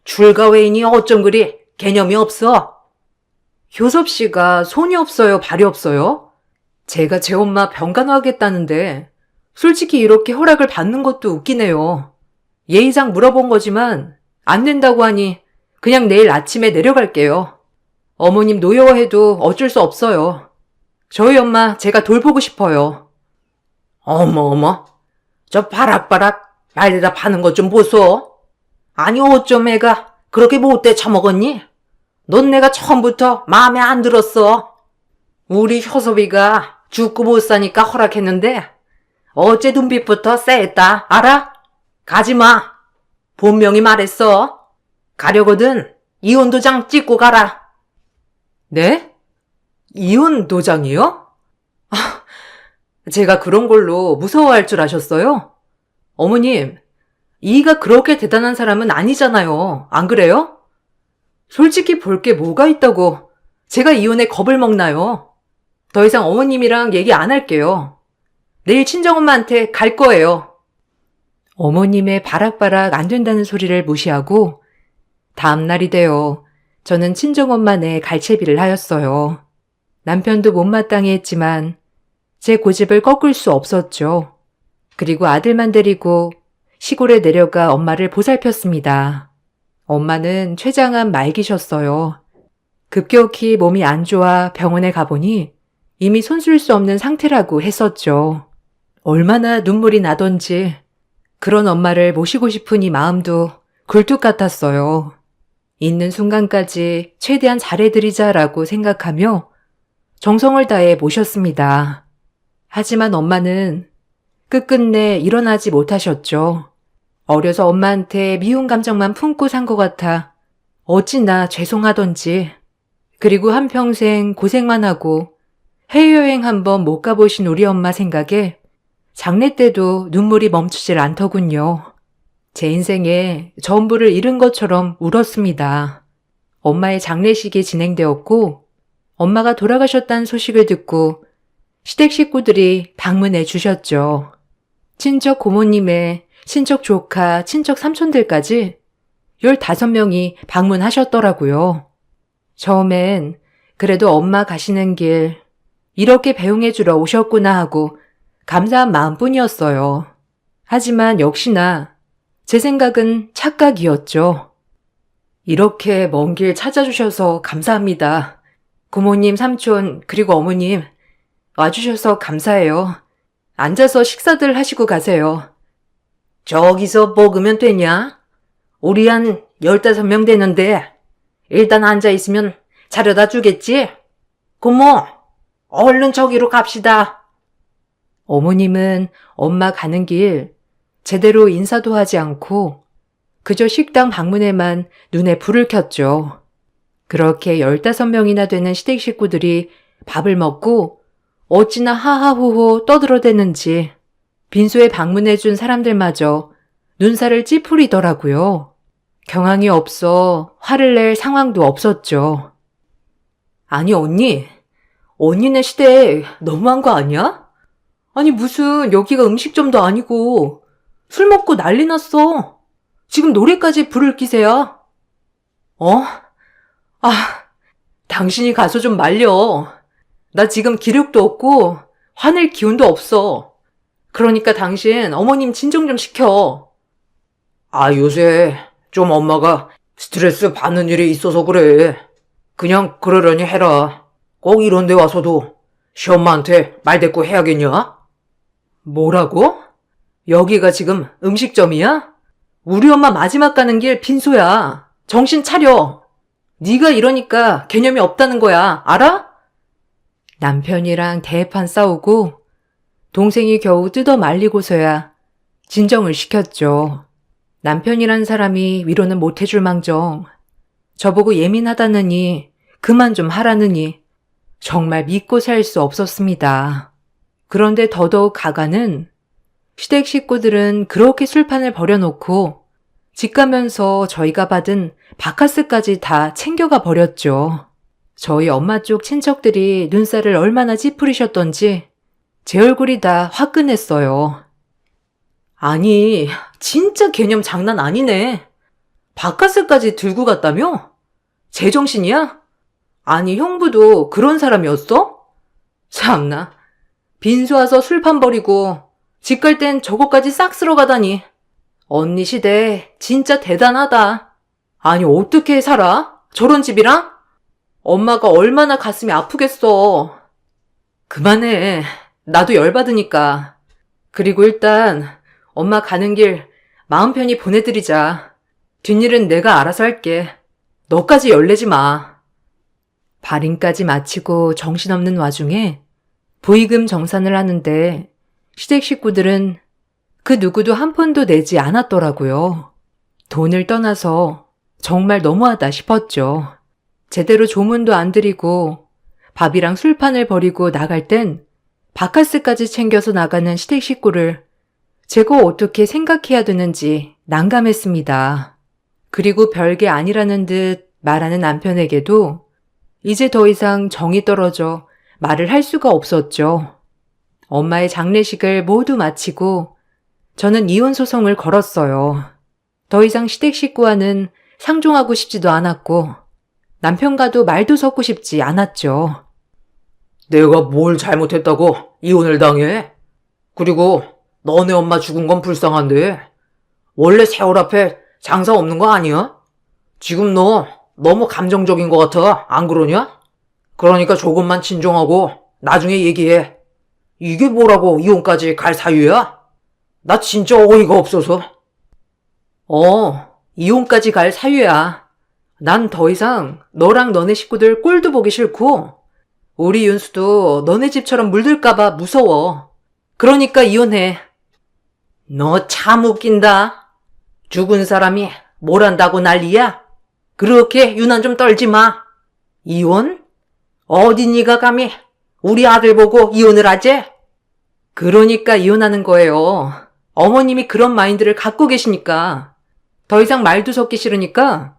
출가회인이 어쩜 그리 개념이 없어? 효섭 씨가 손이 없어요, 발이 없어요? 제가 제 엄마 병간호하겠다는데 솔직히 이렇게 허락을 받는 것도 웃기네요. 예의상 물어본 거지만 안 된다고 하니 그냥 내일 아침에 내려갈게요. 어머님 노여워해도 어쩔 수 없어요. 저희 엄마 제가 돌보고 싶어요. 어머, 저 바락바락 말대답하는 것 좀 보소. 아니 어쩜 애가 그렇게 못돼 처먹었니? 넌 내가 처음부터 마음에 안 들었어. 우리 효섭이가 죽고 못 사니까 허락했는데 어째 눈빛부터 쎄했다, 알아? 가지마. 분명히 말했어. 가려거든 이혼 도장 찍고 가라. 네? 이혼 도장이요? 제가 그런 걸로 무서워할 줄 아셨어요? 어머님, 이가 그렇게 대단한 사람은 아니잖아요. 안 그래요? 솔직히 볼 게 뭐가 있다고 제가 이혼에 겁을 먹나요? 더 이상 어머님이랑 얘기 안 할게요. 내일 친정엄마한테 갈 거예요. 어머님의 바락바락 안 된다는 소리를 무시하고 다음 날이 되어 저는 친정엄마네 갈채비를 하였어요. 남편도 못마땅해 했지만 제 고집을 꺾을 수 없었죠. 그리고 아들만 데리고 시골에 내려가 엄마를 보살폈습니다. 엄마는 췌장암 말기셨어요. 급격히 몸이 안 좋아 병원에 가보니 이미 손쓸 수 없는 상태라고 했었죠. 얼마나 눈물이 나던지 그런 엄마를 모시고 싶은 이 마음도 굴뚝 같았어요. 있는 순간까지 최대한 잘해드리자라고 생각하며 정성을 다해 모셨습니다. 하지만 엄마는 끝끝내 일어나지 못하셨죠. 어려서 엄마한테 미운 감정만 품고 산 것 같아 어찌나 죄송하던지. 그리고 한평생 고생만 하고 해외여행 한번 못 가보신 우리 엄마 생각에 장례 때도 눈물이 멈추질 않더군요. 제 인생에 전부를 잃은 것처럼 울었습니다. 엄마의 장례식이 진행되었고 엄마가 돌아가셨다는 소식을 듣고 시댁 식구들이 방문해 주셨죠. 친척 고모님의 친척 조카, 친척 삼촌들까지 15명이 방문하셨더라고요. 처음엔 그래도 엄마 가시는 길 이렇게 배웅해 주러 오셨구나 하고 감사한 마음뿐이었어요. 하지만 역시나 제 생각은 착각이었죠. 이렇게 먼 길 찾아주셔서 감사합니다. 고모님, 삼촌, 그리고 어머님 와주셔서 감사해요. 앉아서 식사들 하시고 가세요. 저기서 먹으면 되냐? 우리 한 15명 되는데 일단 앉아있으면 차려다 주겠지? 고모, 얼른 저기로 갑시다. 어머님은 엄마 가는 길 제대로 인사도 하지 않고 그저 식당 방문에만 눈에 불을 켰죠. 그렇게 15명이나 되는 시댁 식구들이 밥을 먹고 어찌나 하하호호 떠들어대는지 빈소에 방문해준 사람들마저 눈살을 찌푸리더라고요. 경황이 없어 화를 낼 상황도 없었죠. 아니 언니네 시댁 너무한 거 아니야? 아니 무슨 여기가 음식점도 아니고 술 먹고 난리 났어. 지금 노래까지 부를 기세야. 당신이 가서 좀 말려. 나 지금 기력도 없고 화낼 기운도 없어. 그러니까 당신 어머님 진정 좀 시켜. 요새 좀 엄마가 스트레스 받는 일이 있어서 그래. 그냥 그러려니 해라. 꼭 이런 데 와서도 시엄마한테 말대꾸 해야겠냐? 뭐라고? 여기가 지금 음식점이야? 우리 엄마 마지막 가는 길 빈소야. 정신 차려. 네가 이러니까 개념이 없다는 거야. 알아? 남편이랑 대판 싸우고 동생이 겨우 뜯어 말리고서야 진정을 시켰죠. 남편이란 사람이 위로는 못해줄 망정 저보고 예민하다느니 그만 좀 하라느니 정말 믿고 살 수 없었습니다. 그런데 더더욱 가가는 시댁 식구들은 그렇게 술판을 벌여놓고 집 가면서 저희가 받은 바카스까지 다 챙겨가 버렸죠. 저희 엄마 쪽 친척들이 눈살을 얼마나 찌푸리셨던지 제 얼굴이 다 화끈했어요. 아니, 진짜 개념 장난 아니네. 바카스까지 들고 갔다며? 제정신이야? 아니, 형부도 그런 사람이었어? 참나. 빈수 와서 술판 버리고 집 갈 땐 저거까지 싹 쓸어 가다니. 언니 시대 진짜 대단하다. 아니, 어떻게 살아? 저런 집이랑? 엄마가 얼마나 가슴이 아프겠어. 그만해. 나도 열받으니까. 그리고 일단 엄마 가는 길 마음 편히 보내드리자. 뒷일은 내가 알아서 할게. 너까지 열내지 마. 발인까지 마치고 정신없는 와중에 부의금 정산을 하는데 시댁 식구들은 그 누구도 한 푼도 내지 않았더라고요. 돈을 떠나서 정말 너무하다 싶었죠. 제대로 조문도 안 드리고 밥이랑 술판을 버리고 나갈 땐 바카스까지 챙겨서 나가는 시댁 식구를 제가 어떻게 생각해야 되는지 난감했습니다. 그리고 별게 아니라는 듯 말하는 남편에게도 이제 더 이상 정이 떨어져 말을 할 수가 없었죠. 엄마의 장례식을 모두 마치고 저는 이혼 소송을 걸었어요. 더 이상 시댁 식구와는 상종하고 싶지도 않았고 남편과도 말도 섞고 싶지 않았죠. 내가 뭘 잘못했다고 이혼을 당해? 그리고 너네 엄마 죽은 건 불쌍한데 원래 세월 앞에 장사 없는 거 아니야? 지금 너 너무 감정적인 것 같아. 안 그러냐? 그러니까 조금만 진정하고 나중에 얘기해. 이게 뭐라고 이혼까지 갈 사유야? 나 진짜 어이가 없어서. 이혼까지 갈 사유야. 난 더 이상 너랑 너네 식구들 꼴도 보기 싫고 우리 윤수도 너네 집처럼 물들까봐 무서워. 그러니까 이혼해. 너 참 웃긴다. 죽은 사람이 뭘 한다고 난리야? 그렇게 유난 좀 떨지 마. 이혼? 어디 네가 감히 우리 아들 보고 이혼을 하지? 그러니까 이혼하는 거예요. 어머님이 그런 마인드를 갖고 계시니까. 더 이상 말도 섞기 싫으니까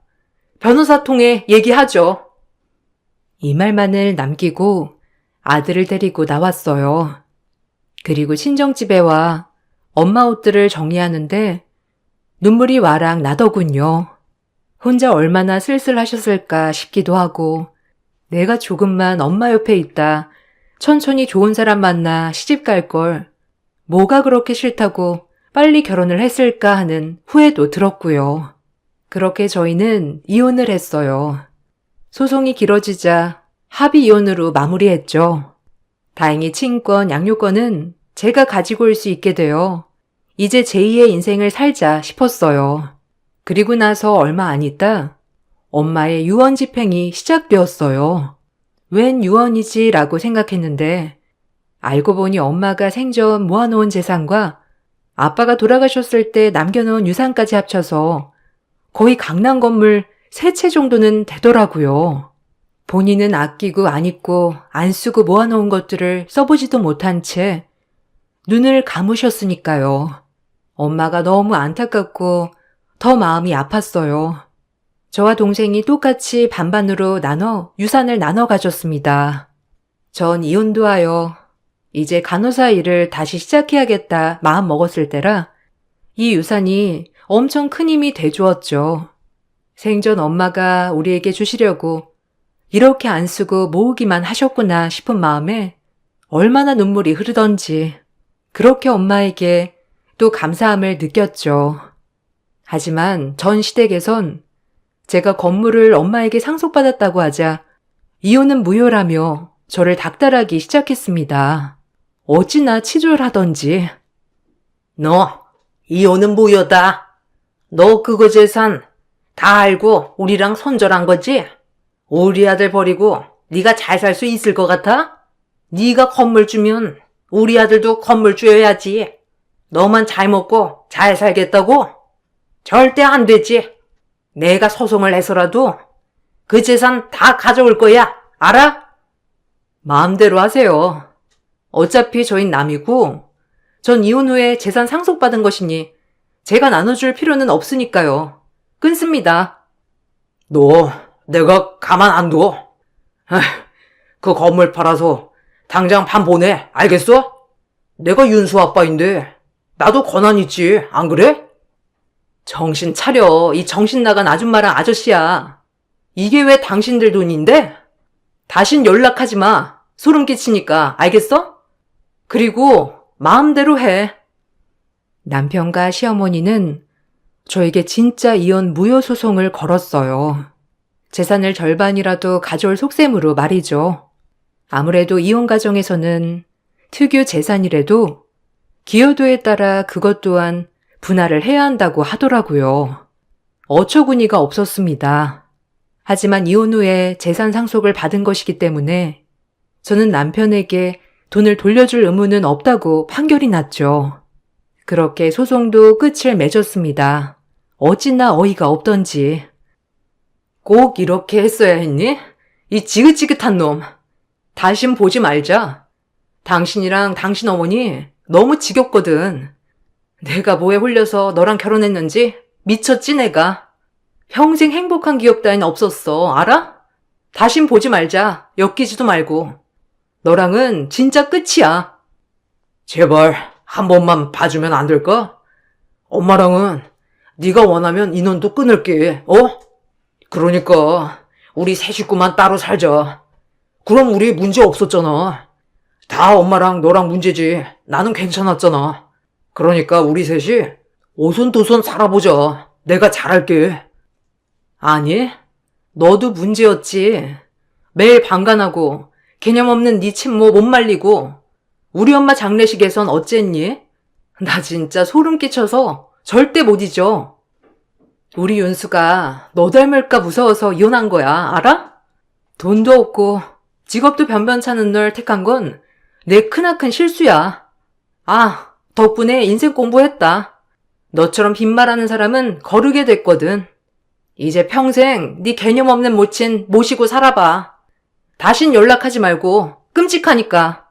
변호사 통해 얘기하죠. 이 말만을 남기고 아들을 데리고 나왔어요. 그리고 친정집에 와 엄마 옷들을 정리하는데 눈물이 와락 나더군요. 혼자 얼마나 쓸쓸하셨을까 싶기도 하고 내가 조금만 엄마 옆에 있다 천천히 좋은 사람 만나 시집 갈 걸 뭐가 그렇게 싫다고 빨리 결혼을 했을까 하는 후회도 들었고요. 그렇게 저희는 이혼을 했어요. 소송이 길어지자 합의 이혼으로 마무리했죠. 다행히 친권, 양육권은 제가 가지고 올 수 있게 되어 이제 제2의 인생을 살자 싶었어요. 그리고 나서 얼마 안 있다 엄마의 유언 집행이 시작되었어요. 웬 유언이지 라고 생각했는데 알고 보니 엄마가 생전 모아놓은 재산과 아빠가 돌아가셨을 때 남겨놓은 유산까지 합쳐서 거의 강남 건물 3채 정도는 되더라고요. 본인은 아끼고 안 입고 안 쓰고 모아놓은 것들을 써보지도 못한 채 눈을 감으셨으니까요. 엄마가 너무 안타깝고 더 마음이 아팠어요. 저와 동생이 똑같이 반반으로 나눠 유산을 나눠 가졌습니다. 전 이혼도 하여 이제 간호사 일을 다시 시작해야겠다 마음 먹었을 때라 이 유산이 엄청 큰 힘이 돼주었죠. 생전 엄마가 우리에게 주시려고 이렇게 안 쓰고 모으기만 하셨구나 싶은 마음에 얼마나 눈물이 흐르던지 그렇게 엄마에게 또 감사함을 느꼈죠. 하지만 전 시댁에선 제가 건물을 엄마에게 상속받았다고 하자 이혼은 무효라며 저를 닥달하기 시작했습니다. 어찌나 치졸하던지. 너 이혼은 무효다. 너 그거 재산 다 알고 우리랑 손절한 거지? 우리 아들 버리고 네가 잘 살 수 있을 것 같아? 네가 건물 주면 우리 아들도 건물 줘야지. 너만 잘 먹고 잘 살겠다고? 절대 안 되지. 내가 소송을 해서라도 그 재산 다 가져올 거야. 알아? 마음대로 하세요. 어차피 저흰 남이고 전 이혼 후에 재산 상속받은 것이니 제가 나눠줄 필요는 없으니까요. 끊습니다. 너 내가 가만 안 둬. 에휴, 그 건물 팔아서 당장 반 보내. 알겠어? 내가 윤수 아빠인데 나도 권한 있지. 안 그래? 정신 차려. 이 정신 나간 아줌마랑 아저씨야. 이게 왜 당신들 돈인데? 다신 연락하지 마. 소름 끼치니까. 알겠어? 그리고 마음대로 해. 남편과 시어머니는 저에게 진짜 이혼 무효 소송을 걸었어요. 재산을 절반이라도 가져올 속셈으로 말이죠. 아무래도 이혼 가정에서는 특유 재산이라도 기여도에 따라 그것 또한 분할을 해야 한다고 하더라고요. 어처구니가 없었습니다. 하지만 이혼 후에 재산 상속을 받은 것이기 때문에 저는 남편에게 돈을 돌려줄 의무는 없다고 판결이 났죠. 그렇게 소송도 끝을 맺었습니다. 어찌나 어이가 없던지. 꼭 이렇게 했어야 했니? 이 지긋지긋한 놈. 다신 보지 말자. 당신이랑 당신 어머니 너무 지겹거든. 내가 뭐에 홀려서 너랑 결혼했는지 미쳤지 내가. 평생 행복한 기억 따윈 없었어. 알아? 다신 보지 말자. 엮이지도 말고. 너랑은 진짜 끝이야. 제발 한 번만 봐주면 안 될까? 엄마랑은 네가 원하면 인연도 끊을게. 그러니까 우리 세 식구만 따로 살자. 그럼 우리 문제 없었잖아. 다 엄마랑 너랑 문제지. 나는 괜찮았잖아. 그러니까 우리 셋이 오손도손 살아보자. 내가 잘할게. 아니, 너도 문제였지. 매일 방관하고 개념 없는 네 친모 못 말리고 우리 엄마 장례식에선 어쨌니? 나 진짜 소름 끼쳐서 절대 못 잊어. 우리 윤수가 너 닮을까 무서워서 이혼한 거야. 알아? 돈도 없고 직업도 변변찮은 널 택한 건 내 크나큰 실수야. 아, 덕분에 인생 공부했다. 너처럼 빈말하는 사람은 거르게 됐거든. 이제 평생 네 개념 없는 모친 모시고 살아봐. 다신 연락하지 말고 끔찍하니까.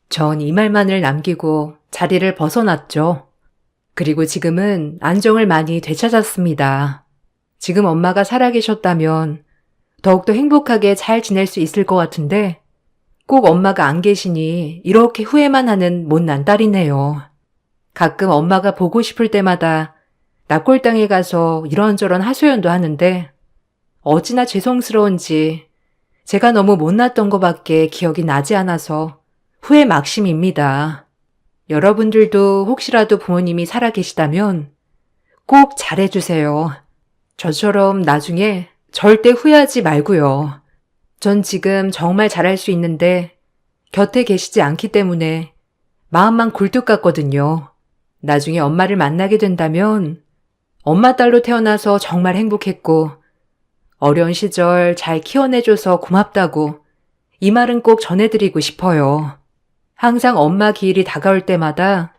전 이 말만을 남기고 자리를 벗어났죠. 그리고 지금은 안정을 많이 되찾았습니다. 지금 엄마가 살아계셨다면 더욱더 행복하게 잘 지낼 수 있을 것 같은데 꼭 엄마가 안 계시니 이렇게 후회만 하는 못난 딸이네요. 가끔 엄마가 보고 싶을 때마다 납골당에 가서 이런저런 하소연도 하는데 어찌나 죄송스러운지 제가 너무 못났던 것밖에 기억이 나지 않아서 후회 막심입니다. 여러분들도 혹시라도 부모님이 살아계시다면 꼭 잘해주세요. 저처럼 나중에 절대 후회하지 말고요. 전 지금 정말 잘할 수 있는데 곁에 계시지 않기 때문에 마음만 굴뚝 같거든요. 나중에 엄마를 만나게 된다면 엄마 딸로 태어나서 정말 행복했고 어려운 시절 잘 키워내줘서 고맙다고 이 말은 꼭 전해드리고 싶어요. 항상 엄마 기일이 다가올 때마다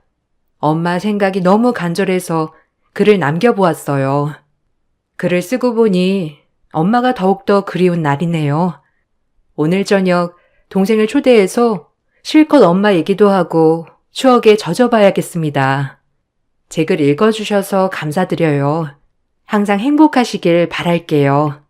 엄마 생각이 너무 간절해서 글을 남겨보았어요. 글을 쓰고 보니 엄마가 더욱더 그리운 날이네요. 오늘 저녁 동생을 초대해서 실컷 엄마 얘기도 하고 추억에 젖어봐야겠습니다. 제 글 읽어주셔서 감사드려요. 항상 행복하시길 바랄게요.